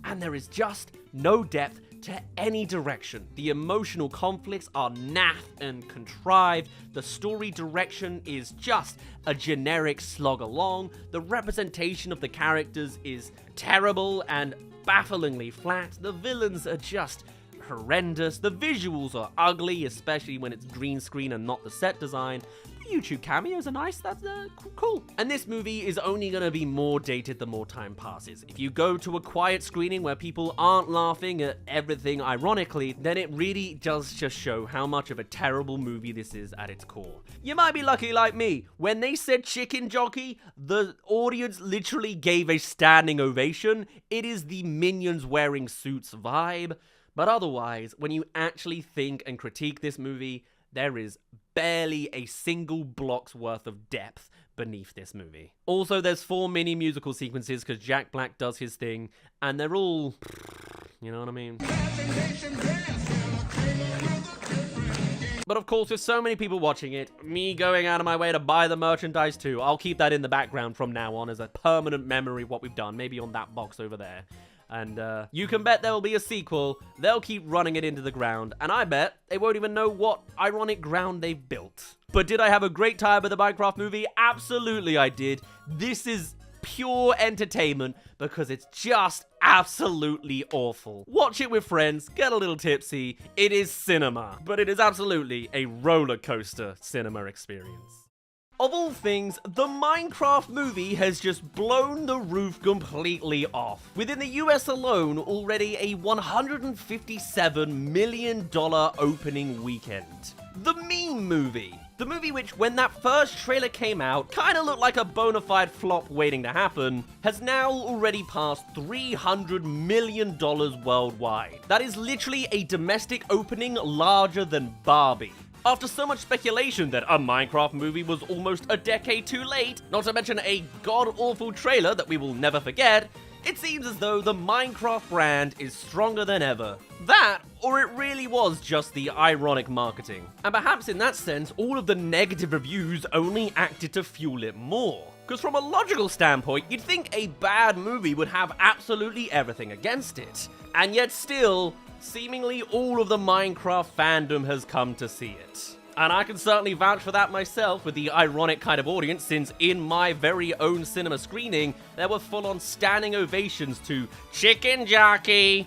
and there is just no depth to any direction. The emotional conflicts are naff and contrived. The story direction is just a generic slog along. The representation of the characters is terrible and bafflingly flat. The villains are just horrendous, the visuals are ugly, especially when it's green screen and not the set design. The YouTube cameos are nice, that's cool. And this movie is only gonna be more dated the more time passes. If you go to a quiet screening where people aren't laughing at everything ironically, then it really does just show how much of a terrible movie this is at its core. You might be lucky like me. When they said chicken jockey, the audience literally gave a standing ovation. It is the Minions wearing suits vibe. But otherwise, when you actually think and critique this movie, there is barely a single block's worth of depth beneath this movie. Also, there's 4 mini musical sequences because Jack Black does his thing, and they're all, you know what I mean? But of course, with so many people watching it, me going out of my way to buy the merchandise too, I'll keep that in the background from now on as a permanent memory of what we've done, maybe on that box over there. And you can bet there will be a sequel. They'll keep running it into the ground, and I bet they won't even know what ironic ground they've built. But did I have a great time with the Minecraft movie? Absolutely I did. This is pure entertainment because it's just absolutely awful. Watch it with friends, get a little tipsy. It is cinema, but it is absolutely a roller coaster cinema experience. Of all things, the Minecraft movie has just blown the roof completely off. Within the US alone, already a $157 million opening weekend. The Meme Movie. The movie which, when that first trailer came out, kinda looked like a bona fide flop waiting to happen, has now already passed $300 million worldwide. That is literally a domestic opening larger than Barbie. After so much speculation that a Minecraft movie was almost a decade too late, not to mention a god-awful trailer that we will never forget, it seems as though the Minecraft brand is stronger than ever. That, or it really was just the ironic marketing. And perhaps in that sense, all of the negative reviews only acted to fuel it more. Because from a logical standpoint, you'd think a bad movie would have absolutely everything against it. And yet still, seemingly all of the Minecraft fandom has come to see it. And I can certainly vouch for that myself with the ironic kind of audience, since in my very own cinema screening, there were full-on standing ovations to Chicken Jockey.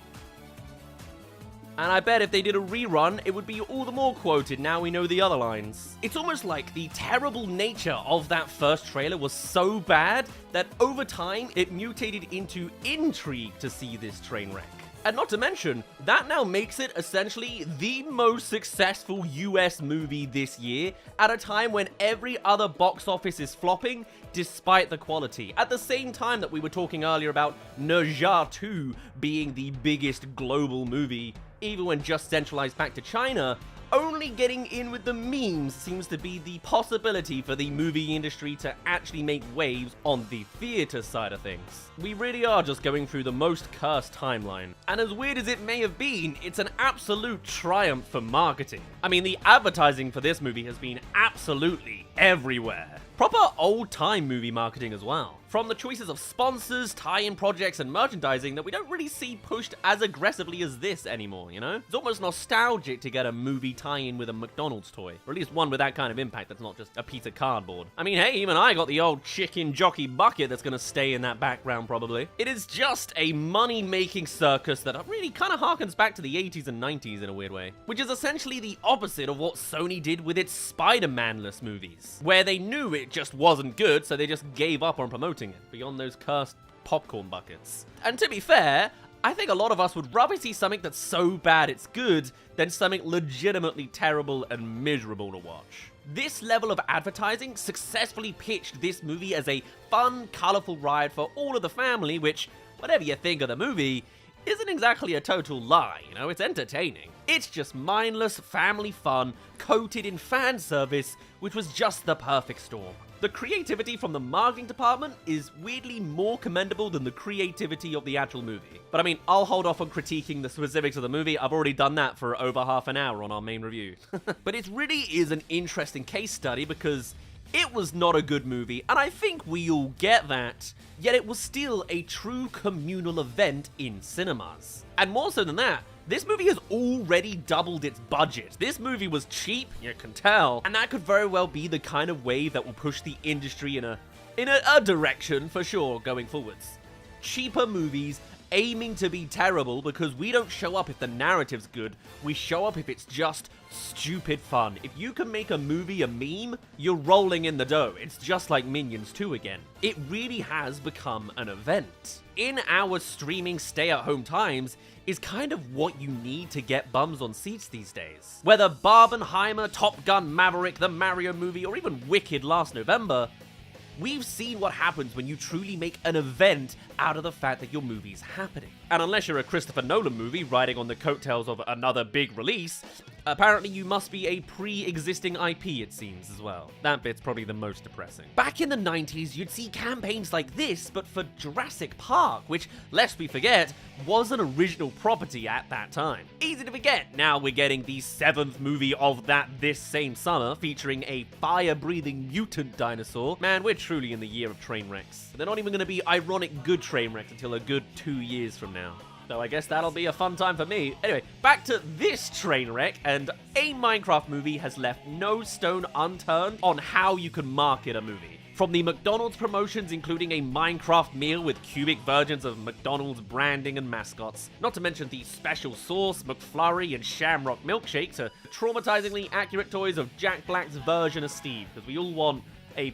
And I bet if they did a rerun, it would be all the more quoted now we know the other lines. It's almost like the terrible nature of that first trailer was so bad that over time, it mutated into intrigue to see this train wreck. And not to mention, that now makes it essentially the most successful US movie this year at a time when every other box office is flopping despite the quality. At the same time that we were talking earlier about Ne Zha 2 being the biggest global movie, even when just centralized back to China, only getting in with the memes seems to be the possibility for the movie industry to actually make waves on the theater side of things. We really are just going through the most cursed timeline. And as weird as it may have been, it's an absolute triumph for marketing. I mean, the advertising for this movie has been absolutely everywhere. Proper old-time movie marketing as well. From the choices of sponsors, tie-in projects, and merchandising that we don't really see pushed as aggressively as this anymore, you know? It's almost nostalgic to get a movie tie-in with a McDonald's toy. Or at least one with that kind of impact that's not just a piece of cardboard. I mean, hey, even I got the old chicken jockey bucket that's gonna stay in that background probably. It is just a money-making circus that really kind of harkens back to the 80s and 90s in a weird way. Which is essentially the opposite of what Sony did with its Spider-Man-less movies. Where they knew it just wasn't good, so they just gave up on promoting it beyond those cursed popcorn buckets. And to be fair, I think a lot of us would rather see something that's so bad it's good than something legitimately terrible and miserable to watch. This level of advertising successfully pitched this movie as a fun, colorful ride for all of the family, which, whatever you think of the movie, isn't exactly a total lie, you know, it's entertaining. It's just mindless family fun, coated in fan service, which was just the perfect storm. The creativity from the marketing department is weirdly more commendable than the creativity of the actual movie. But I mean, I'll hold off on critiquing the specifics of the movie. I've already done that for over half an hour on our main review. But it really is an interesting case study because it was not a good movie, and I think we all get that, yet it was still a true communal event in cinemas. And more so than that, this movie has already doubled its budget. This movie was cheap, you can tell, and that could very well be the kind of wave that will push the industry in a direction for sure going forwards. cheaper movies aiming to be terrible because we don't show up if the narrative's good, we show up if it's just stupid fun. If you can make a movie a meme, you're rolling in the dough. It's just like Minions 2 again. It really has become an event. In our streaming stay-at-home times is kind of what you need to get bums on seats these days. Whether Barbenheimer, Top Gun Maverick, the Mario movie, or even Wicked last November, we've seen what happens when you truly make an event out of the fact that your movie's happening. And unless you're a Christopher Nolan movie riding on the coattails of another big release, apparently you must be a pre-existing IP, it seems, as well. That bit's probably the most depressing. Back in the 90s, you'd see campaigns like this, but for Jurassic Park, which, lest we forget, was an original property at that time. Easy to forget, now we're getting the 7th movie of that this same summer, featuring a fire-breathing mutant dinosaur. Man, we're truly in the year of Trainwrecks. They're not even going to be ironic good Trainwrecks until a good 2 years from now. So I guess that'll be a fun time for me. Anyway, back to this Trainwreck, and a Minecraft movie has left no stone unturned on how you can market a movie. From the McDonald's promotions including a Minecraft meal with cubic versions of McDonald's branding and mascots, not to mention the special sauce, McFlurry, and Shamrock milkshake, to traumatizingly accurate toys of Jack Black's version of Steve, because we all want a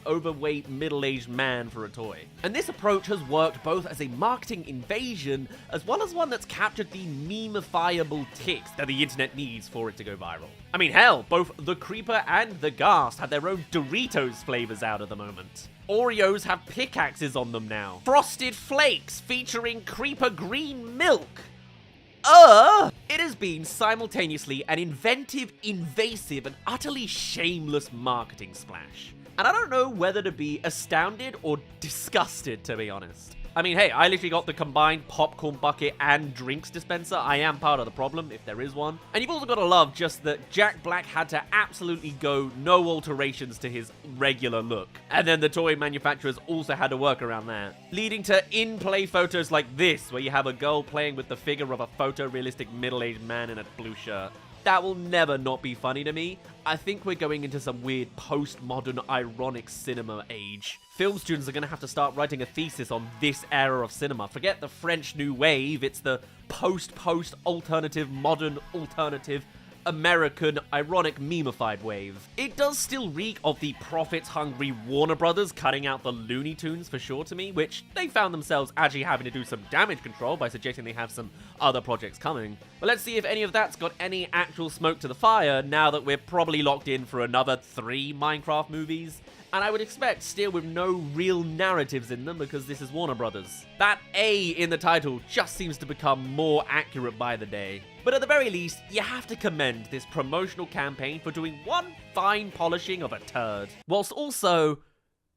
overweight middle-aged man for a toy. And this approach has worked both as a marketing invasion as well as one that's captured the meme-ifiable ticks that the internet needs for it to go viral. I mean, hell, both the Creeper and the Ghast have their own Doritos flavors out at the moment. Oreos have pickaxes on them now. Frosted Flakes featuring Creeper green milk. It has been simultaneously an inventive, invasive, and utterly shameless marketing splash. And I don't know whether to be astounded or disgusted, to be honest. I mean, hey, I literally got the combined popcorn bucket and drinks dispenser. I am part of the problem, if there is one. And you've also got to love just that Jack Black had to absolutely go no alterations to his regular look. And then the toy manufacturers also had to work around that. Leading to in-play photos like this, where you have a girl playing with the figure of a photorealistic middle-aged man in a blue shirt. That will never not be funny to me. I think we're going into some weird postmodern ironic cinema age. Film students are going to have to start writing a thesis on this era of cinema. Forget the French New Wave, it's the post alternative, modern alternative, American, ironic, memeified wave. It does still reek of the profits-hungry Warner Brothers cutting out the Looney Tunes for sure to me, which they found themselves actually having to do some damage control by suggesting they have some other projects coming. But let's see if any of that's got any actual smoke to the fire now that we're probably locked in for another 3 Minecraft movies. And I would expect still with no real narratives in them because this is Warner Brothers. That A in the title just seems to become more accurate by the day. But at the very least, you have to commend this promotional campaign for doing one fine polishing of a turd. Whilst also,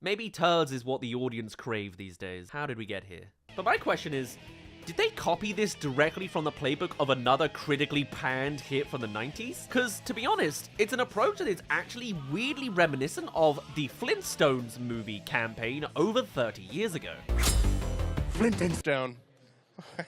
maybe turds is what the audience crave these days. How did we get here? But my question is, did they copy this directly from the playbook of another critically panned hit from the 90s? Because, to be honest, it's an approach that is actually weirdly reminiscent of the Flintstones movie campaign over 30 years ago. Flintstone.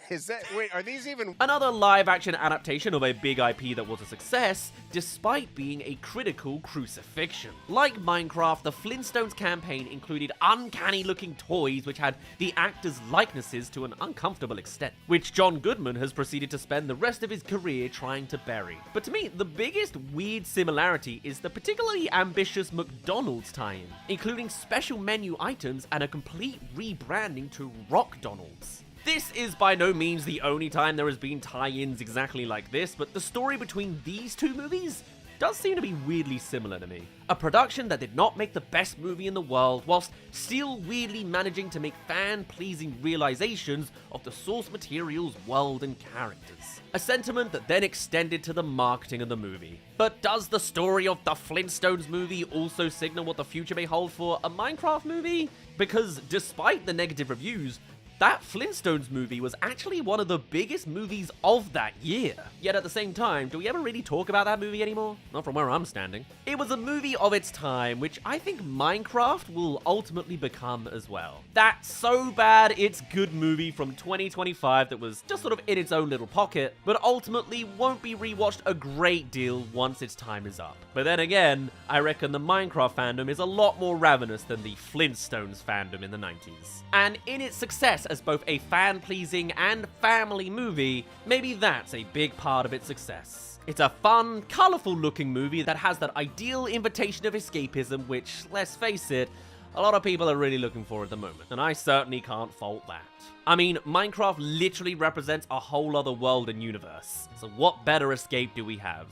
Is that, wait, are these even? Another live-action adaptation of a big IP that was a success, despite being a critical crucifixion. Like Minecraft, the Flintstones campaign included uncanny-looking toys which had the actors' likenesses to an uncomfortable extent, which John Goodman has proceeded to spend the rest of his career trying to bury. But to me, the biggest weird similarity is the particularly ambitious McDonald's tie-in, including special menu items and a complete rebranding to Rockdonald's. This is by no means the only time there has been tie-ins exactly like this, but the story between these two movies does seem to be weirdly similar to me. A production that did not make the best movie in the world, whilst still weirdly managing to make fan-pleasing realizations of the source material's world and characters. A sentiment that then extended to the marketing of the movie. But does the story of the Flintstones movie also signal what the future may hold for a Minecraft movie? Because despite the negative reviews, that Flintstones movie was actually one of the biggest movies of that year. Yet at the same time, do we ever really talk about that movie anymore? Not from where I'm standing. It was a movie of its time, which I think Minecraft will ultimately become as well. That so bad it's good movie from 2025 that was just sort of in its own little pocket, but ultimately won't be rewatched a great deal once its time is up. But then again, I reckon the Minecraft fandom is a lot more ravenous than the Flintstones fandom in the 90s. And in its success as both a fan-pleasing and family movie, maybe that's a big part of its success. It's a fun, colourful-looking movie that has that ideal invitation of escapism which, let's face it, a lot of people are really looking for at the moment, and I certainly can't fault that. I mean, Minecraft literally represents a whole other world and universe, so what better escape do we have?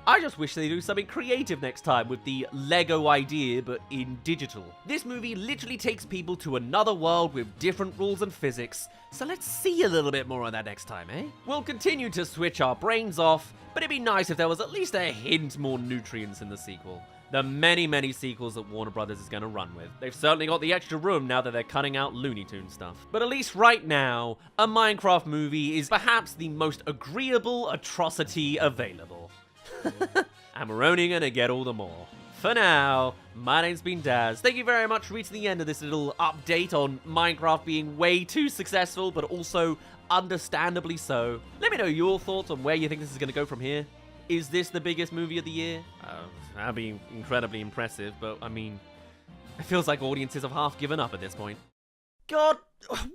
I just wish they do something creative next time with the Lego idea, but in digital. This movie literally takes people to another world with different rules and physics, so let's see a little bit more of that next time, eh? We'll continue to switch our brains off, but it'd be nice if there was at least a hint more nutrients in the sequel. The many, many sequels that Warner Brothers is going to run with. They've certainly got the extra room now that they're cutting out Looney Tunes stuff. But at least right now, a Minecraft movie is perhaps the most agreeable atrocity available. And we're only gonna get all the more. For now, my name's been Daz. Thank you very much for reaching the end of this little update on Minecraft being way too successful, but also understandably so. Let me know your thoughts on where you think this is gonna go from here. Is this the biggest movie of the year? That'd be incredibly impressive, but I mean, it feels like audiences have half given up at this point. God,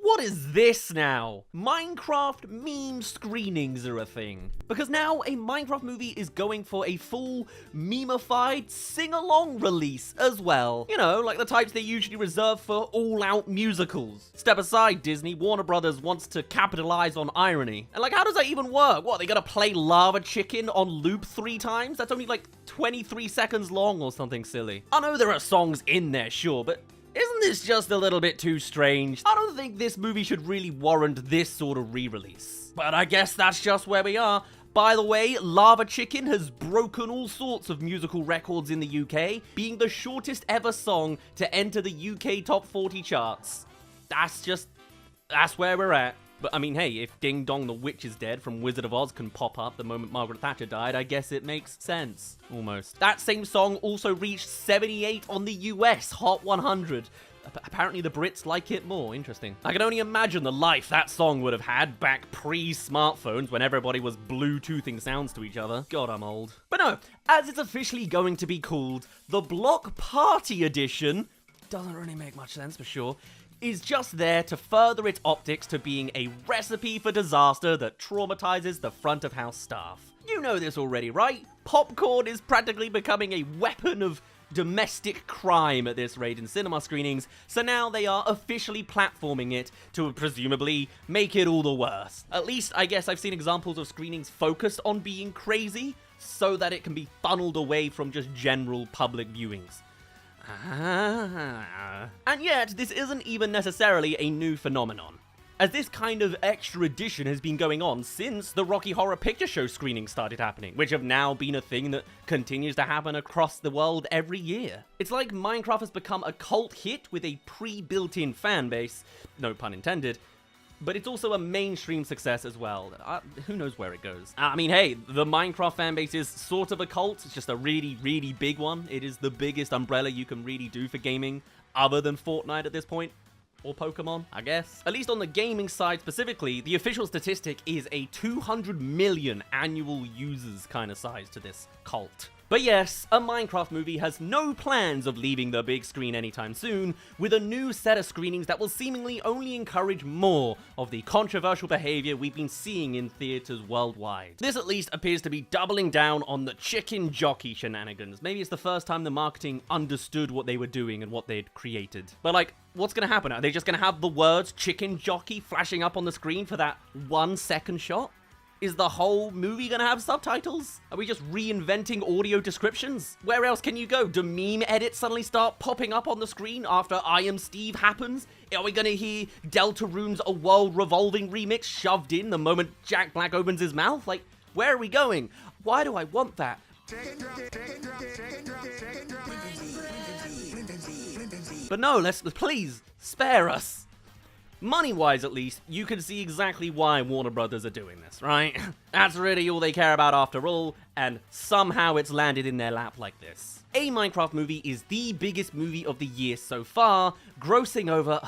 what is this now? Minecraft meme screenings are a thing. Because now a Minecraft movie is going for a full memeified sing-along release as well. You know, like the types they usually reserve for all-out musicals. Step aside, Disney. Warner Brothers wants to capitalize on irony. And like, how does that even work? What, they gotta play Lava Chicken on loop 3 times? That's only like 23 seconds long or something silly. I know there are songs in there, sure, but isn't this just a little bit too strange? I don't think this movie should really warrant this sort of re-release. But I guess that's just where we are. By the way, Lava Chicken has broken all sorts of musical records in the UK, being the shortest ever song to enter the UK top 40 charts. That's where we're at. But I mean, hey, if Ding Dong the Witch is Dead from Wizard of Oz can pop up the moment Margaret Thatcher died, I guess it makes sense. Almost. That same song also reached 78 on the US Hot 100. Apparently the Brits like it more. Interesting. I can only imagine the life that song would have had back pre-smartphones when everybody was Bluetoothing sounds to each other. God, I'm old. But no, as it's officially going to be called, the Block Party Edition, doesn't really make much sense for sure, is just there to further its optics to being a recipe for disaster that traumatizes the front of house staff. You know this already, right? Popcorn is practically becoming a weapon of domestic crime at this rate in cinema screenings, so now they are officially platforming it to presumably make it all the worse. At least, I guess I've seen examples of screenings focused on being crazy, so that it can be funneled away from just general public viewings. And yet, this isn't even necessarily a new phenomenon, as this kind of extra edition has been going on since the Rocky Horror Picture Show screenings started happening, which have now been a thing that continues to happen across the world every year. It's like Minecraft has become a cult hit with a pre-built-in fan base, no pun intended, but it's also a mainstream success as well. Who knows where it goes? I mean, hey, the Minecraft fanbase is sort of a cult. It's just a really, really big one. It is the biggest umbrella you can really do for gaming, other than Fortnite at this point. Or Pokemon, I guess. At least on the gaming side specifically, the official statistic is a 200 million annual users kind of size to this cult. But yes, a Minecraft movie has no plans of leaving the big screen anytime soon, with a new set of screenings that will seemingly only encourage more of the controversial behavior we've been seeing in theaters worldwide. This at least appears to be doubling down on the chicken jockey shenanigans. Maybe it's the first time the marketing understood what they were doing and what they'd created. But like, what's gonna happen? Are they just gonna have the words chicken jockey flashing up on the screen for that 1 second shot? Is the whole movie gonna have subtitles? Are we just reinventing audio descriptions? Where else can you go? Do meme edits suddenly start popping up on the screen after I Am Steve happens? Are we gonna hear Deltarune's A World Revolving remix shoved in the moment Jack Black opens his mouth? Like, where are we going? Why do I want that? But no, please, spare us. Money-wise, at least, you can see exactly why Warner Brothers are doing this, right? That's really all they care about after all, and somehow it's landed in their lap like this. A Minecraft movie is the biggest movie of the year so far, grossing over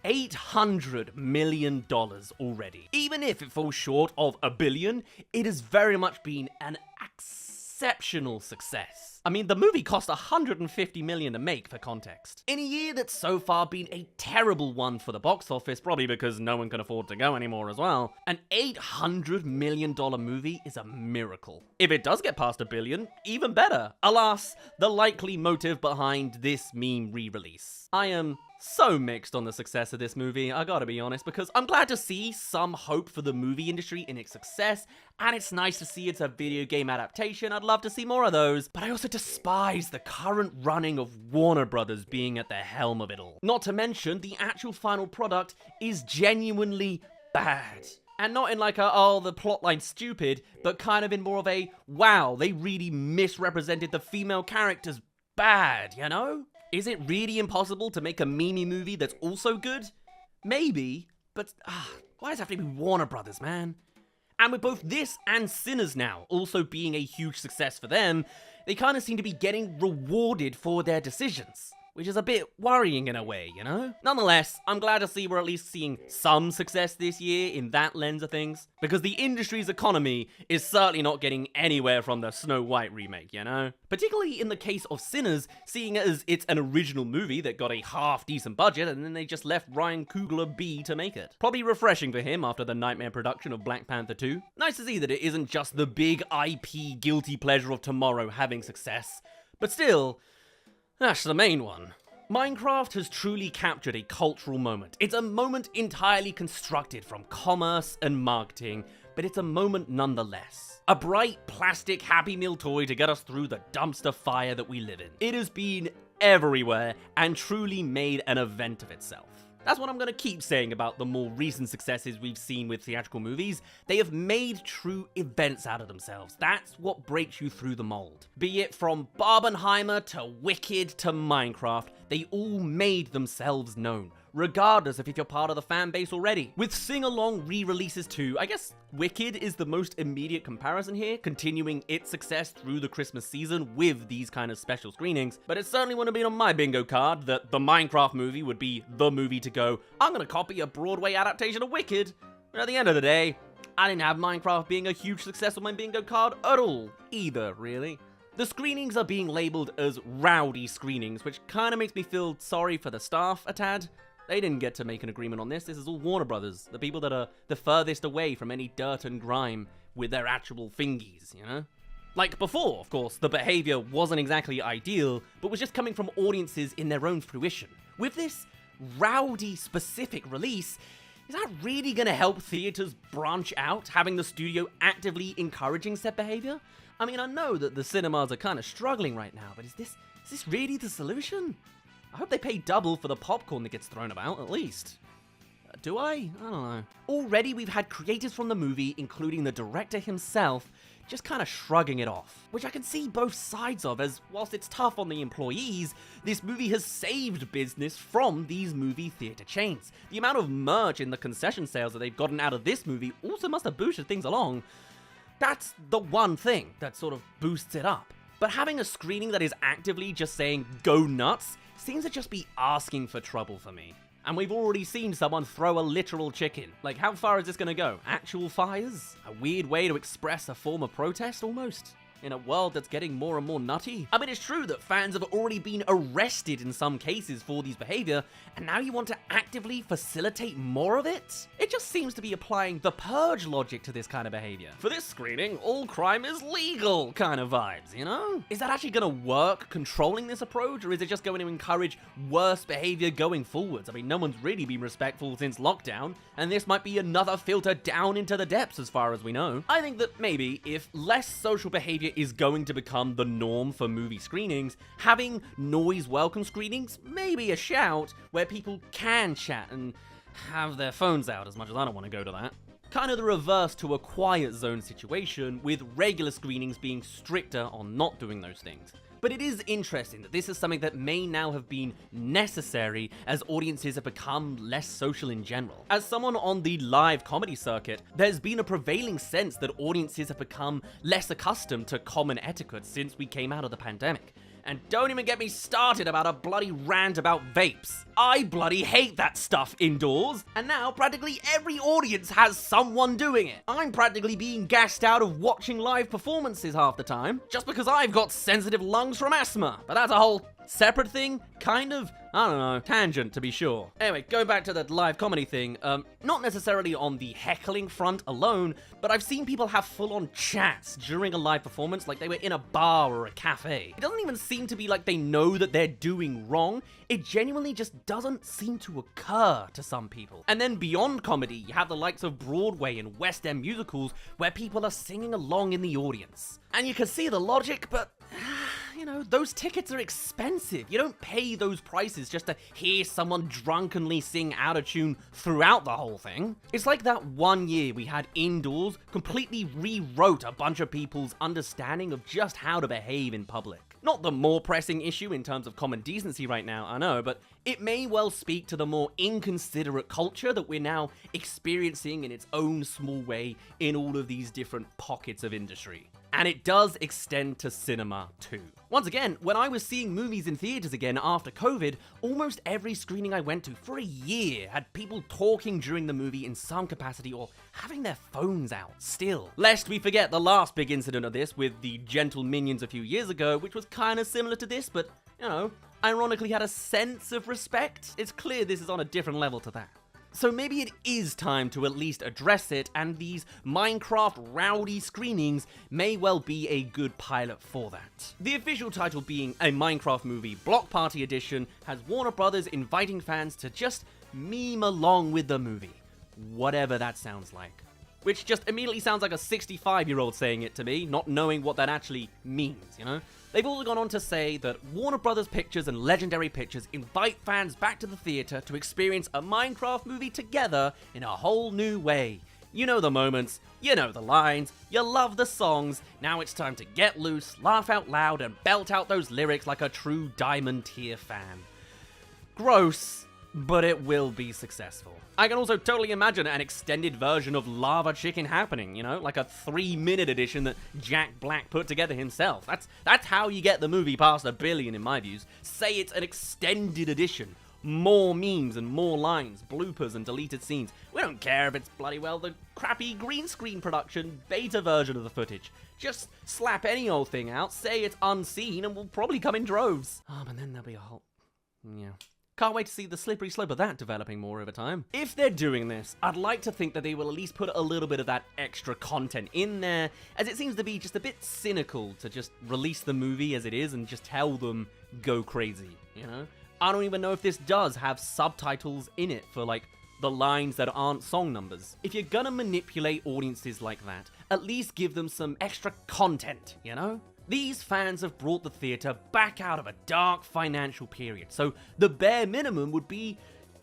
$800 million already. Even if it falls short of $1 billion, it has very much been an exceptional success. I mean, the movie cost $150 million to make, for context. In a year that's so far been a terrible one for the box office, probably because no one can afford to go anymore as well, an $800 million movie is a miracle. If it does get past $1 billion, even better. Alas, the likely motive behind this meme re-release. I am so mixed on the success of this movie, I gotta be honest, because I'm glad to see some hope for the movie industry in its success, and it's nice to see it's a video game adaptation. I'd love to see more of those, but I also despise the current running of Warner Brothers being at the helm of it all. Not to mention, the actual final product is genuinely bad. And not in like a, oh, the plotline's stupid, but kind of in more of a, wow, they really misrepresented the female characters bad, you know? Is it really impossible to make a meme movie that's also good? Maybe, but why does it have to be Warner Brothers, man? And with both this and Sinners now also being a huge success for them, they kind of seem to be getting rewarded for their decisions, which is a bit worrying in a way, you know? Nonetheless, I'm glad to see we're at least seeing some success this year in that lens of things, because the industry's economy is certainly not getting anywhere from the Snow White remake, you know? Particularly in the case of Sinners, seeing as it's an original movie that got a half-decent budget and then they just left Ryan Coogler be to make it. Probably refreshing for him after the nightmare production of Black Panther 2. Nice to see that it isn't just the big IP guilty pleasure of tomorrow having success, but still, that's the main one. Minecraft has truly captured a cultural moment. It's a moment entirely constructed from commerce and marketing, but it's a moment nonetheless. A bright plastic Happy Meal toy to get us through the dumpster fire that we live in. It has been everywhere and truly made an event of itself. That's what I'm going to keep saying about the more recent successes we've seen with theatrical movies. They have made true events out of themselves. That's what breaks you through the mold. Be it from Barbenheimer to Wicked to Minecraft, they all made themselves known, regardless of if you're part of the fan base already. With sing-along re-releases too, I guess Wicked is the most immediate comparison here, continuing its success through the Christmas season with these kind of special screenings, but it certainly wouldn't have been on my bingo card that the Minecraft movie would be the movie to go, I'm gonna copy a Broadway adaptation of Wicked. But at the end of the day, I didn't have Minecraft being a huge success on my bingo card at all, either, really. The screenings are being labeled as rowdy screenings, which kind of makes me feel sorry for the staff a tad. They didn't get to make an agreement on this. This is all Warner Brothers, the people that are the furthest away from any dirt and grime with their actual fingies, you know? Like before, of course, the behavior wasn't exactly ideal, but was just coming from audiences in their own fruition. With this rowdy specific release, is that really gonna help theaters branch out, having the studio actively encouraging said behavior? I mean, I know that the cinemas are kind of struggling right now, but is this really the solution? I hope they pay double for the popcorn that gets thrown about, at least. Do I? I don't know. Already we've had creators from the movie, including the director himself, just kind of shrugging it off. Which I can see both sides of, as whilst it's tough on the employees, this movie has saved business from these movie theater chains. The amount of merch in the concession sales that they've gotten out of this movie also must have boosted things along. That's the one thing that sort of boosts it up. But having a screening that is actively just saying, go nuts, seems to just be asking for trouble for me. And we've already seen someone throw a literal chicken. Like, how far is this gonna go? Actual fires? A weird way to express a form of protest, almost? In a world that's getting more and more nutty? I mean, it's true that fans have already been arrested in some cases for these behavior, and now you want to actively facilitate more of it? It just seems to be applying the purge logic to this kind of behavior. For this screening, all crime is legal kind of vibes, you know? Is that actually gonna work controlling this approach, or is it just going to encourage worse behavior going forwards? I mean, no one's really been respectful since lockdown, and this might be another filter down into the depths as far as we know. I think that maybe if less social behavior is going to become the norm for movie screenings, having noise welcome screenings may be a shout where people can chat and have their phones out, as much as I don't want to go to that. Kind of the reverse to a quiet zone situation, with regular screenings being stricter on not doing those things. But it is interesting that this is something that may now have been necessary as audiences have become less social in general. As someone on the live comedy circuit, there's been a prevailing sense that audiences have become less accustomed to common etiquette since we came out of the pandemic. And don't even get me started about a bloody rant about vapes. I bloody hate that stuff indoors, and now practically every audience has someone doing it. I'm practically being gassed out of watching live performances half the time, just because I've got sensitive lungs from asthma. But that's a whole separate thing, kind of, I don't know, tangent to be sure. Anyway, going back to that live comedy thing, not necessarily on the heckling front alone, but I've seen people have full-on chats during a live performance like they were in a bar or a cafe. It doesn't even seem to be like they know that they're doing wrong, it genuinely just doesn't seem to occur to some people. And then beyond comedy, you have the likes of Broadway and West End musicals where people are singing along in the audience. And you can see the logic, but you know, those tickets are expensive. You don't pay those prices just to hear someone drunkenly sing out of tune throughout the whole thing. It's like that one year we had indoors completely rewrote a bunch of people's understanding of just how to behave in public. Not the more pressing issue in terms of common decency right now, I know, but it may well speak to the more inconsiderate culture that we're now experiencing in its own small way in all of these different pockets of industry. And it does extend to cinema too. Once again, when I was seeing movies in theaters again after COVID, almost every screening I went to for a year had people talking during the movie in some capacity or having their phones out still. Lest we forget the last big incident of this with the Gentle Minions a few years ago, which was kind of similar to this, but, you know, ironically had a sense of respect. It's clear this is on a different level to that. So maybe it is time to at least address it, and these Minecraft rowdy screenings may well be a good pilot for that. The official title being a Minecraft movie Block Party Edition has Warner Brothers inviting fans to just meme along with the movie, whatever that sounds like. Which just immediately sounds like a 65-year-old saying it to me, not knowing what that actually means, you know? They've also gone on to say that Warner Brothers Pictures and Legendary Pictures invite fans back to the theater to experience a Minecraft movie together in a whole new way. You know the moments, you know the lines, you love the songs, now it's time to get loose, laugh out loud, and belt out those lyrics like a true Diamond tier fan. Gross, but it will be successful. I can also totally imagine an extended version of Lava Chicken happening, you know, like a 3-minute edition that Jack Black put together himself. That's how you get the movie past $1 billion in my views. Say it's an extended edition. More memes and more lines, bloopers and deleted scenes. We don't care if it's bloody well the crappy green screen production beta version of the footage. Just slap any old thing out, say it's unseen, and we'll probably come in droves. But then there'll be a whole... yeah. Can't wait to see the slippery slope of that developing more over time. If they're doing this, I'd like to think that they will at least put a little bit of that extra content in there, as it seems to be just a bit cynical to just release the movie as it is and just tell them go crazy, you know? I don't even know if this does have subtitles in it for, like, the lines that aren't song numbers. If you're gonna manipulate audiences like that, at least give them some extra content, you know? These fans have brought the theater back out of a dark financial period, so the bare minimum would be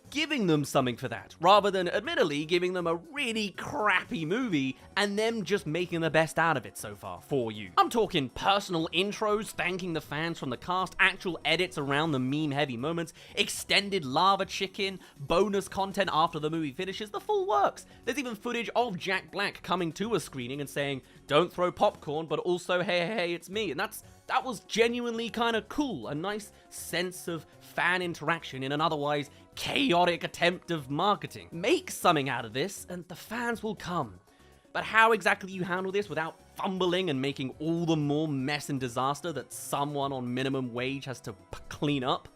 giving them something for that, rather than admittedly giving them a really crappy movie and them just making the best out of it so far for you. I'm talking personal intros thanking the fans from the cast, actual edits around the meme-heavy moments, extended Lava Chicken, bonus content after the movie finishes, the full works. There's even footage of Jack Black coming to a screening and saying, "Don't throw popcorn, but also, hey, hey, hey, it's me," and that was genuinely kind of cool, a nice sense of fan interaction in an otherwise chaotic attempt of marketing. Make something out of this, and the fans will come. But how exactly you handle this without fumbling and making all the more mess and disaster that someone on minimum wage has to clean up?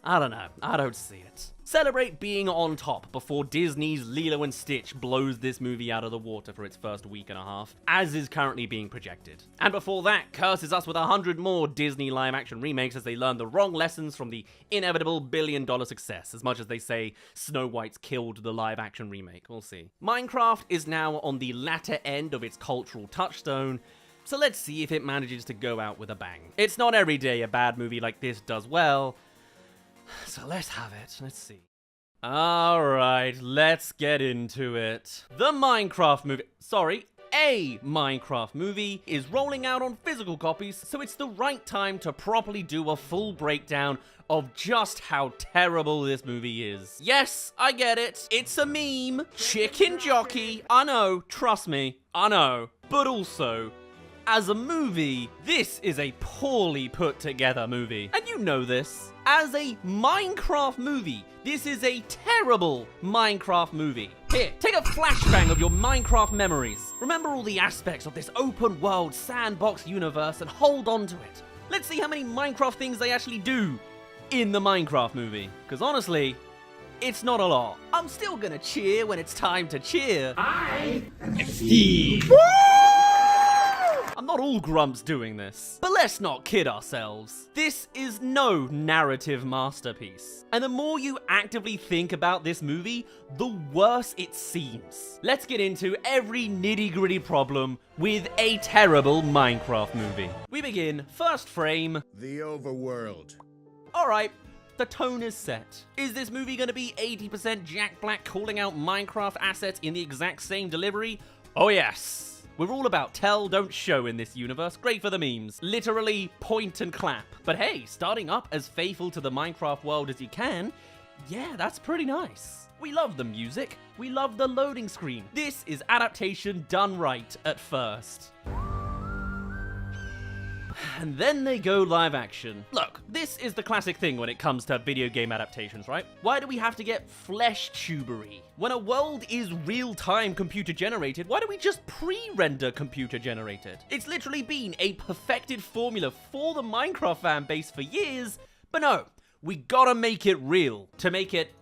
I don't know. I don't see it. Celebrate being on top before Disney's Lilo and Stitch blows this movie out of the water for its first week and a half, as is currently being projected. And before that, curses us with 100 more Disney live-action remakes as they learn the wrong lessons from the inevitable billion-dollar success, as much as they say Snow White's killed the live-action remake. We'll see. Minecraft is now on the latter end of its cultural touchstone, so let's see if it manages to go out with a bang. It's not every day a bad movie like this does well, so let's have it. Let's see. Alright, let's get into it. The Minecraft movie... Sorry, a Minecraft movie is rolling out on physical copies, so it's the right time to properly do a full breakdown of just how terrible this movie is. Yes, I get it. It's a meme. Chicken jockey. I know, trust me. I know. But also... As a movie, this is a poorly put together movie. And you know this. As a Minecraft movie, this is a terrible Minecraft movie. Here, take a flashbang of your Minecraft memories. Remember all the aspects of this open world sandbox universe and hold on to it. Let's see how many Minecraft things they actually do in the Minecraft movie. Because honestly, it's not a lot. I'm still gonna cheer when it's time to cheer. I'm not all grumps doing this. But let's not kid ourselves. This is no narrative masterpiece. And the more you actively think about this movie, the worse it seems. Let's get into every nitty-gritty problem with a terrible Minecraft movie. We begin, first frame. The overworld. Alright, the tone is set. Is this movie gonna be 80% Jack Black calling out Minecraft assets in the exact same delivery? Oh yes. We're all about tell, don't show in this universe. Great for the memes. Literally point and clap. But hey, starting up as faithful to the Minecraft world as you can, yeah, that's pretty nice. We love the music. We love the loading screen. This is adaptation done right at first. And then they go live action. Look, this is the classic thing when it comes to video game adaptations, right? Why do we have to get flesh tubery? When a world is real-time computer generated, why do we just pre-render computer generated? It's literally been a perfected formula for the Minecraft fan base for years, but no, we gotta make it real to make it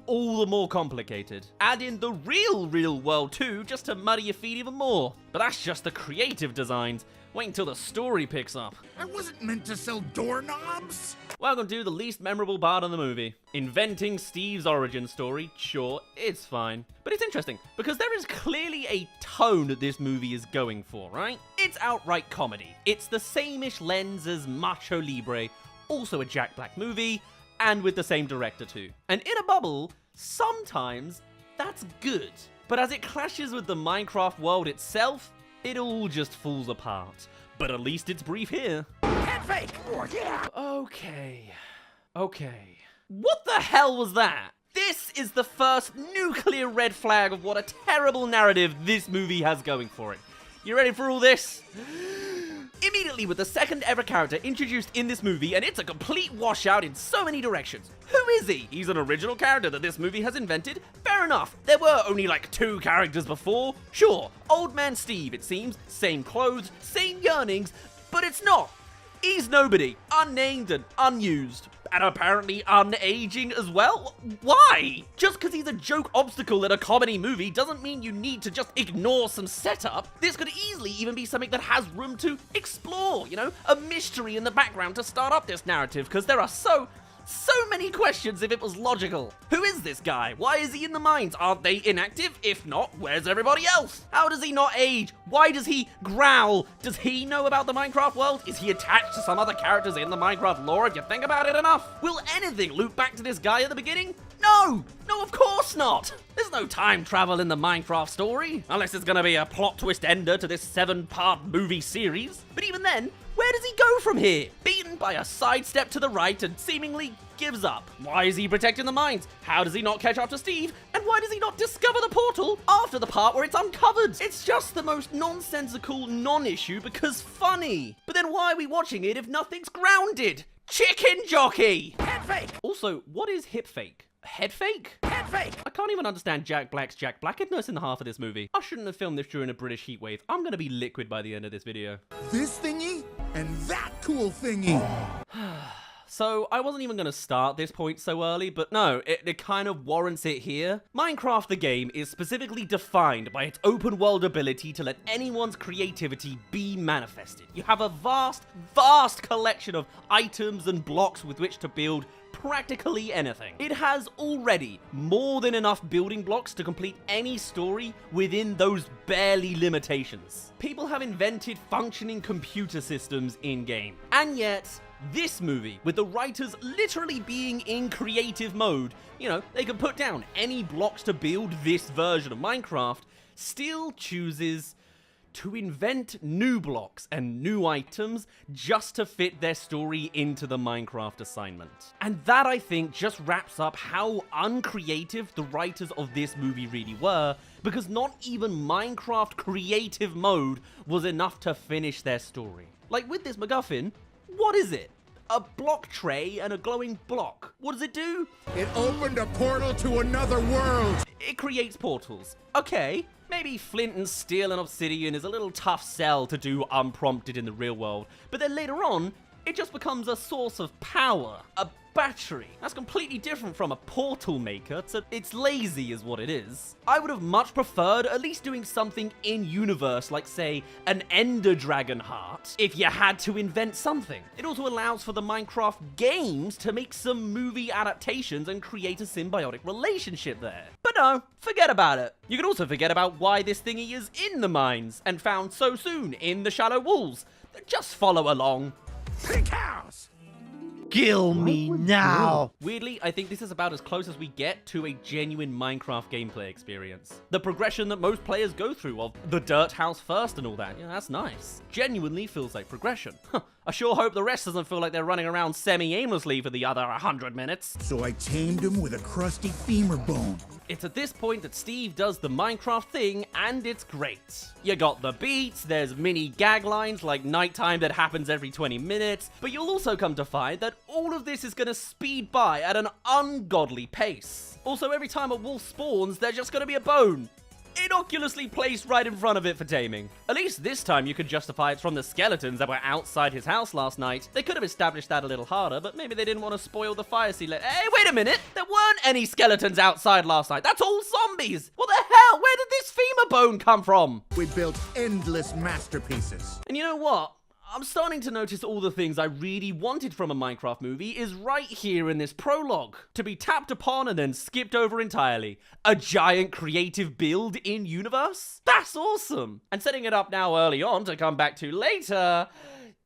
all the more complicated. Add in the real world too, just to muddy your feet even more. But that's just the creative designs. Wait until the story picks up. I wasn't meant to sell doorknobs. Welcome to the least memorable part of the movie. Inventing Steve's origin story. Sure, it's fine. But it's interesting, because there is clearly a tone that this movie is going for, right? It's outright comedy. It's the same-ish lens as Macho Libre, also a Jack Black movie, and with the same director too. And in a bubble, sometimes that's good. But as it clashes with the Minecraft world itself, it all just falls apart. But at least it's brief here. Fake. Okay. What the hell was that? This is the first nuclear red flag of what a terrible narrative this movie has going for it. You ready for all this? Immediately with the second ever character introduced in this movie, and it's a complete washout in so many directions. Who is he? He's an original character that this movie has invented? Fair enough, there were only like 2 characters before. Sure, Old Man Steve, it seems, same clothes, same yearnings, but it's not. He's nobody, unnamed and unused. And apparently unaging as well? Why? Just because he's a joke obstacle in a comedy movie doesn't mean you need to just ignore some setup. This could easily even be something that has room to explore, you know? A mystery in the background to start up this narrative, because there are so many questions if it was logical. Who is this guy? Why is he in the mines? Aren't they inactive? If not, where's everybody else? How does he not age? Why does he growl? Does he know about the Minecraft world? Is he attached to some other characters in the Minecraft lore if you think about it enough? Will anything loop back to this guy at the beginning? No, of course not. There's no time travel in the Minecraft story, unless it's gonna be a plot twist ender to this 7-part movie series. But even then, where does he go from here? Beaten by a sidestep to the right and seemingly gives up. Why is he protecting the mines? How does he not catch up to Steve? And why does he not discover the portal after the part where it's uncovered? It's just the most nonsensical non-issue because funny. But then why are we watching it if nothing's grounded? Chicken jockey! Head fake. Also, what is hip fake? Head fake? Head fake. I can't even understand Jack Black's Jack Blackness in the half of this movie. I shouldn't have filmed this during a British heatwave. I'm gonna be liquid by the end of this video. This thingy and that cool thingy. So, I wasn't even going to start this point so early, but no, it kind of warrants it here. Minecraft the game is specifically defined by its open world ability to let anyone's creativity be manifested. You have a vast collection of items and blocks with which to build practically anything. It has already more than enough building blocks to complete any story within those barely limitations. People have invented functioning computer systems in-game, and yet this movie, with the writers literally being in creative mode, you know, they can put down any blocks to build this version of Minecraft, still chooses to invent new blocks and new items just to fit their story into the Minecraft assignment. And that, I think, just wraps up how uncreative the writers of this movie really were, because not even Minecraft creative mode was enough to finish their story. Like with this MacGuffin, what is it? A block tray and a glowing block. What does it do? It opened a portal to another world. It creates portals. Okay, maybe flint and steel and obsidian is a little tough sell to do unprompted in the real world, but then later on, it just becomes a source of power, a battery. That's completely different from a portal maker, so it's lazy is what it is. I would have much preferred at least doing something in-universe, like say, an Ender Dragon heart, if you had to invent something. It also allows for the Minecraft games to make some movie adaptations and create a symbiotic relationship there. But no, forget about it. You can also forget about why this thingy is in the mines and found so soon in the shallow walls. Just follow along. Pig house. Kill me now! Weirdly, I think this is about as close as we get to a genuine Minecraft gameplay experience. The progression that most players go through of the dirt house first and all that, yeah, that's nice. Genuinely feels like progression. I sure hope the rest doesn't feel like they're running around semi-aimlessly for the other 100 minutes. So I tamed him with a crusty femur bone. It's at this point that Steve does the Minecraft thing, and it's great. You got the beats, there's mini gag lines like nighttime that happens every 20 minutes, but you'll also come to find that all of this is gonna speed by at an ungodly pace. Also, every time a wolf spawns, there's just gonna be a bone innocuously placed right in front of it for taming. At least this time you could justify it's from the skeletons that were outside his house last night. They could have established that a little harder, but maybe they didn't want to spoil the fire scene. Hey, wait a minute! There weren't any skeletons outside last night. That's all zombies! What the hell? Where did this femur bone come from? We built endless masterpieces. And you know what? I'm starting to notice all the things I really wanted from a Minecraft movie is right here in this prologue. To be tapped upon and then skipped over entirely. A giant creative build in universe? That's awesome! And setting it up now early on to come back to later...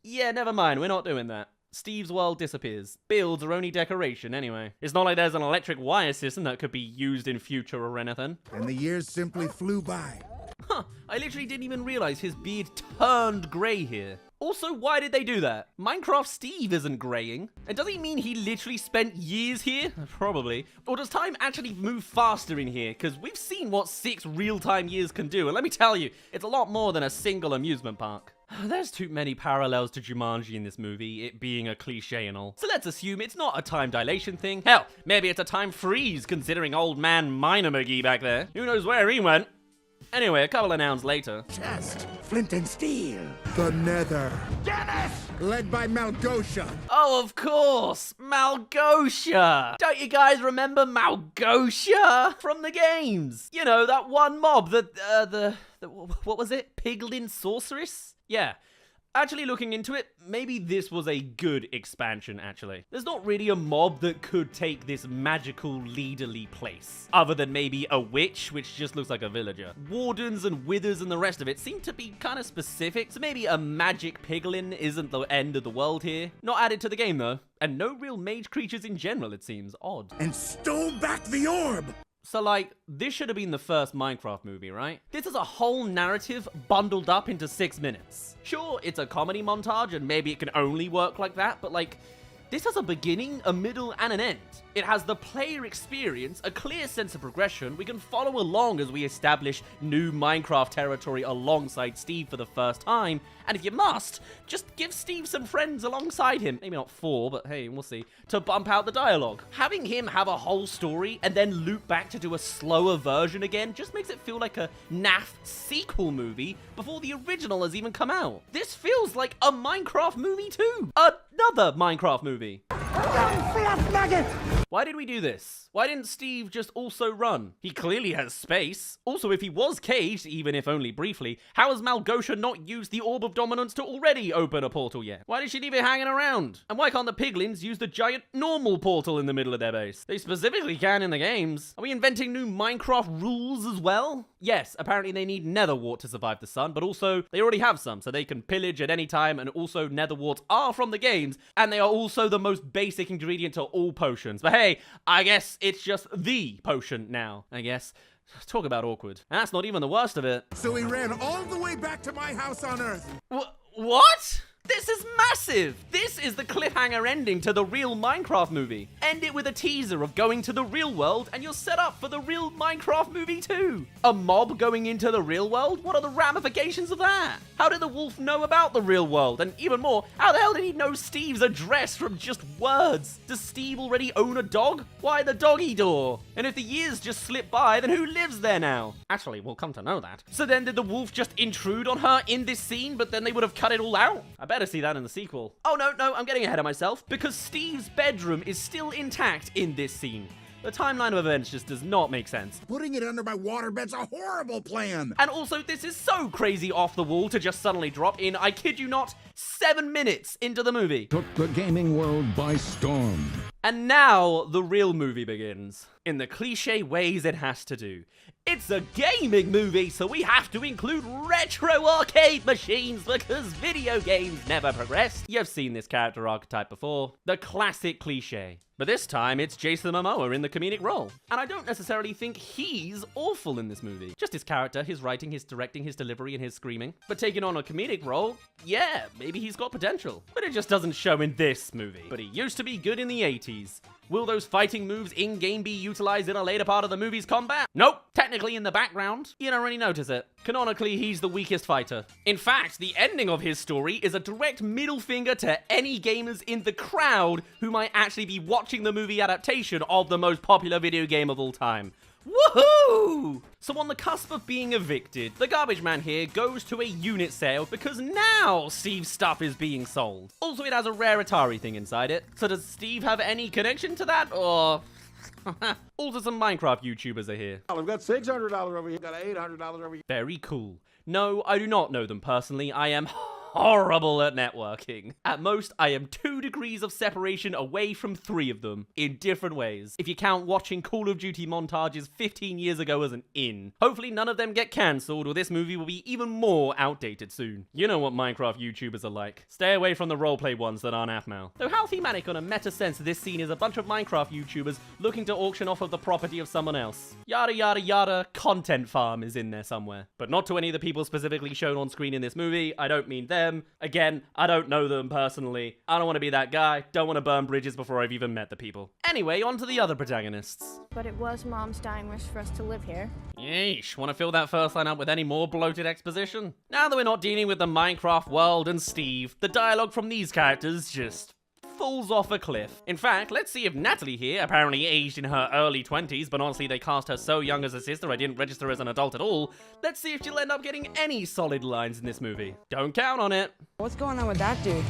Yeah, never mind, we're not doing that. Steve's world disappears. Builds are only decoration anyway. It's not like there's an electric wire system that could be used in future or anything. And the years simply flew by. Huh, I literally didn't even realize his beard turned grey here. Also, why did they do that? Minecraft Steve isn't graying. And does he mean he literally spent years here? Probably. Or does time actually move faster in here? Because we've seen what 6 real-time years can do, and let me tell you, it's a lot more than a single amusement park. There's too many parallels to Jumanji in this movie, it being a cliche and all. So let's assume it's not a time dilation thing. Hell, maybe it's a time freeze, considering old man Miner McGee back there. Who knows where he went? Anyway, a couple of nouns later. Chest, flint and steel. The Nether. Dennis! Led by Malgosha. Oh, of course! Malgosha! Don't you guys remember Malgosha from the games? You know, that one mob, what was it? Piglin Sorceress? Yeah. Actually looking into it, maybe this was a good expansion, actually. There's not really a mob that could take this magical leaderly place, other than maybe a witch, which just looks like a villager. Wardens and withers and the rest of it seem to be kind of specific, so maybe a magic piglin isn't the end of the world here. Not added to the game, though. And no real mage creatures in general, it seems. Odd. And stole back the orb! So, like, this should have been the first Minecraft movie, right? This is a whole narrative bundled up into 6 minutes. Sure, it's a comedy montage, and maybe it can only work like that, but, like, this has a beginning, a middle, and an end. It has the player experience, a clear sense of progression. We can follow along as we establish new Minecraft territory alongside Steve for the first time. And if you must, just give Steve some friends alongside him. Maybe not 4, but hey, we'll see. To bump out the dialogue. Having him have a whole story and then loop back to do a slower version again just makes it feel like a naff sequel movie before the original has even come out. This feels like a Minecraft movie too. Another Minecraft movie. Why did we do this? Why didn't Steve just also run? He clearly has space. Also, if he was caged, even if only briefly, how has Malgosha not used the Orb of Dominance to already open a portal yet? Why did she leave it hanging around? And why can't the piglins use the giant normal portal in the middle of their base? They specifically can in the games. Are we inventing new Minecraft rules as well? Yes, apparently they need nether wart to survive the sun, but also they already have some, so they can pillage at any time, and also nether warts are from the games, and they are also the most basic ingredient to all potions. But hey, I guess it's just the potion now, I guess. Talk about awkward. And that's not even the worst of it. So he ran all the way way back to my house on Earth. What? This is massive! This is the cliffhanger ending to the real Minecraft movie. End it with a teaser of going to the real world and you're set up for the real Minecraft movie too. A mob going into the real world? What are the ramifications of that? How did the wolf know about the real world? And even more, how the hell did he know Steve's address from just words? Does Steve already own a dog? Why the doggy door? And if the years just slip by, then who lives there now? Actually, we'll come to know that. So then did the wolf just intrude on her in this scene, but then they would have cut it all out? I better see that in the sequel. Oh no, I'm getting ahead of myself, because Steve's bedroom is still intact in this scene. The timeline of events just does not make sense. Putting it under my waterbed's a horrible plan. And also, this is so crazy off the wall to just suddenly drop in, I kid you not, 7 minutes into the movie. Took the gaming world by storm. And now the real movie begins. In the cliche ways it has to do. It's a gaming movie, so we have to include retro arcade machines because video games never progressed. You've seen this character archetype before. The classic cliche. But this time, it's Jason Momoa in the comedic role. And I don't necessarily think he's awful in this movie. Just his character, his writing, his directing, his delivery, and his screaming. But taking on a comedic role, yeah, maybe he's got potential. But it just doesn't show in this movie. But he used to be good in the 80s. Will those fighting moves in-game be utilized in a later part of the movie's combat? Nope. Technically in the background. You don't really notice it. Canonically, he's the weakest fighter. In fact, the ending of his story is a direct middle finger to any gamers in the crowd who might actually be watching the movie adaptation of the most popular video game of all time. Woohoo! So on the cusp of being evicted, the garbage man here goes to a unit sale because now Steve's stuff is being sold. Also, it has a rare Atari thing inside it. So does Steve have any connection to that, or... Also, some Minecraft YouTubers are here. We've got $600 over here, got $800 over here. Very cool. No, I do not know them personally. I am horrible at networking. At most, I am 2 degrees of separation away from 3 of them, in different ways. If you count watching Call of Duty montages 15 years ago as an in. Hopefully none of them get cancelled, or this movie will be even more outdated soon. You know what Minecraft YouTubers are like. Stay away from the roleplay ones that aren't AFMAL. Though how thematic on a meta sense this scene is a bunch of Minecraft YouTubers looking to auction off of the property of someone else. Yada yada yada, content farm is in there somewhere. But not to any of the people specifically shown on screen in this movie. I don't mean them. Again, I don't know them personally. I don't want to be that guy. Don't want to burn bridges before I've even met the people. Anyway, on to the other protagonists. But it was Mom's dying wish for us to live here. Yeesh, want to fill that first line up with any more bloated exposition? Now that we're not dealing with the Minecraft world and Steve, the dialogue from these characters just falls off a cliff. In fact, let's see if Natalie here, apparently aged in her early 20s, but honestly they cast her so young as a sister I didn't register as an adult at all, let's see if she'll end up getting any solid lines in this movie. Don't count on it. What's going on with that dude?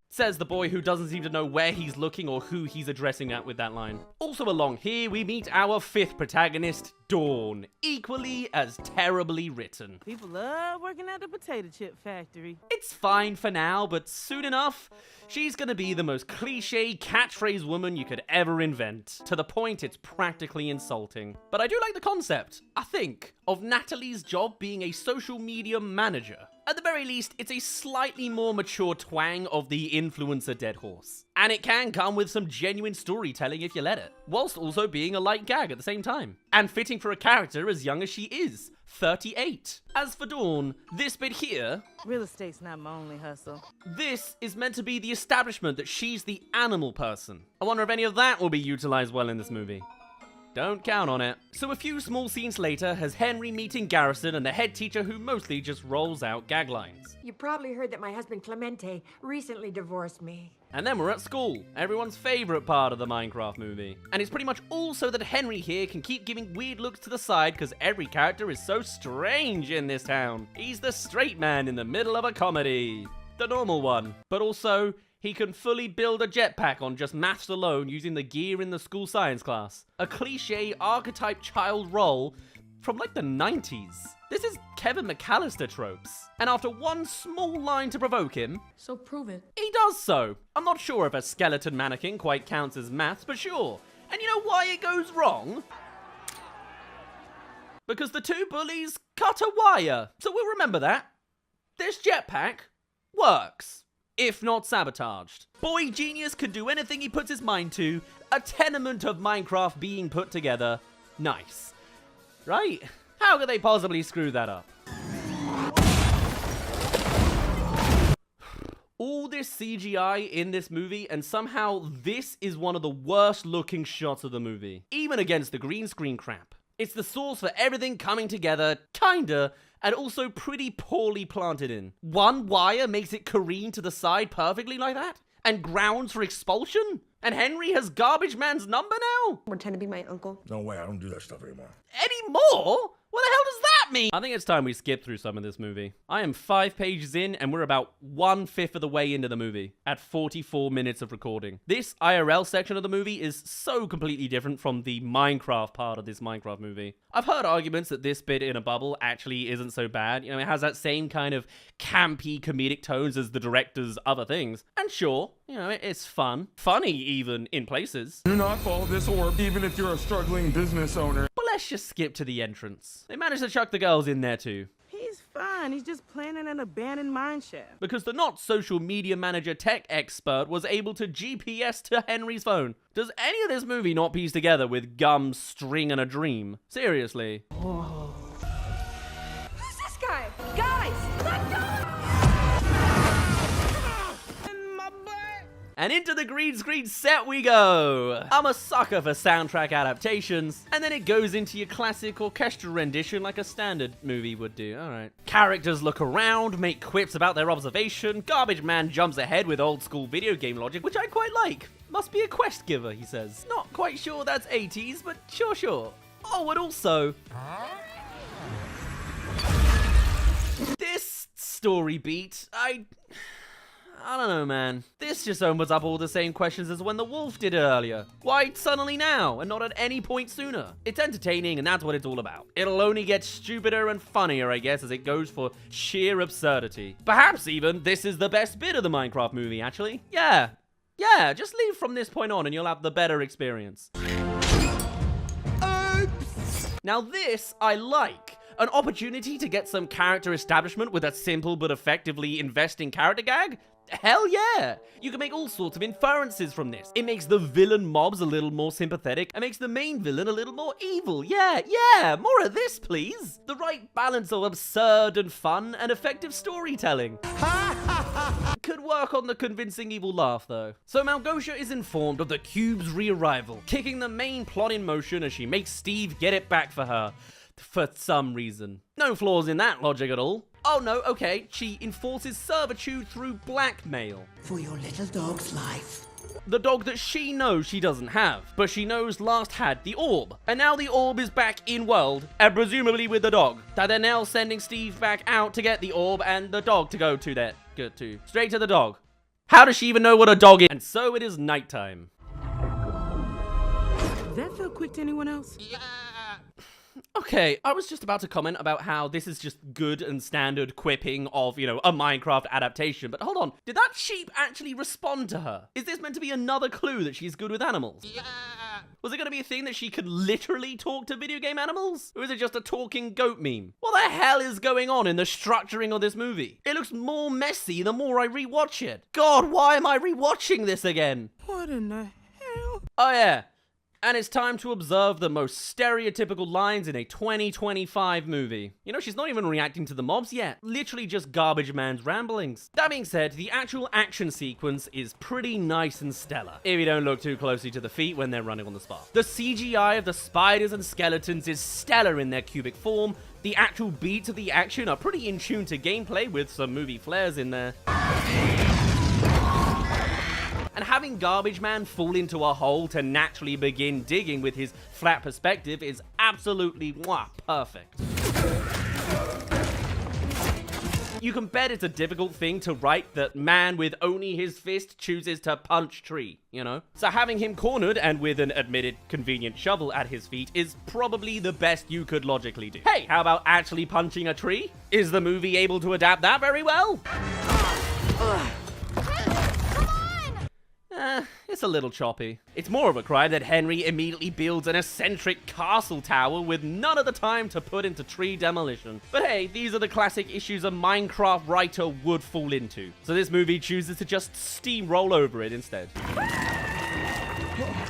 Says the boy who doesn't seem to know where he's looking or who he's addressing at with that line. Also along here, we meet our 5th protagonist, Dawn, equally as terribly written. People love working at the potato chip factory. It's fine for now, but soon enough, she's gonna be the most cliche catchphrase woman you could ever invent. To the point it's practically insulting. But I do like the concept, I think, of Natalie's job being a social media manager. At the very least, it's a slightly more mature twang of the influencer dead horse. And it can come with some genuine storytelling if you let it, whilst also being a light gag at the same time. And fitting for a character as young as she is, 38. As for Dawn, this bit here... Real estate's not my only hustle. This is meant to be the establishment that she's the animal person. I wonder if any of that will be utilized well in this movie. Don't count on it. So a few small scenes later has Henry meeting Garrison and the head teacher who mostly just rolls out gag lines. You probably heard that my husband Clemente recently divorced me. And then we're at school, everyone's favorite part of the Minecraft movie. And it's pretty much all so that Henry here can keep giving weird looks to the side because every character is so strange in this town. He's the straight man in the middle of a comedy. The normal one. But also, he can fully build a jetpack on just maths alone using the gear in the school science class. A cliche archetype child role from like the 90s. This is Kevin McAllister tropes. And after one small line to provoke him, So prove it. he does so. I'm not sure if a skeleton mannequin quite counts as maths, but sure. And you know why it goes wrong? Because the 2 bullies cut a wire. So we'll remember that. This jetpack works. If not sabotaged. Boy genius can do anything he puts his mind to. A tenement of Minecraft being put together. Nice. Right? How could they possibly screw that up? All this CGI in this movie, and somehow this is one of the worst looking shots of the movie, even against the green screen crap. It's the source for everything coming together, kinda, and also pretty poorly planted in. One wire makes it careen to the side perfectly like that, and grounds for expulsion? And Henry has Garbage Man's number now? Pretend to be my uncle. No way, I don't do that stuff anymore. Anymore? What the hell does that mean? I think it's time we skip through some of this movie. I am 5 pages in, and we're about 1/5 of the way into the movie, at 44 minutes of recording. This IRL section of the movie is so completely different from the Minecraft part of this Minecraft movie. I've heard arguments that this bit in a bubble actually isn't so bad. You know, it has that same kind of campy comedic tones as the director's other things. And sure, you know, it's fun. Funny, even, in places. Do not follow this orb, even if you're a struggling business owner. But let's just skip to the entrance. They managed to chuck the girls in there too. He's fine. He's just playing in an abandoned mine shaft. Because the not social media manager tech expert was able to GPS to Henry's phone. Does any of this movie not piece together with gum, string, and a dream? Seriously. Who's this guy? Guys, let go! And into the green screen set we go! I'm a sucker for soundtrack adaptations, and then it goes into your classic orchestral rendition like a standard movie would do. Alright. Characters look around, make quips about their observation, Garbage Man jumps ahead with old school video game logic, which I quite like. Must be a quest giver, he says. Not quite sure that's 80s, but sure. Oh, and also... this story beat, I don't know, man. This just opens up all the same questions as when the wolf did it earlier. Why suddenly now, and not at any point sooner? It's entertaining, and that's what it's all about. It'll only get stupider and funnier, I guess, as it goes for sheer absurdity. Perhaps even, this is the best bit of the Minecraft movie, actually. Yeah, just leave from this point on and you'll have the better experience. Oops! Now this, I like. An opportunity to get some character establishment with a simple but effectively investing character gag? Hell yeah! You can make all sorts of inferences from this. It makes the villain mobs a little more sympathetic and makes the main villain a little more evil. Yeah, more of this, please. The right balance of absurd and fun and effective storytelling. Could work on the convincing evil laugh, though. So Malgosia is informed of the cube's re-arrival, kicking the main plot in motion as she makes Steve get it back for her. For some reason. No flaws in that logic at all. Oh no, okay, she enforces servitude through blackmail. For your little dog's life. The dog that she knows she doesn't have, but she knows last had the orb. And now the orb is back in world, and presumably with the dog. That they're now sending Steve back out to get the orb and the dog to go to straight to the dog. How does she even know what a dog is? And so it is nighttime. Did that feel quick to anyone else? Yeah. Okay, I was just about to comment about how this is just good and standard quipping of, you know, a Minecraft adaptation, but hold on, did that sheep actually respond to her? Is this meant to be another clue that she's good with animals? Yeah. Was it going to be a thing that she could literally talk to video game animals? Or is it just a talking goat meme? What the hell is going on in the structuring of this movie? It looks more messy the more I rewatch it. God, why am I rewatching this again? What in the hell? Oh yeah. And it's time to observe the most stereotypical lines in a 2025 movie. You know, she's not even reacting to the mobs yet. Literally just Garbage Man's ramblings. That being said, the actual action sequence is pretty nice and stellar, if you don't look too closely to the feet when they're running on the spot. The CGI of the spiders and skeletons is stellar in their cubic form. The actual beats of the action are pretty in tune to gameplay with some movie flares in there. And having Garbage Man fall into a hole to naturally begin digging with his flat perspective is absolutely perfect. You can bet it's a difficult thing to write that man with only his fist chooses to punch tree, you know? So having him cornered and with an admitted convenient shovel at his feet is probably the best you could logically do. Hey, how about actually punching a tree? Is the movie able to adapt that very well? It's a little choppy. It's more of a crime that Henry immediately builds an eccentric castle tower with none of the time to put into tree demolition. But hey, these are the classic issues a Minecraft writer would fall into. So this movie chooses to just steamroll over it instead.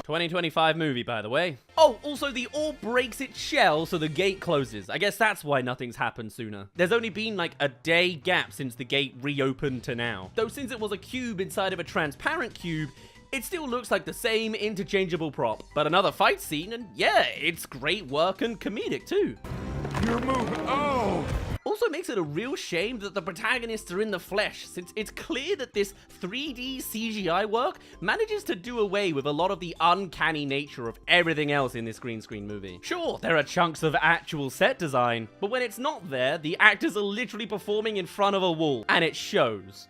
2025 movie, by the way. Oh, also the orb breaks its shell, so the gate closes. I guess that's why nothing's happened sooner. There's only been like a day gap since the gate reopened to now. Though since it was a cube inside of a transparent cube, it still looks like the same interchangeable prop. But another fight scene, and yeah, it's great work and comedic too. Your move. Oh! Also makes it a real shame that the protagonists are in the flesh, since it's clear that this 3D CGI work manages to do away with a lot of the uncanny nature of everything else in this green screen movie. Sure, there are chunks of actual set design, but when it's not there, the actors are literally performing in front of a wall, and it shows.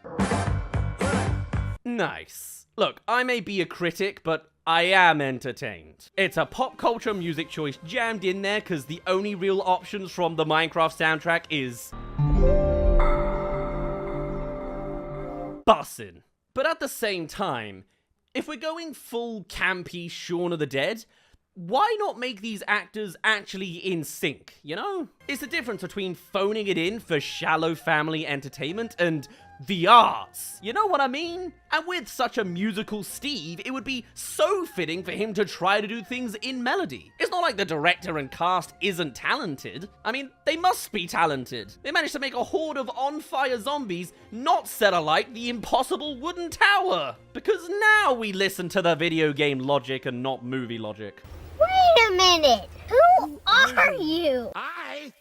Nice. Look, I may be a critic, but I am entertained. It's a pop culture music choice jammed in there because the only real options from the Minecraft soundtrack is bussin'. But at the same time, if we're going full campy Shaun of the Dead, why not make these actors actually in sync, you know? It's the difference between phoning it in for shallow family entertainment and the arts, you know what I mean? And with such a musical Steve, it would be so fitting for him to try to do things in melody. It's not like the director and cast isn't talented. I mean, they must be talented. They managed to make a horde of on-fire zombies not set alight the impossible wooden tower. Because now we listen to the video game logic and not movie logic. Wait a minute! Who are you?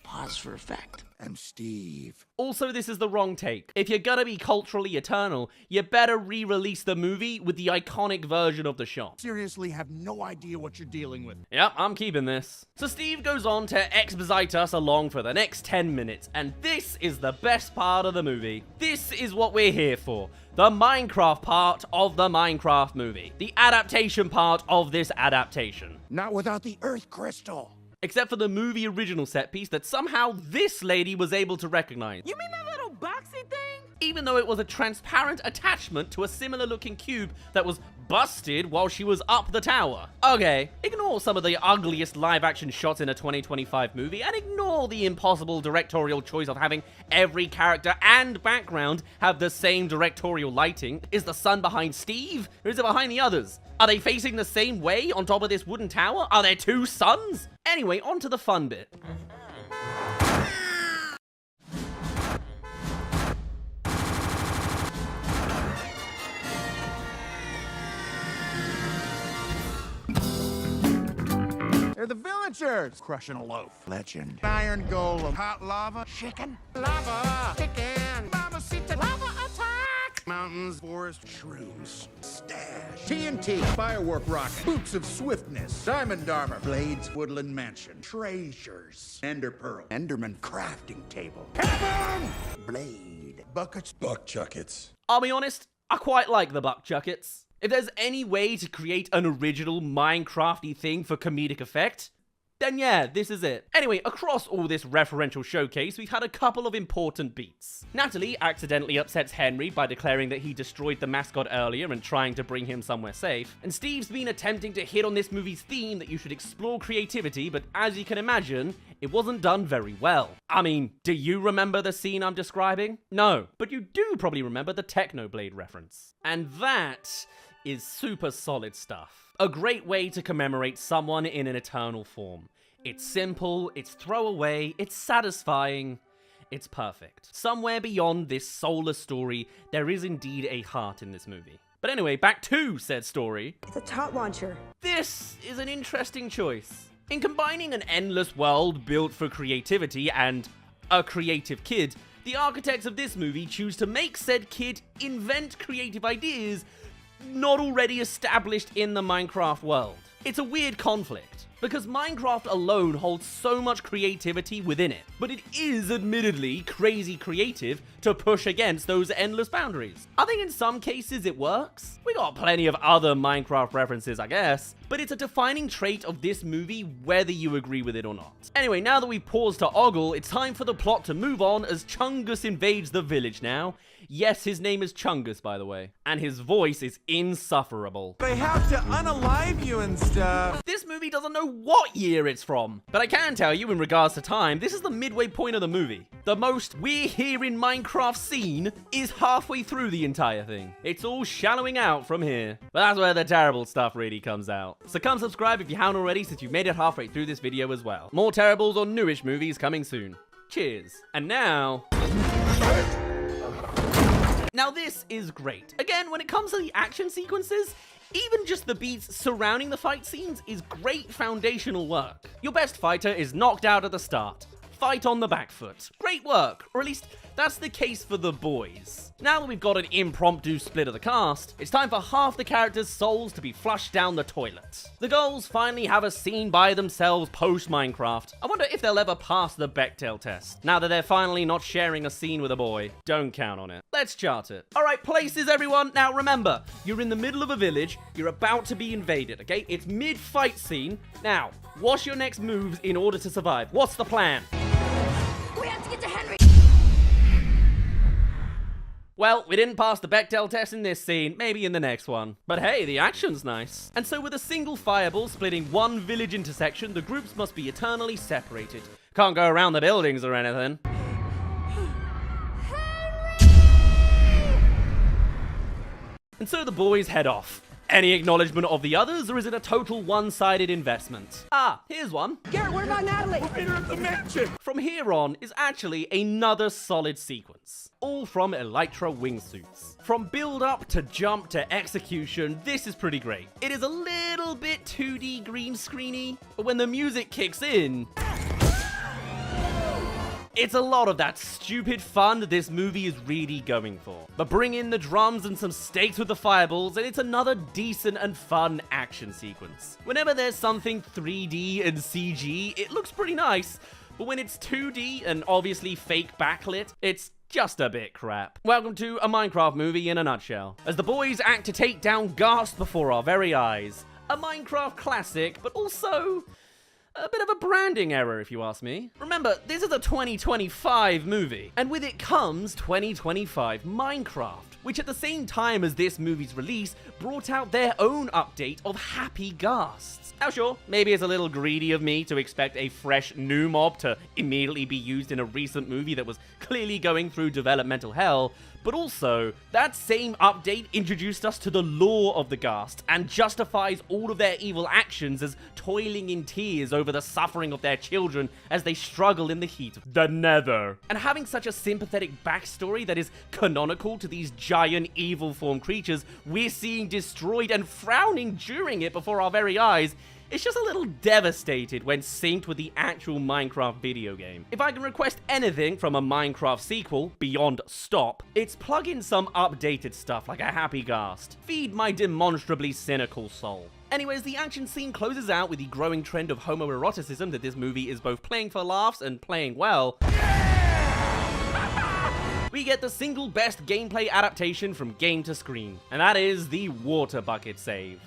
Pause for effect. I'm Steve. Also, this is the wrong take. If you're gonna be culturally eternal, you better re-release the movie with the iconic version of the shot. Seriously have no idea what you're dealing with. Yep, I'm keeping this. So Steve goes on to exposite us along for the next 10 minutes, and this is the best part of the movie. This is what we're here for. The Minecraft part of the Minecraft movie. The adaptation part of this adaptation. Not without the Earth Crystal. Except for the movie original set piece that somehow this lady was able to recognize. You mean that little boxy thing? Even though it was a transparent attachment to a similar looking cube that was busted while she was up the tower. Okay, ignore some of the ugliest live action shots in a 2025 movie and ignore the impossible directorial choice of having every character and background have the same directorial lighting. Is the sun behind Steve or is it behind the others? Are they facing the same way on top of this wooden tower? Are there two suns? Anyway, on to the fun bit. They're the villagers. Crushing a loaf. Legend. Iron golem. Hot lava. Chicken. Lava. Chicken. Lava seated. Lava attack. Mountains. Forest. Shrooms. Stash. TNT. Firework rocket. Boots of swiftness. Diamond armor. Blades. Woodland mansion. Treasures. Ender pearl. Enderman crafting table. Heaven! Blade. Buckets. Buck chuckets. I'll be honest, I quite like the buck chuckets. If there's any way to create an original Minecrafty thing for comedic effect, then yeah, this is it. Anyway, across all this referential showcase, we've had a couple of important beats. Natalie accidentally upsets Henry by declaring that he destroyed the mascot earlier and trying to bring him somewhere safe. And Steve's been attempting to hit on this movie's theme that you should explore creativity, but as you can imagine, it wasn't done very well. I mean, do you remember the scene I'm describing? No, but you do probably remember the Technoblade reference. And that is super solid stuff. A great way to commemorate someone in an eternal form. It's simple, it's throwaway, it's satisfying, it's perfect. Somewhere beyond this soulless story, there is indeed a heart in this movie. But anyway, back to said story. It's a tot launcher. This is an interesting choice. In combining an endless world built for creativity and a creative kid, the architects of this movie choose to make said kid invent creative ideas not already established in the Minecraft world. It's a weird conflict, because Minecraft alone holds so much creativity within it, but it is admittedly crazy creative to push against those endless boundaries. I think in some cases it works. We got plenty of other Minecraft references, I guess, but it's a defining trait of this movie whether you agree with it or not. Anyway, now that we've paused to ogle, it's time for the plot to move on as Chungus invades the village now. Yes, his name is Chungus, by the way. And his voice is insufferable. They have to unalive you and stuff. This movie doesn't know what year it's from. But I can tell you, in regards to time, this is the midway point of the movie. The most we're here in Minecraft scene is halfway through the entire thing. It's all shallowing out from here. But that's where the terrible stuff really comes out. So come subscribe if you haven't already, since you've made it halfway through this video as well. More terribles or newish movies coming soon. Cheers. And now this is great. Again, when it comes to the action sequences, even just the beats surrounding the fight scenes is great foundational work. Your best fighter is knocked out at the start. Fight on the back foot. Great work, or at least that's the case for the boys. Now that we've got an impromptu split of the cast, it's time for half the characters' souls to be flushed down the toilet. The girls finally have a scene by themselves post-Minecraft. I wonder if they'll ever pass the Bechdel test, now that they're finally not sharing a scene with a boy. Don't count on it. Let's chart it. Alright, places everyone. Now remember, you're in the middle of a village, you're about to be invaded, okay? It's mid-fight scene. Now, what's your next moves in order to survive? What's the plan? We have to get to Henry. Well, we didn't pass the Bechdel test in this scene, maybe in the next one. But hey, the action's nice. And so with a single fireball splitting one village intersection, the groups must be eternally separated. Can't go around the buildings or anything. And so the boys head off. Any acknowledgement of the others, or is it a total one-sided investment? Ah, here's one. Garrett, what about Natalie? Leader of the mansion. From here on is actually another solid sequence. All from Elytra wingsuits. From build-up to jump to execution, this is pretty great. It is a little bit 2D green screeny, but when the music kicks in, it's a lot of that stupid fun that this movie is really going for. But bring in the drums and some stakes with the fireballs, and it's another decent and fun action sequence. Whenever there's something 3D and CG, it looks pretty nice. But when it's 2D and obviously fake backlit, it's just a bit crap. Welcome to a Minecraft movie in a nutshell. As the boys act to take down Ghast before our very eyes. A Minecraft classic, but also a bit of a branding error, if you ask me. Remember, this is a 2025 movie, and with it comes 2025 Minecraft, which at the same time as this movie's release, brought out their own update of Happy Ghasts. Now sure, maybe it's a little greedy of me to expect a fresh new mob to immediately be used in a recent movie that was clearly going through developmental hell, but also, that same update introduced us to the lore of the Ghast and justifies all of their evil actions as toiling in tears over the suffering of their children as they struggle in the heat of the Nether. And having such a sympathetic backstory that is canonical to these giant evil form creatures we're seeing destroyed and frowning during it before our very eyes, it's just a little devastated when synced with the actual Minecraft video game. If I can request anything from a Minecraft sequel, beyond stop, it's plug in some updated stuff like a Happy Ghast. Feed my demonstrably cynical soul. Anyways, the action scene closes out with the growing trend of homoeroticism that this movie is both playing for laughs and playing well. We get the single best gameplay adaptation from game to screen, and that is the water bucket save.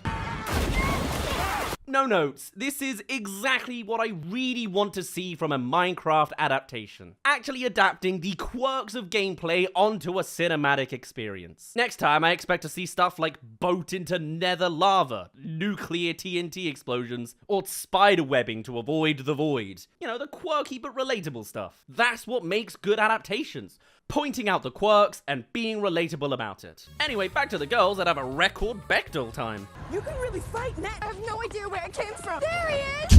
No notes, this is exactly what I really want to see from a Minecraft adaptation. Actually adapting the quirks of gameplay onto a cinematic experience. Next time I expect to see stuff like boat into nether lava, nuclear TNT explosions, or spider webbing to avoid the void. You know, the quirky but relatable stuff. That's what makes good adaptations. Pointing out the quirks and being relatable about it. Anyway, back to the girls that have a record Bechdel time. You can really fight, Nat. I have no idea where it came from. There he is!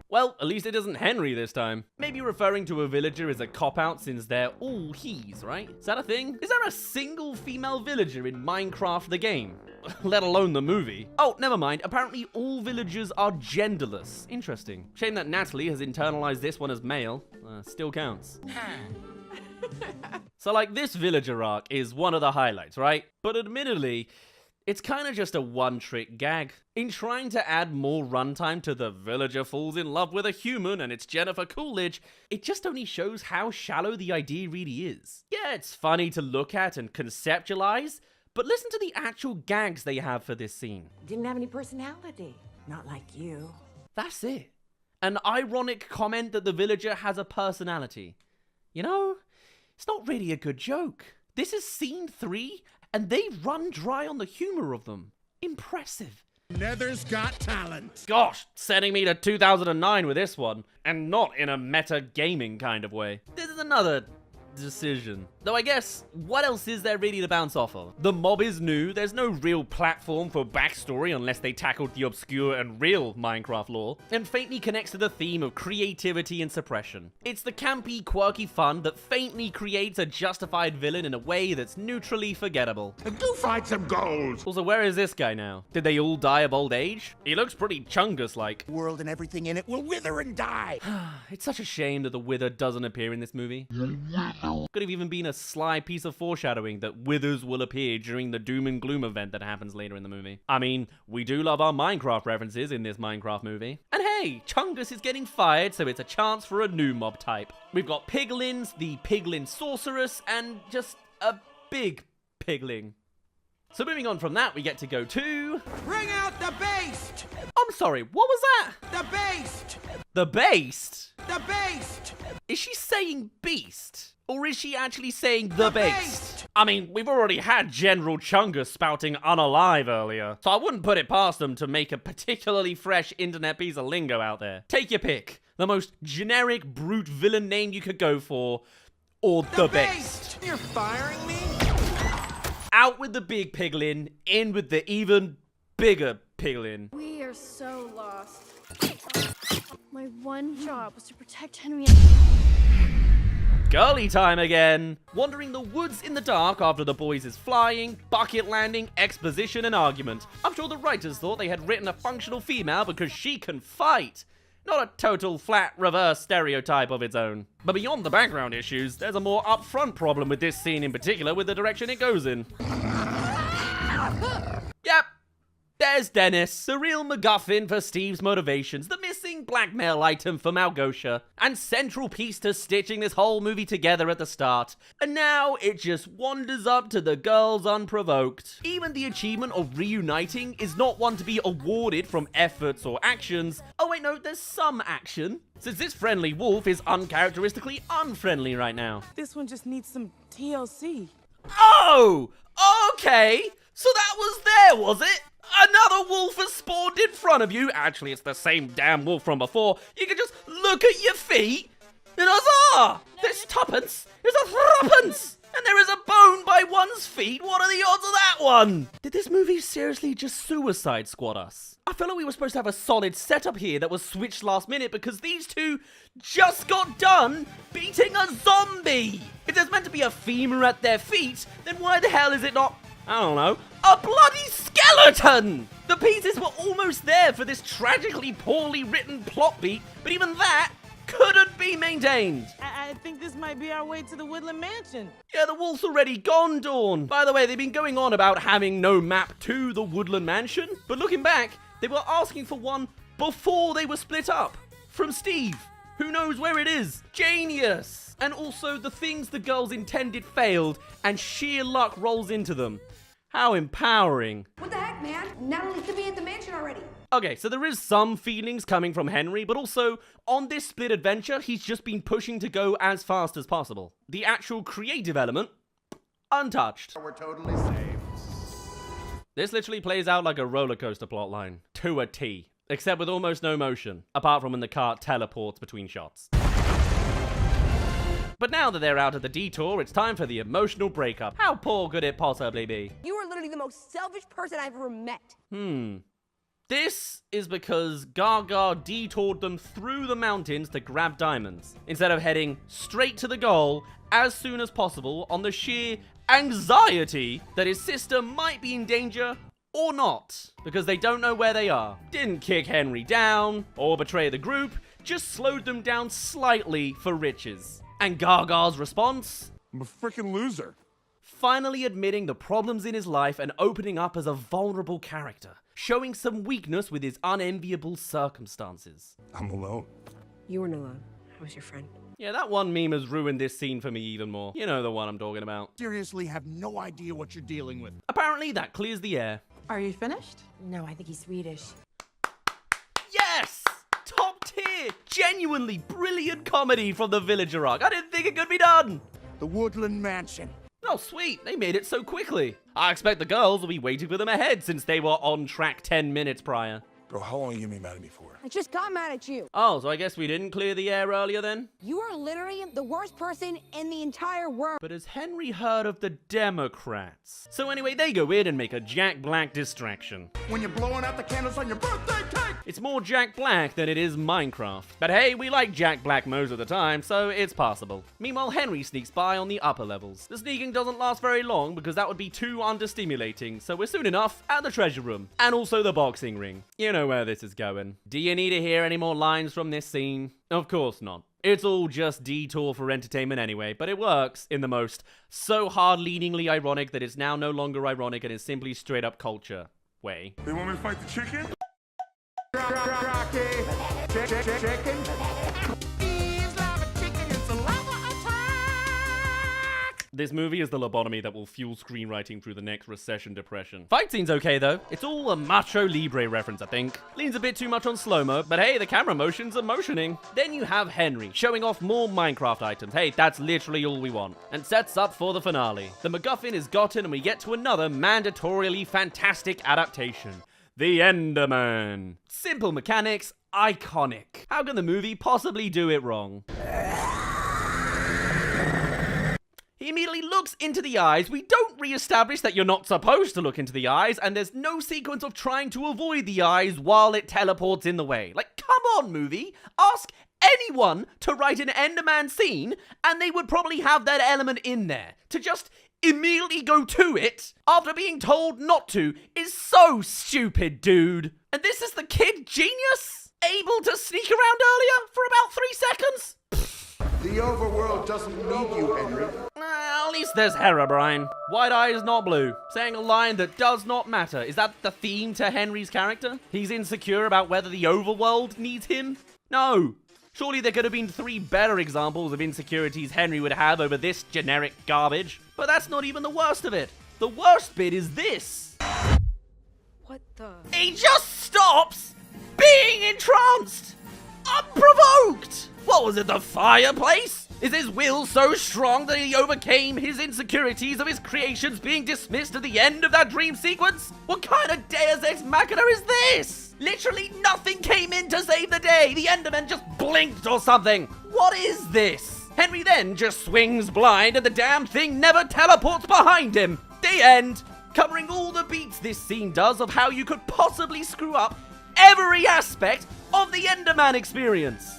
Well, at least it isn't Henry this time. Maybe referring to a villager is a cop-out since they're all he's, right? Is that a thing? Is there a single female villager in Minecraft the game? Let alone the movie. Oh, never mind. Apparently all villagers are genderless. Interesting. Shame that Natalie has internalized this one as male. Still counts. So like, this villager arc is one of the highlights, right? But admittedly, it's kind of just a one-trick gag. In trying to add more runtime to the villager falls in love with a human and it's Jennifer Coolidge, it just only shows how shallow the idea really is. Yeah, it's funny to look at and conceptualize, but listen to the actual gags they have for this scene. Didn't have any personality. Not like you. That's it. An ironic comment that the villager has a personality. You know, It's not really a good joke. This is scene 3, and they run dry on the humor of them. Impressive. Nether's got talent. Gosh, sending me to 2009 with this one, and not in a meta gaming kind of way. This is another decision. Though I guess, what else is there really to bounce off of? The mob is new, there's no real platform for backstory unless they tackled the obscure and real Minecraft lore, and faintly connects to the theme of creativity and suppression. It's the campy, quirky fun that faintly creates a justified villain in a way that's neutrally forgettable. Go find some gold. Also, where is this guy now? Did they all die of old age? He looks pretty Chungus-like. The world and everything in it will wither and die. It's such a shame that the Wither doesn't appear in this movie. Could have even been a sly piece of foreshadowing that withers will appear during the doom and gloom event that happens later in the movie. I mean, we do love our Minecraft references in this Minecraft movie. And hey, Chungus is getting fired, so it's a chance for a new mob type. We've got piglins, the piglin sorceress, and just a big pigling. So moving on from that, we get to go to... Bring out the beast! I'm sorry, what was that? The beast! The beast? The beast! Is she saying beast? Or is she actually saying the beast? I mean, we've already had General Chungus spouting unalive earlier, so I wouldn't put it past them to make a particularly fresh internet piece of lingo out there. Take your pick. The most generic brute villain name you could go for, or the beast. You're firing me? Out with the big piglin, in with the even bigger piglin. We are so lost. My one job was to protect Henry. Girly time again. Wandering the woods in the dark after the boys is flying, bucket landing, exposition, and argument. I'm sure the writers thought they had written a functional female because she can fight. Not a total flat reverse stereotype of its own. But beyond the background issues, there's a more upfront problem with this scene in particular with the direction it goes in. Yep. There's Dennis, the real MacGuffin for Steve's motivations, the missing blackmail item for Malgosia, and central piece to stitching this whole movie together at the start. And now it just wanders up to the girls unprovoked. Even the achievement of reuniting is not one to be awarded from efforts or actions. Oh wait, no, there's some action. Since this friendly wolf is uncharacteristically unfriendly right now. This one just needs some TLC. Oh! Okay! So that was there, was it? Another wolf has spawned in front of you. Actually, it's the same damn wolf from before. You can just look at your feet and huzzah! There's tuppence, there's a threepence, and there is a bone by one's feet. What are the odds of that one? Did this movie seriously just Suicide Squad us? I feel like we were supposed to have a solid setup here that was switched last minute because these two just got done beating a zombie. If there's meant to be a femur at their feet, then why the hell is it not, I don't know, a bloody skeleton? The pieces were almost there for this tragically poorly written plot beat, but even that couldn't be maintained. I think this might be our way to the Woodland Mansion. Yeah, the wolf's already gone, Dawn. By the way, they've been going on about having no map to the Woodland Mansion, but looking back, they were asking for one before they were split up. From Steve. Who knows where it is? Genius! And also, the things the girls intended failed, and sheer luck rolls into them. How empowering. What the heck, man? Not only to be at the mansion already. Okay, so there is some feelings coming from Henry, but also, on this split adventure, he's just been pushing to go as fast as possible. The actual creative element, untouched. We're totally safe. This literally plays out like a roller coaster plotline, to a T, except with almost no motion, apart from when the cart teleports between shots. But now that they're out of the detour, it's time for the emotional breakup. How poor could it possibly be? You are literally the most selfish person I've ever met. This is because Gaga detoured them through the mountains to grab diamonds, instead of heading straight to the goal as soon as possible on the sheer anxiety that his sister might be in danger or not, because they don't know where they are. Didn't kick Henry down or betray the group, just slowed them down slightly for riches. And Gaga's response? I'm a freaking loser. Finally admitting the problems in his life and opening up as a vulnerable character, showing some weakness with his unenviable circumstances. I'm alone. You weren't alone. I was your friend. Yeah, that one meme has ruined this scene for me even more. You know the one I'm talking about. Seriously, have no idea what you're dealing with. Apparently that clears the air. Are you finished? No, I think he's Swedish. Yes! Top tier! Genuinely brilliant comedy from the Villager arc. I didn't think it could be done! The Woodland Mansion. Oh, sweet. They made it so quickly. I expect the girls will be waiting for them ahead since they were on track 10 minutes prior. Bro, how long you been mad at me for? I just got mad at you. Oh, so I guess we didn't clear the air earlier then? You are literally the worst person in the entire world. But has Henry heard of the Democrats? So anyway, they go in and make a Jack Black distraction. When you're blowing out the candles on your birthday cake! It's more Jack Black than it is Minecraft. But hey, we like Jack Black most of the time, so it's passable. Meanwhile, Henry sneaks by on the upper levels. The sneaking doesn't last very long because that would be too understimulating, so we're soon enough at the treasure room. And also the boxing ring. You know where this is going. Do you need to hear any more lines from this scene? Of course not. It's all just detour for entertainment anyway, but it works in the most so hard-leaningly ironic that it's now no longer ironic and is simply straight-up culture way. They want me to fight the chicken? Chicken. This movie is the lobotomy that will fuel screenwriting through the next recession depression. Fight scene's okay though. It's all a Macho Libre reference, I think. Leans a bit too much on slow-mo, but hey, the camera motions are motioning. Then you have Henry showing off more Minecraft items. Hey, that's literally all we want. And sets up for the finale. The MacGuffin is gotten and we get to another mandatorily fantastic adaptation. The Enderman. Simple mechanics, iconic. How can the movie possibly do it wrong? He immediately looks into the eyes. We don't re-establish that you're not supposed to look into the eyes, and there's no sequence of trying to avoid the eyes while it teleports in the way. Like, come on, movie. Ask anyone to write an Enderman scene, and they would probably have that element in there. To just immediately go to it after being told not to is so stupid, dude. And this is the kid genius? Able to sneak around earlier for about 3 seconds? The overworld doesn't need you, Henry. At least there's Herobrine. White eyes, not blue. Saying a line that does not matter. Is that the theme to Henry's character? He's insecure about whether the overworld needs him? No. Surely there could have been 3 better examples of insecurities Henry would have over this generic garbage. But that's not even the worst of it. The worst bit is this. What the? He just stops being entranced! Unprovoked! What was it, the fireplace? Is his will so strong that he overcame his insecurities of his creations being dismissed at the end of that dream sequence? What kind of Deus Ex Machina is this? Literally nothing came in to save the day. The Enderman just blinked or something. What is this? Henry then just swings blind and the damn thing never teleports behind him. The end. Covering all the beats this scene does of how you could possibly screw up every aspect of the Enderman experience.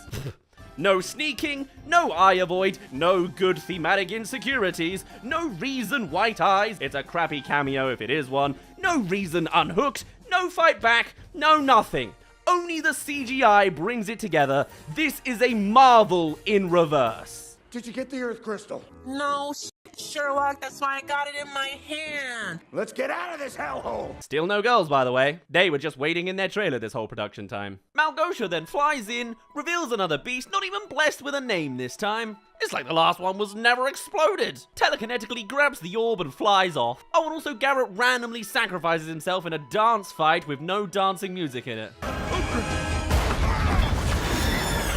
No sneaking, no eye avoid, no good thematic insecurities, no reason white eyes, it's a crappy cameo if it is one, no reason unhooked, no fight back, no nothing. Only the CGI brings it together. This is a marvel in reverse. Did you get the Earth Crystal? No, Sherlock, that's why I got it in my hand. Let's get out of this hellhole! Still no girls, by the way. They were just waiting in their trailer this whole production time. Malgosha then flies in, reveals another beast, not even blessed with a name this time. It's like the last one was never exploded. Telekinetically grabs the orb and flies off. Oh, and also Garrett randomly sacrifices himself in a dance fight with no dancing music in it.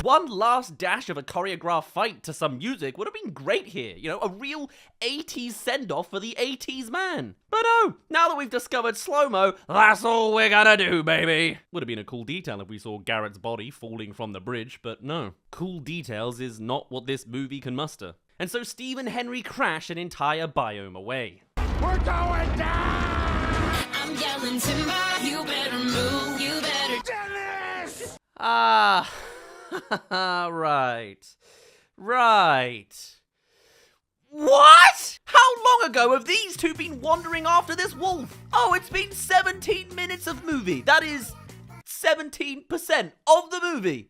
One last dash of a choreographed fight to some music would have been great here. You know, a real 80s send-off for the 80s man. But no, now that we've discovered slow-mo, that's all we're gonna do, baby. Would have been a cool detail if we saw Garrett's body falling from the bridge, but no. Cool details is not what this movie can muster. And so Steve and Henry crash an entire biome away. We're going down! I'm yelling timber, you better move, you better... Dennis! Right. What? How long ago have these two been wandering after this wolf? Oh, it's been 17 minutes of movie. That is 17% of the movie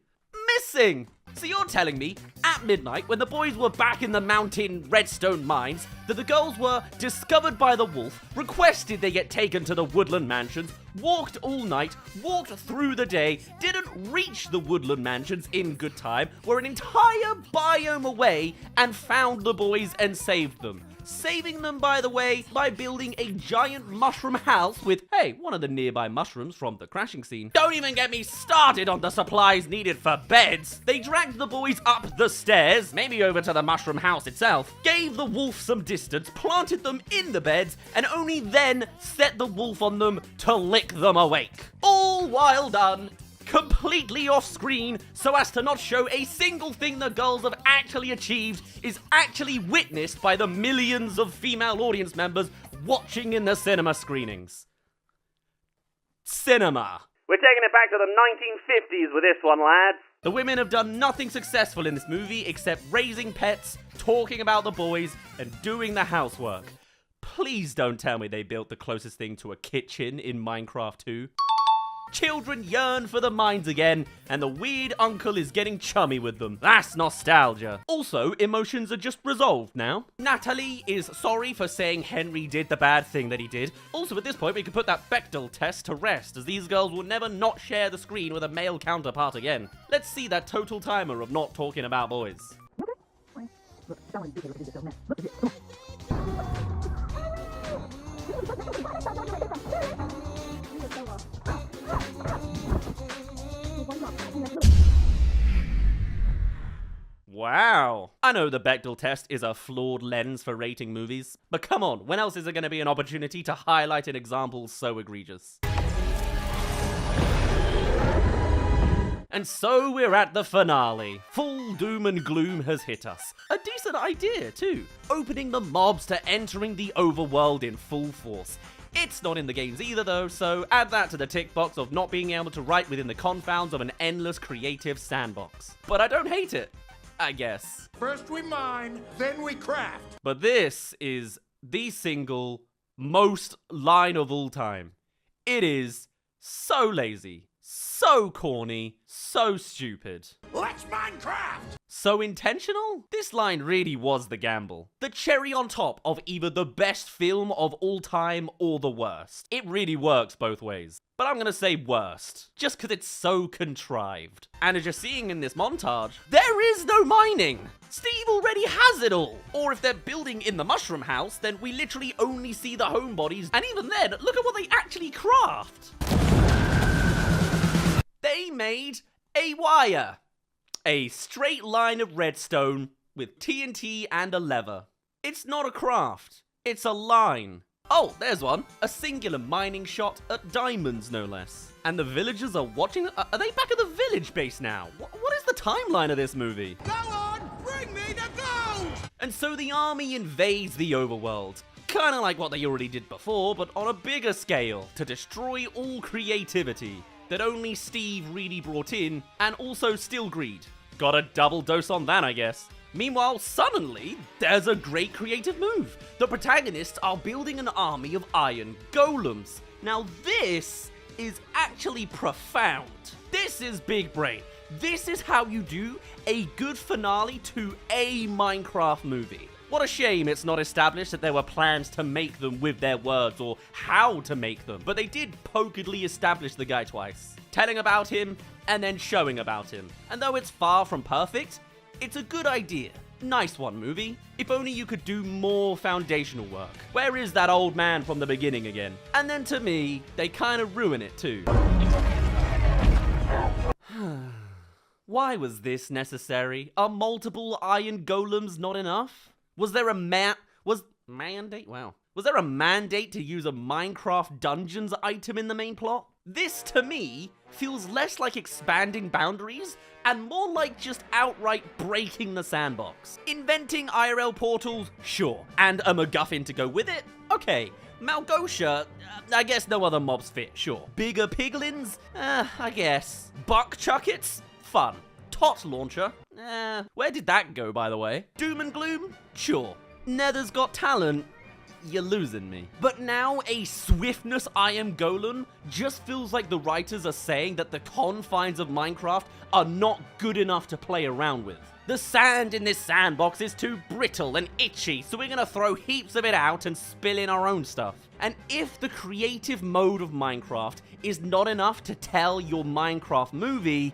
missing. So you're telling me, at midnight, when the boys were back in the mountain redstone mines, that the girls were discovered by the wolf, requested they get taken to the woodland mansions, walked all night, walked through the day, didn't reach the woodland mansions in good time, were an entire biome away, and found the boys and saved them. saving them, by the way, by building a giant mushroom house with, hey, one of the nearby mushrooms from the crashing scene. Don't even get me started on the supplies needed for beds. They dragged the boys up the stairs, maybe over to the mushroom house itself, gave the wolf some distance, planted them in the beds, and only then set the wolf on them to lick them awake. All while done completely off screen so as to not show a single thing the girls have actually achieved is actually witnessed by the millions of female audience members watching in the cinema screenings. Cinema. We're taking it back to the 1950s with this one, lads. The women have done nothing successful in this movie except raising pets, talking about the boys, and doing the housework. Please don't tell me they built the closest thing to a kitchen in Minecraft 2. Children yearn for the mines again, and the weird uncle is getting chummy with them. That's nostalgia. Also, emotions are just resolved now. Natalie is sorry for saying Henry did the bad thing that he did. Also, at this point, we can put that Bechdel test to rest, as these girls will never not share the screen with a male counterpart again. Let's see that total timer of not talking about boys. Wow. I know the Bechdel test is a flawed lens for rating movies, but come on, when else is there going to be an opportunity to highlight an example so egregious? And so we're at the finale. Full doom and gloom has hit us. A decent idea, too. Opening the mobs to entering the overworld in full force. It's not in the games either though, so add that to the tick box of not being able to write within the confounds of an endless creative sandbox. But I don't hate it, I guess. First we mine, then we craft. But this is the single most line of all time. It is so lazy, so corny, so stupid. Let's Minecraft! So intentional? This line really was the gamble. The cherry on top of either the best film of all time or the worst. It really works both ways. But I'm gonna say worst, just because it's so contrived. And as you're seeing in this montage, there is no mining! Steve already has it all! Or if they're building in the mushroom house, then we literally only see the homebodies, and even then, look at what they actually craft! They made a wire. A straight line of redstone with TNT and a lever. It's not a craft, it's a line. Oh, there's one. A singular mining shot at diamonds, no less. And the villagers are watching. Are they back at the village base now? What is the timeline of this movie? Go on, bring me the gold! And so the army invades the overworld. Kinda like what they already did before, but on a bigger scale, to destroy all creativity that only Steve really brought in, and also still greed. Got a double dose on that, I guess. Meanwhile, suddenly, there's a great creative move. The protagonists are building an army of iron golems. Now this is actually profound. This is big brain. This is how you do a good finale to a Minecraft movie. What a shame it's not established that there were plans to make them with their words or how to make them, but they did pokedly establish the guy twice, telling about him and then showing about him. And though it's far from perfect, it's a good idea. Nice one, movie. If only you could do more foundational work. Where is that old man from the beginning again? And then to me, they kind of ruin it too. Why was this necessary? Are multiple iron golems not enough? Was there a mandate? Wow. Was there a mandate to use a Minecraft Dungeons item in the main plot? This, to me, feels less like expanding boundaries and more like just outright breaking the sandbox. Inventing IRL portals? Sure. And a MacGuffin to go with it? Okay. Malgosha? I guess no other mobs fit, sure. Bigger piglins? I guess. Buck chuckets? Fun. Tot launcher? Where did that go, by the way? Doom and gloom? Sure. Nether's got talent? You're losing me. But now a swiftness I am golem just feels like the writers are saying that the confines of Minecraft are not good enough to play around with. The sand in this sandbox is too brittle and itchy, so we're gonna throw heaps of it out and spill in our own stuff. And if the creative mode of Minecraft is not enough to tell your Minecraft movie,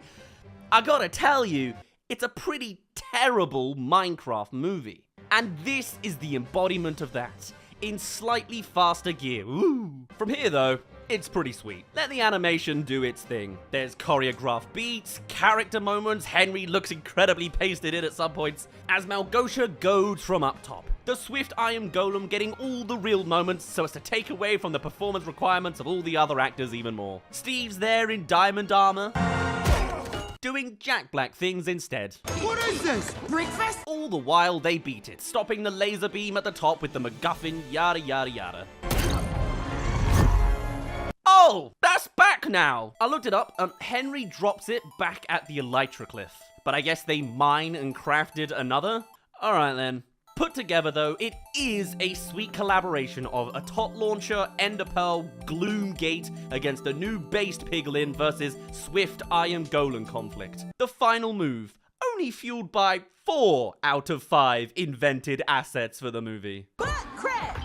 I gotta tell you, it's a pretty terrible Minecraft movie. And this is the embodiment of that, in slightly faster gear. Ooh. From here though, it's pretty sweet. Let the animation do its thing. There's choreographed beats, character moments, Henry looks incredibly pasted in at some points, as Małgosia goads from up top. The swift Iron Golem getting all the real moments so as to take away from the performance requirements of all the other actors even more. Steve's there in diamond armor, doing Jack Black things instead. What is this? Breakfast? All the while they beat it, stopping the laser beam at the top with the MacGuffin, yada yada yada. Oh, that's back now! I looked it up, Henry drops it back at the Elytra Cliff. But I guess they mine and crafted another? Alright then. Put together though, it is a sweet collaboration of a Tot Launcher, Ender Pearl, Gloom Gate against a new based Piglin versus Swift Iron Golem conflict. The final move, only fueled by 4 out of 5 invented assets for the movie. Butt crack!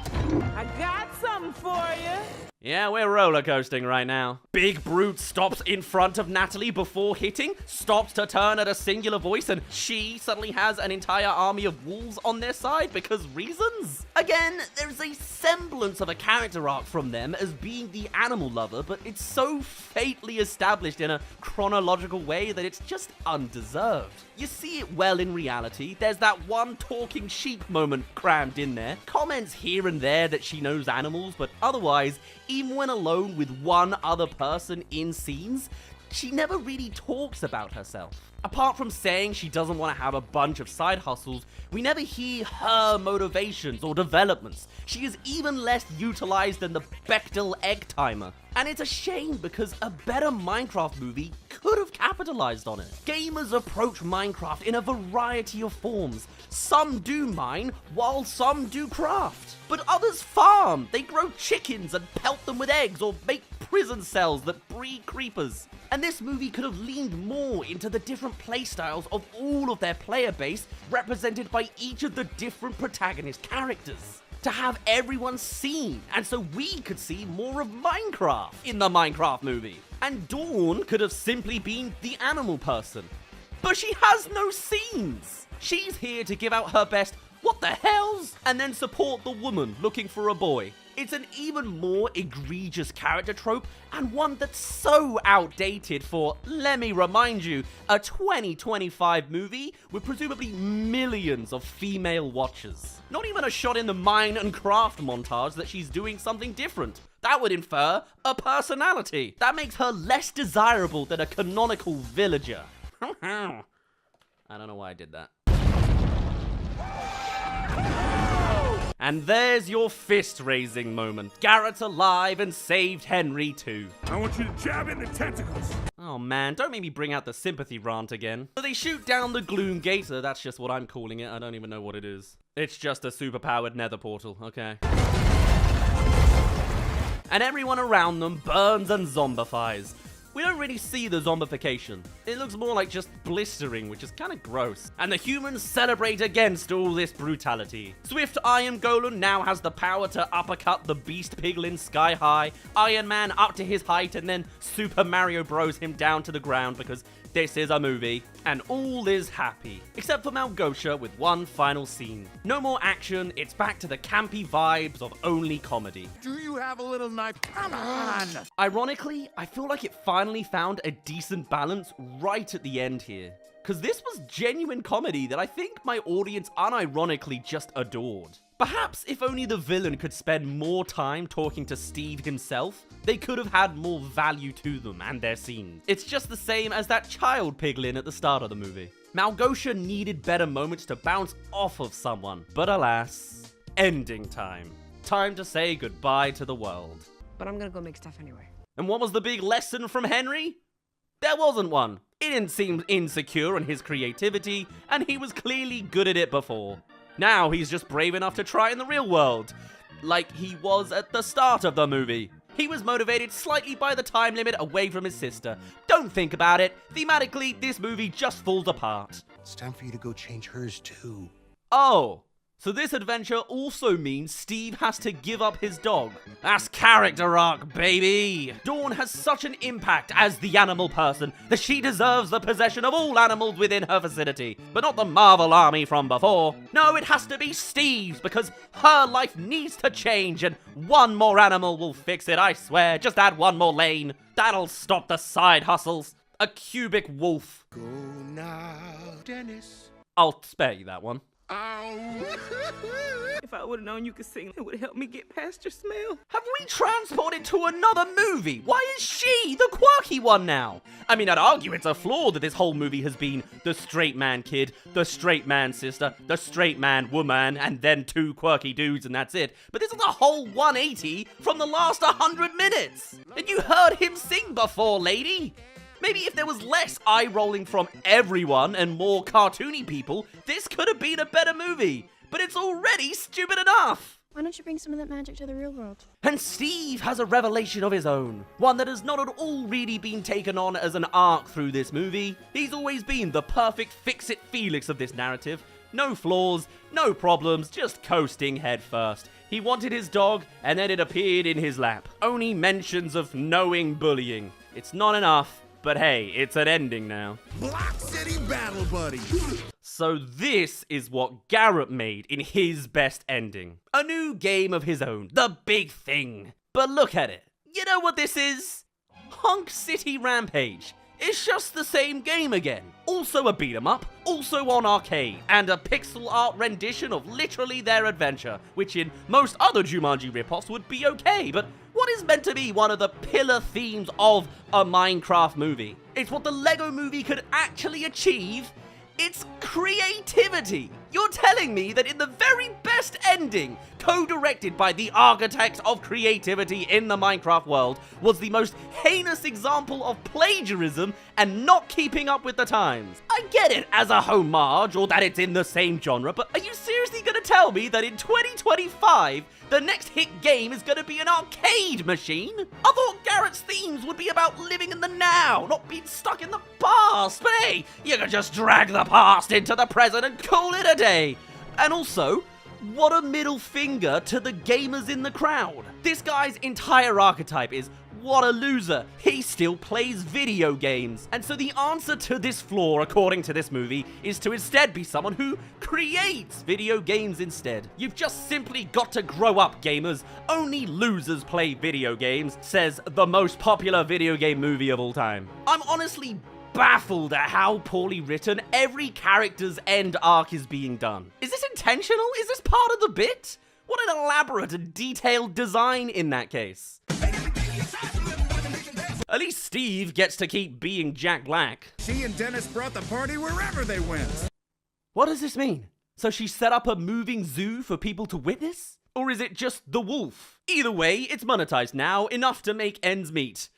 I got something for you. Yeah, we're roller coasting right now. Big Brute stops in front of Natalie before hitting, stops to turn at a singular voice, and she suddenly has an entire army of wolves on their side because reasons? Again, there's a semblance of a character arc from them as being the animal lover, but it's so fatally established in a chronological way that it's just undeserved. You see it well in reality. There's that one talking sheep moment crammed in there, comments here and there that she knows animals, but otherwise, even when alone with one other person in scenes, she never really talks about herself. Apart from saying she doesn't want to have a bunch of side hustles, we never hear her motivations or developments. She is even less utilized than the Bechdel egg timer. And it's a shame because a better Minecraft movie could have capitalized on it. Gamers approach Minecraft in a variety of forms. Some do mine, while some do craft. But others farm. They grow chickens and pelt them with eggs or make prison cells that breed creepers. And this movie could have leaned more into the different playstyles of all of their player base represented by each of the different protagonist characters. To have everyone seen, and so we could see more of Minecraft in the Minecraft movie. And Dawn could have simply been the animal person. But she has no scenes. She's here to give out her best "what the hells?" and then support the woman looking for a boy. It's an even more egregious character trope, and one that's so outdated for, let me remind you, a 2025 movie with presumably millions of female watchers. Not even a shot in the mine and craft montage that she's doing something different. That would infer a personality. That makes her less desirable than a canonical villager. I don't know why I did that. And there's your fist-raising moment. Garrett's alive and saved Henry too. I want you to jab in the tentacles. Oh man, don't make me bring out the sympathy rant again. So they shoot down the Gloom Gate, so that's just what I'm calling it. I don't even know what it is. It's just a superpowered nether portal, okay. And everyone around them burns and zombifies. We don't really see the zombification. It looks more like just blistering, which is kind of gross. And the humans celebrate against all this brutality. Swift Iron Golem now has the power to uppercut the Beast Piglin sky high, Iron Man up to his height, and then Super Mario Bros him down to the ground because this is a movie, and all is happy. Except for Małgosia with one final scene. No more action, it's back to the campy vibes of only comedy. Do you have a little knife? Come on! Ironically, I feel like it finally found a decent balance right at the end here. Because this was genuine comedy that I think my audience unironically just adored. Perhaps if only the villain could spend more time talking to Steve himself, they could have had more value to them and their scenes. It's just the same as that child piglin at the start of the movie. Małgosia needed better moments to bounce off of someone, but alas, ending time. Time to say goodbye to the world. But I'm gonna go make stuff anyway. And what was the big lesson from Henry? There wasn't one. He didn't seem insecure in his creativity, and he was clearly good at it before. Now he's just brave enough to try in the real world, like he was at the start of the movie. He was motivated slightly by the time limit away from his sister. Don't think about it. Thematically, this movie just falls apart. It's time for you to go change hers too. Oh, So this adventure also means Steve has to give up his dog. That's character arc, baby! Dawn has such an impact as the animal person that she deserves the possession of all animals within her vicinity. But not the Marvel army from before. No, it has to be Steve's, because her life needs to change, and one more animal will fix it, I swear. Just add one more lane. That'll stop the side hustles. A cubic wolf. Go now, Dennis. I'll spare you that one. If I would have known you could sing, it would have helped me get past your smell. Have we transported to another movie? Why is she the quirky one now? I mean, I'd argue it's a flaw that this whole movie has been the straight man kid, the straight man sister, the straight man woman, and then two quirky dudes and that's it. But this is a whole 180 from the last 100 minutes. And you heard him sing before, lady. Maybe if there was less eye-rolling from everyone and more cartoony people, this could have been a better movie. But it's already stupid enough. Why don't you bring some of that magic to the real world? And Steve has a revelation of his own. One that has not at all really been taken on as an arc through this movie. He's always been the perfect fix-it Felix of this narrative. No flaws, no problems, just coasting head first. He wanted his dog, and then it appeared in his lap. Only mentions of knowing bullying. It's not enough. But hey, it's an ending now. Block City Battle Buddy. So this is what Garrett made in his best ending. A new game of his own, the big thing. But look at it. You know what this is? Hunk City Rampage. It's just the same game again. Also a beat 'em up, also on arcade, and a pixel art rendition of literally their adventure, which in most other Jumanji ripoffs would be okay, but what is meant to be one of the pillar themes of a Minecraft movie? It's what the Lego movie could actually achieve. It's creativity. You're telling me that in the very best ending, co-directed by the architect of creativity in the Minecraft world, was the most heinous example of plagiarism and not keeping up with the times. I get it as a homage or that it's in the same genre, but are you seriously gonna tell me that in 2025, the next hit game is gonna be an arcade machine? I thought Garrett's themes would be about living in the now, not being stuck in the past. But hey, you can just drag the past into the present and call it a day. And also, what a middle finger to the gamers in the crowd. This guy's entire archetype is, what a loser, he still plays video games. And so the answer to this flaw, according to this movie, is to instead be someone who creates video games instead. You've just simply got to grow up, gamers. Only losers play video games, says the most popular video game movie of all time. I'm honestly baffled at how poorly written every character's end arc is being done. Is this intentional? Is this part of the bit? What an elaborate and detailed design in that case. At least Steve gets to keep being Jack Black. She and Dennis brought the party wherever they went. What does this mean? So she set up a moving zoo for people to witness? Or is it just the wolf? Either way, it's monetized now, enough to make ends meet.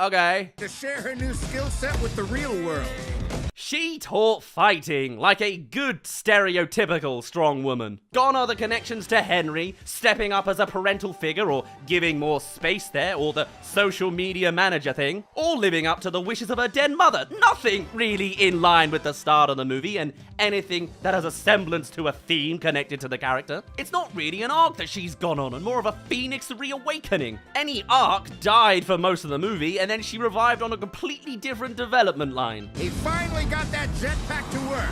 Okay. To share her new skill set with the real world. She taught fighting like a good stereotypical strong woman. Gone are the connections to Henry, stepping up as a parental figure or giving more space there, or the social media manager thing, or living up to the wishes of her dead mother. Nothing really in line with the start of the movie and anything that has a semblance to a theme connected to the character. It's not really an arc that she's gone on and more of a phoenix reawakening. Any arc died for most of the movie and then she revived on a completely different development line. He finally got that jetpack to work.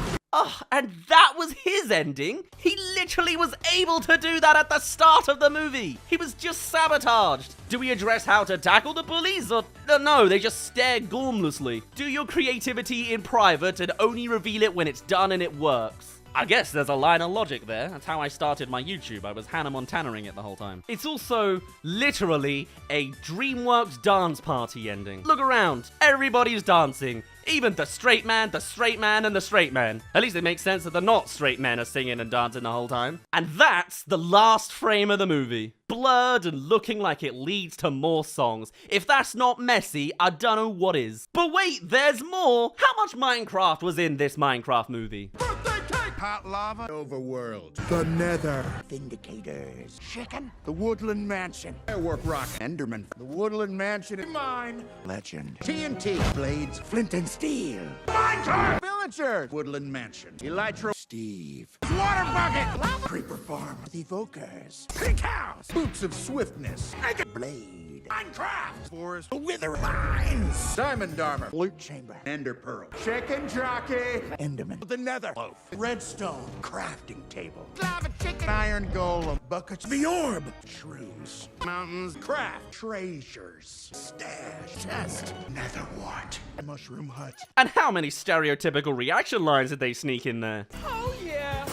And that was his ending? He literally was able to do that at the start of the movie. He was just sabotaged. Do we address how to tackle the bullies? Or no, they just stare gormlessly. Do your creativity in private and only reveal it when it's done and it works. I guess there's a line of logic there. That's how I started my YouTube. I was Hannah Montana-ing it the whole time. It's also literally a DreamWorks dance party ending. Look around. Everybody's dancing. Even the straight man, and the straight man. At least it makes sense that the not straight men are singing and dancing the whole time. And that's the last frame of the movie. Blurred and looking like it leads to more songs. If that's not messy, I don't know what is. But wait, there's more! How much Minecraft was in this Minecraft movie? Birthday cake! hot lava, overworld, the nether, vindicators, chicken, the woodland mansion, firework rock, enderman, the woodland mansion is mine, legend, TNT, blades, flint and steel, Minecraft, villagers, woodland mansion, elytro, Steve, water bucket, lava, creeper farm, the evokers, pink house, boots of swiftness, mega blade, Minecraft, forest, wither mines, diamond armor, loot chamber, ender pearl, chicken jockey, enderman, the nether loaf, redstone, crafting table, lava chicken, iron golem, buckets, the orb, shrooms, mountains, craft, treasures, stash, chest, nether wart, mushroom hut. And how many stereotypical reaction lines did they sneak in there? Oh, yeah.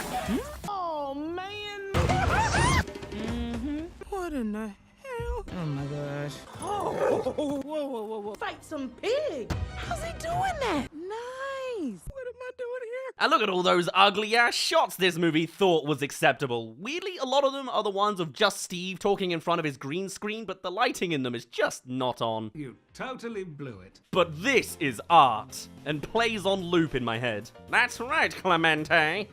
Oh, man. What in the hell? Oh, my gosh. Oh, whoa, whoa, whoa, whoa. Fight some pig. How's he doing that? Nice. What am I doing here? And look at all those ugly ass shots this movie thought was acceptable. Weirdly, a lot of them are the ones of just Steve talking in front of his green screen, but the lighting in them is just not on. You totally blew it. But this is art, and plays on loop in my head. That's right, Clemente.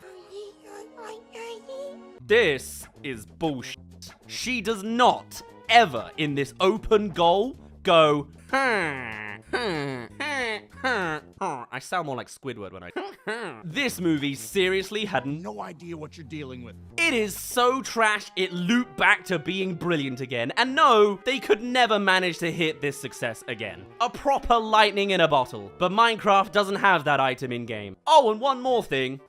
This is bullshit. She does not ever in this open goal go, I sound more like Squidward when I This movie seriously had no idea what you're dealing with. It is so trash it looped back to being brilliant again, and no, they could never manage to hit this success again. A proper lightning in a bottle, but Minecraft doesn't have that item in game. Oh, and one more thing.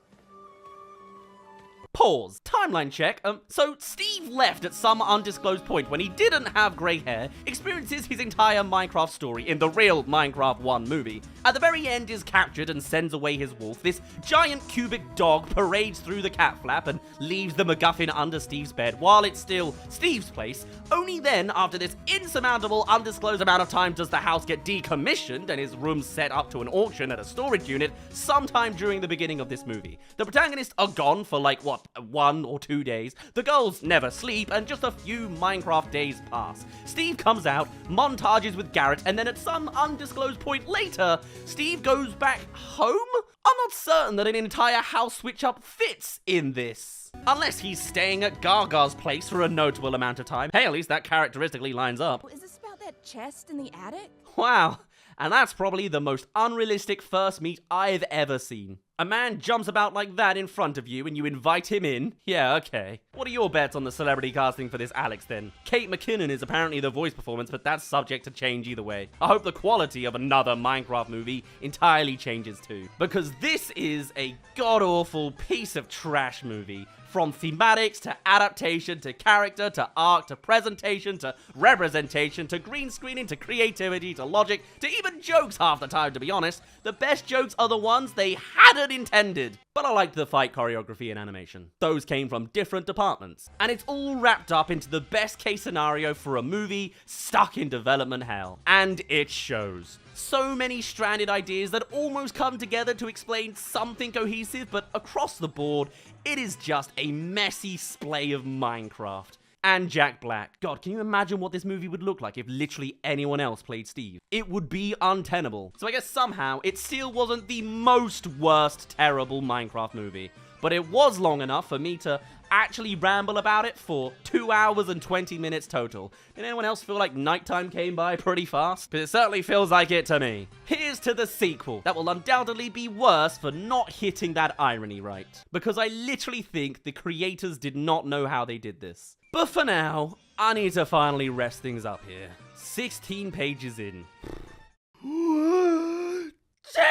Pause. Timeline check. So Steve left at some undisclosed point when he didn't have grey hair, experiences his entire Minecraft story in the real Minecraft 1 movie. At the very end is captured and sends away his wolf. This giant cubic dog parades through the cat flap and leaves the MacGuffin under Steve's bed while it's still Steve's place. Only then, after this insurmountable undisclosed amount of time, does the house get decommissioned and his room set up to an auction at a storage unit sometime during the beginning of this movie. The protagonists are gone for like, what, 1 or 2 days. The girls never sleep, and just a few Minecraft days pass. Steve comes out, montages with Garrett, and then at some undisclosed point later, Steve goes back home? I'm not certain that an entire house switch up fits in this. Unless he's staying at Gaga's place for a notable amount of time. Hey, at least that characteristically lines up. Is this about that chest in the attic? Wow. And that's probably the most unrealistic first meet I've ever seen. A man jumps about like that in front of you and you invite him in? Yeah, okay. What are your bets on the celebrity casting for this Alex then? Kate McKinnon is apparently the voice performance, but that's subject to change either way. I hope the quality of another Minecraft movie entirely changes too. Because this is a god-awful piece of trash movie. From thematics, to adaptation, to character, to arc, to presentation, to representation, to green screening, to creativity, to logic, to even jokes half the time, to be honest. The best jokes are the ones they hadn't intended. But I liked the fight choreography and animation. Those came from different departments. And it's all wrapped up into the best case scenario for a movie stuck in development hell. And it shows. So many stranded ideas that almost come together to explain something cohesive, but across the board, it is just a messy splay of Minecraft. And Jack Black. God, can you imagine what this movie would look like if literally anyone else played Steve? It would be untenable. So I guess somehow it still wasn't the most worst terrible Minecraft movie. But it was long enough for me to actually ramble about it for 2 hours and 20 minutes total. Did anyone else feel like nighttime came by pretty fast? Because it certainly feels like it to me. Here's to the sequel that will undoubtedly be worse for not hitting that irony right. Because I literally think the creators did not know how they did this. But for now, I need to finally rest things up here. 16 pages in.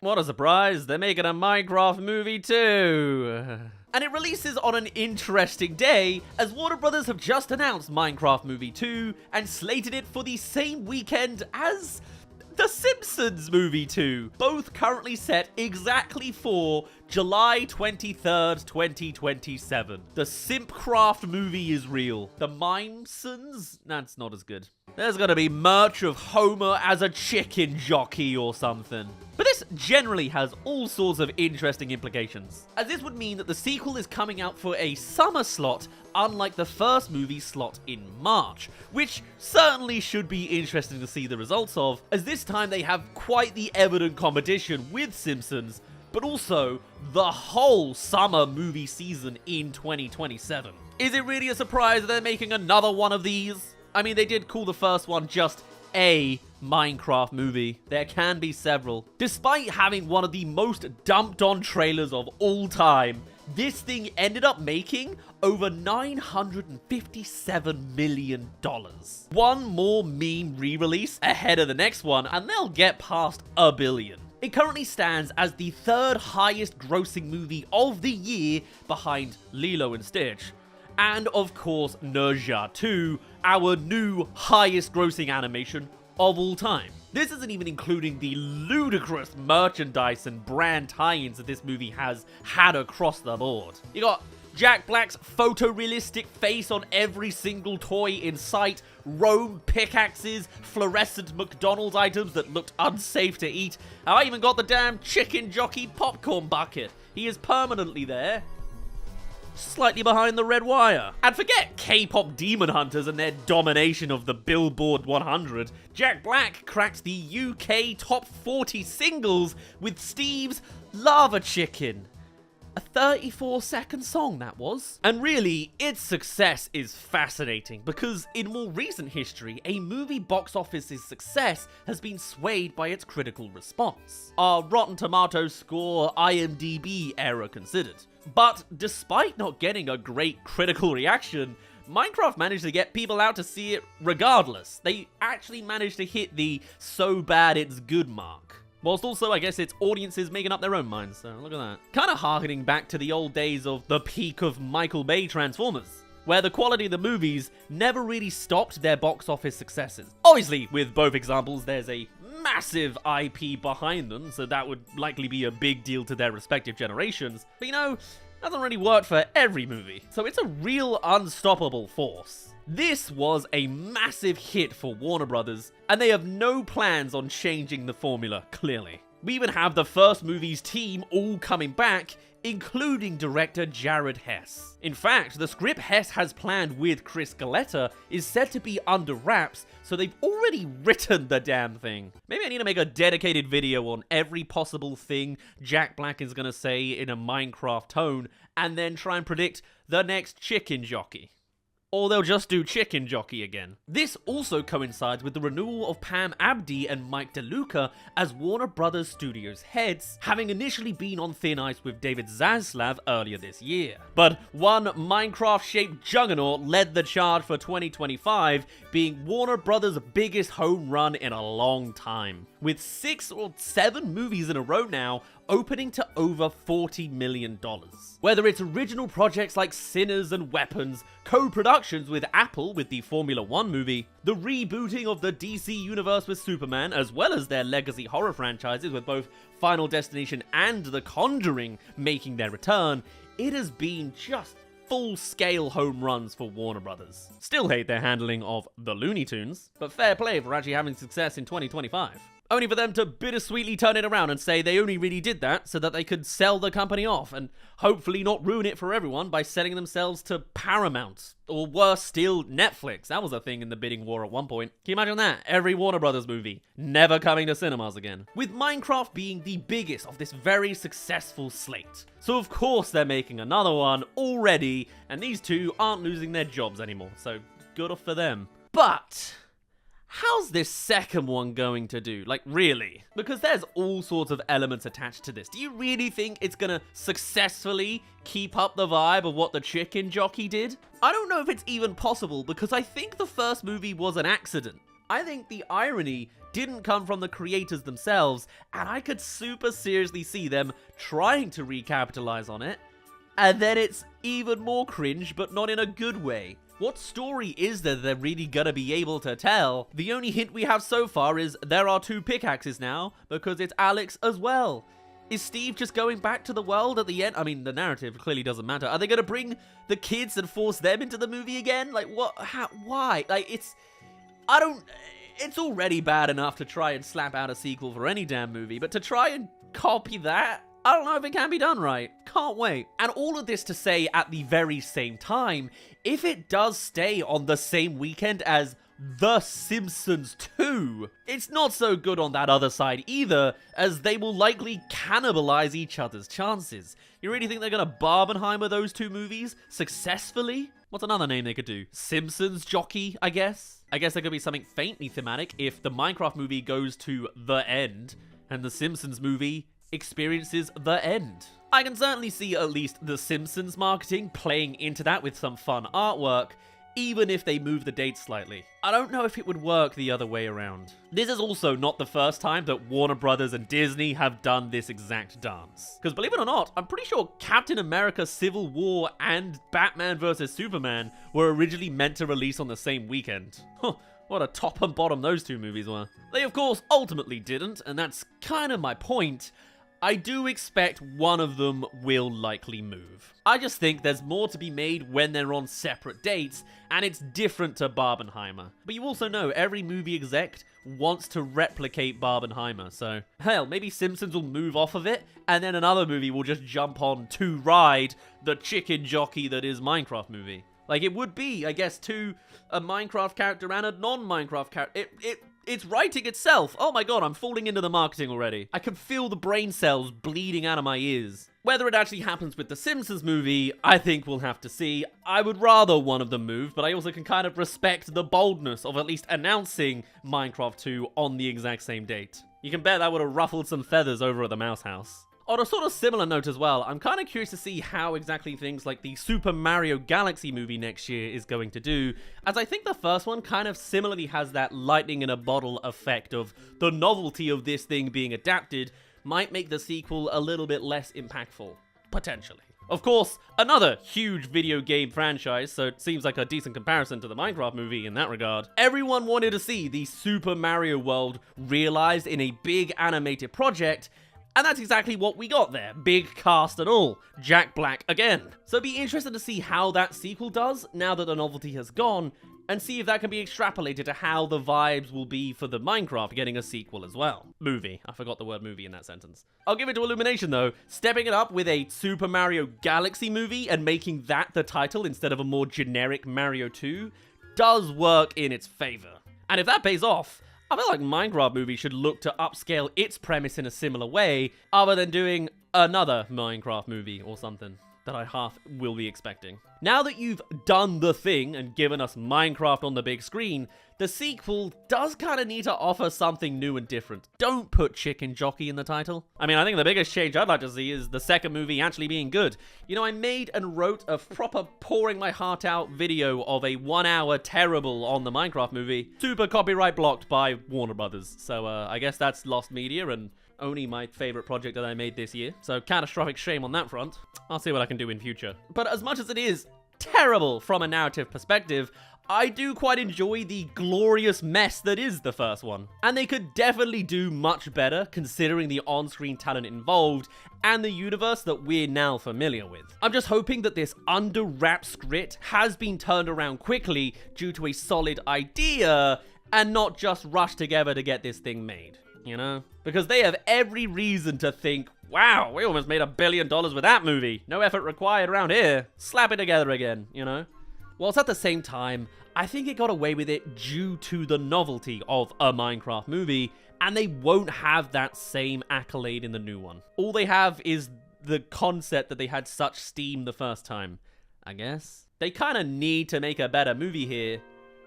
What a surprise, they're making a Minecraft movie too. And it releases on an interesting day, as Warner Brothers have just announced Minecraft Movie 2 and slated it for the same weekend as The Simpsons Movie 2, both currently set exactly for July 23rd, 2027. The Simpcraft movie is real. The Mimesons? That's not as good. There's gonna be merch of Homer as a chicken jockey or something. But this generally has all sorts of interesting implications, as this would mean that the sequel is coming out for a summer slot, unlike the first movie slot in March, which certainly should be interesting to see the results of, as this time they have quite the evident competition with Simpsons, but also the whole summer movie season in 2027. Is it really a surprise that they're making another one of these? I mean, they did call the first one just a Minecraft movie. There can be several. Despite having one of the most dumped on trailers of all time, this thing ended up making over $957 million. One more meme re-release ahead of the next one, and they'll get past $1 billion. It currently stands as the third highest grossing movie of the year behind Lilo and Stitch. And of course, Nerja 2, our new highest grossing animation of all time. This isn't even including the ludicrous merchandise and brand tie-ins that this movie has had across the board. You got Jack Black's photorealistic face on every single toy in sight, Rome pickaxes, fluorescent McDonald's items that looked unsafe to eat. I even got the damn chicken jockey popcorn bucket. He is permanently there, slightly behind the red wire. And forget K-pop demon hunters and their domination of the Billboard 100. Jack Black cracked the UK top 40 singles with Steve's Lava Chicken. A 34-second song, that was. And really, its success is fascinating because in more recent history, a movie box office's success has been swayed by its critical response. Our Rotten Tomatoes score, IMDb era considered. But despite not getting a great critical reaction, Minecraft managed to get people out to see it regardless. They actually managed to hit the so bad it's good mark. Whilst also, I guess, its audiences making up their own minds, so look at that. Kind of harkening back to the old days of the peak of Michael Bay Transformers, where the quality of the movies never really stopped their box office successes. Obviously, with both examples, there's a massive IP behind them, so that would likely be a big deal to their respective generations. But you know, doesn't really work for every movie, so it's a real unstoppable force. This was a massive hit for Warner Brothers, and they have no plans on changing the formula, clearly. We even have the first movie's team all coming back, including director Jared Hess. In fact, the script Hess has planned with Chris Galetta is said to be under wraps, so they've already written the damn thing. Maybe I need to make a dedicated video on every possible thing Jack Black is gonna say in a Minecraft tone, and then try and predict the next chicken jockey. Or they'll just do Chicken Jockey again. This also coincides with the renewal of Pam Abdi and Mike DeLuca as Warner Brothers Studios heads, having initially been on thin ice with David Zaslav earlier this year. But one Minecraft-shaped juggernaut led the charge for 2025, being Warner Brothers' biggest home run in a long time, with 6 or 7 movies in a row now opening to over $40 million. Whether it's original projects like Sinners and Weapons, co-productions with Apple with the Formula 1 movie, the rebooting of the DC universe with Superman, as well as their legacy horror franchises with both Final Destination and The Conjuring making their return, it has been just full-scale home runs for Warner Brothers. Still hate their handling of the Looney Tunes, but fair play for actually having success in 2025. Only for them to bittersweetly turn it around and say they only really did that so that they could sell the company off and hopefully not ruin it for everyone by selling themselves to Paramount. Or worse still, Netflix. That was a thing in the bidding war at one point. Can you imagine that? Every Warner Brothers movie never coming to cinemas again. With Minecraft being the biggest of this very successful slate. So of course they're making another one already, and these two aren't losing their jobs anymore, so good for them. But how's this second one going to do? Like, really? Because there's all sorts of elements attached to this. Do you really think it's gonna successfully keep up the vibe of what the Chicken Jockey did? I don't know if it's even possible, because I think the first movie was an accident. I think the irony didn't come from the creators themselves, and I could super seriously see them trying to recapitalize on it, and then it's even more cringe, but not in a good way. What story is there they're really gonna be able to tell? The only hint we have so far is there are 2 pickaxes now, because it's Alex as well. Is Steve just going back to the world at the end? I mean, the narrative clearly doesn't matter. Are they gonna bring the kids and force them into the movie again? Like, what? How? Why? Like, it's already bad enough to try and slap out a sequel for any damn movie, but to try and copy that? I don't know if it can be done right. Can't wait. And all of this to say, at the very same time, if it does stay on the same weekend as The Simpsons 2. It's not so good on that other side either, as they will likely cannibalize each other's chances. You really think they're gonna Barbenheimer those two movies successfully? What's another name they could do? Simpsons Jockey, I guess? I guess there could be something faintly thematic if the Minecraft movie goes to the end, and the Simpsons movie experiences the end. I can certainly see at least the Simpsons marketing playing into that with some fun artwork, even if they move the date slightly. I don't know if it would work the other way around. This is also not the first time that Warner Brothers and Disney have done this exact dance. Because believe it or not, I'm pretty sure Captain America Civil War and Batman vs. Superman were originally meant to release on the same weekend. Huh, what a top and bottom those two movies were. They of course ultimately didn't, and that's kind of my point. I do expect one of them will likely move. I just think there's more to be made when they're on separate dates, and it's different to Barbenheimer. But you also know every movie exec wants to replicate Barbenheimer, so hell, maybe Simpsons will move off of it, and then another movie will just jump on to ride the chicken jockey that is Minecraft movie. Like, it would be, I guess, a Minecraft character and a non-Minecraft character. It's writing itself. Oh my god, I'm falling into the marketing already. I can feel the brain cells bleeding out of my ears. Whether it actually happens with the Simpsons movie, I think we'll have to see. I would rather one of them move, but I also can kind of respect the boldness of at least announcing Minecraft 2 on the exact same date. You can bet that would have ruffled some feathers over at the Mouse House. On a sort of similar note as well, I'm kind of curious to see how exactly things like the Super Mario Galaxy movie next year is going to do, as I think the first one kind of similarly has that lightning in a bottle effect of the novelty of this thing being adapted might make the sequel a little bit less impactful, potentially. Of course, another huge video game franchise, so it seems like a decent comparison to the Minecraft movie in that regard. Everyone wanted to see the Super Mario world realized in a big animated project, and that's exactly what we got there. Big cast and all. Jack Black again. So it'd be interesting to see how that sequel does now that the novelty has gone, and see if that can be extrapolated to how the vibes will be for the Minecraft getting a sequel as well. Movie. I forgot the word movie in that sentence. I'll give it to Illumination though. Stepping it up with a Super Mario Galaxy movie and making that the title instead of a more generic Mario 2 does work in its favor. And if that pays off, I feel like Minecraft movie should look to upscale its premise in a similar way, other than doing another Minecraft movie or something that I half will be expecting. Now that you've done the thing and given us Minecraft on the big screen, the sequel does kind of need to offer something new and different. Don't put Chicken Jockey in the title. I mean, I think the biggest change I'd like to see is the second movie actually being good. You know, I made and wrote a proper pouring my heart out video of a 1 hour terrible on the Minecraft movie, super copyright blocked by Warner Brothers. So I guess that's lost media and only my favorite project that I made this year. So catastrophic shame on that front. I'll see what I can do in future. But as much as it is terrible from a narrative perspective, I do quite enjoy the glorious mess that is the first one. And they could definitely do much better considering the on-screen talent involved and the universe that we're now familiar with. I'm just hoping that this under-wrap script has been turned around quickly due to a solid idea and not just rushed together to get this thing made, you know? Because they have every reason to think, wow, we almost made $1 billion with that movie. No effort required around here. Slap it together again, you know? Whilst at the same time, I think it got away with it due to the novelty of a Minecraft movie, and they won't have that same accolade in the new one. All they have is the concept that they had such steam the first time, I guess. They kind of need to make a better movie here.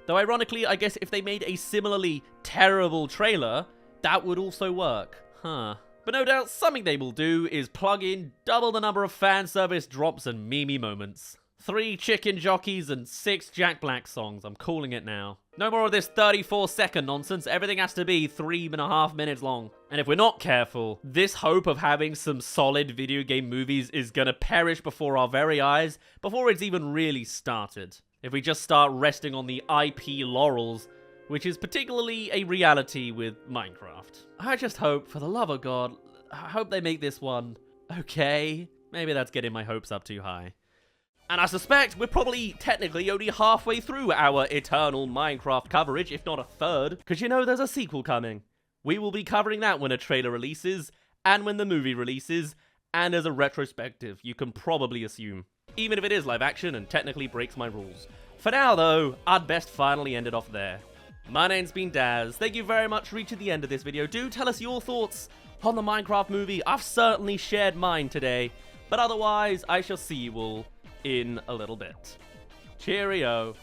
Though ironically, I guess if they made a similarly terrible trailer, that would also work. Huh. But no doubt something they will do is plug in double the number of fan service drops and meme moments. 3 chicken jockeys and 6 Jack Black songs. I'm calling it now. No more of this 34-second nonsense. Everything has to be 3.5 minutes long. And if we're not careful, this hope of having some solid video game movies is gonna perish before our very eyes before it's even really started. If we just start resting on the IP laurels, which is particularly a reality with Minecraft. I just hope, for the love of God, I hope they make this one okay. Maybe that's getting my hopes up too high. And I suspect we're probably technically only halfway through our eternal Minecraft coverage, if not a third, because you know there's a sequel coming. We will be covering that when a trailer releases, and when the movie releases, and as a retrospective, you can probably assume. Even if it is live action and technically breaks my rules. For now though, I'd best finally end it off there. My name's been Daz. Thank you very much for reaching the end of this video. Do tell us your thoughts on the Minecraft movie. I've certainly shared mine today, but otherwise, I shall see you all in a little bit. Cheerio.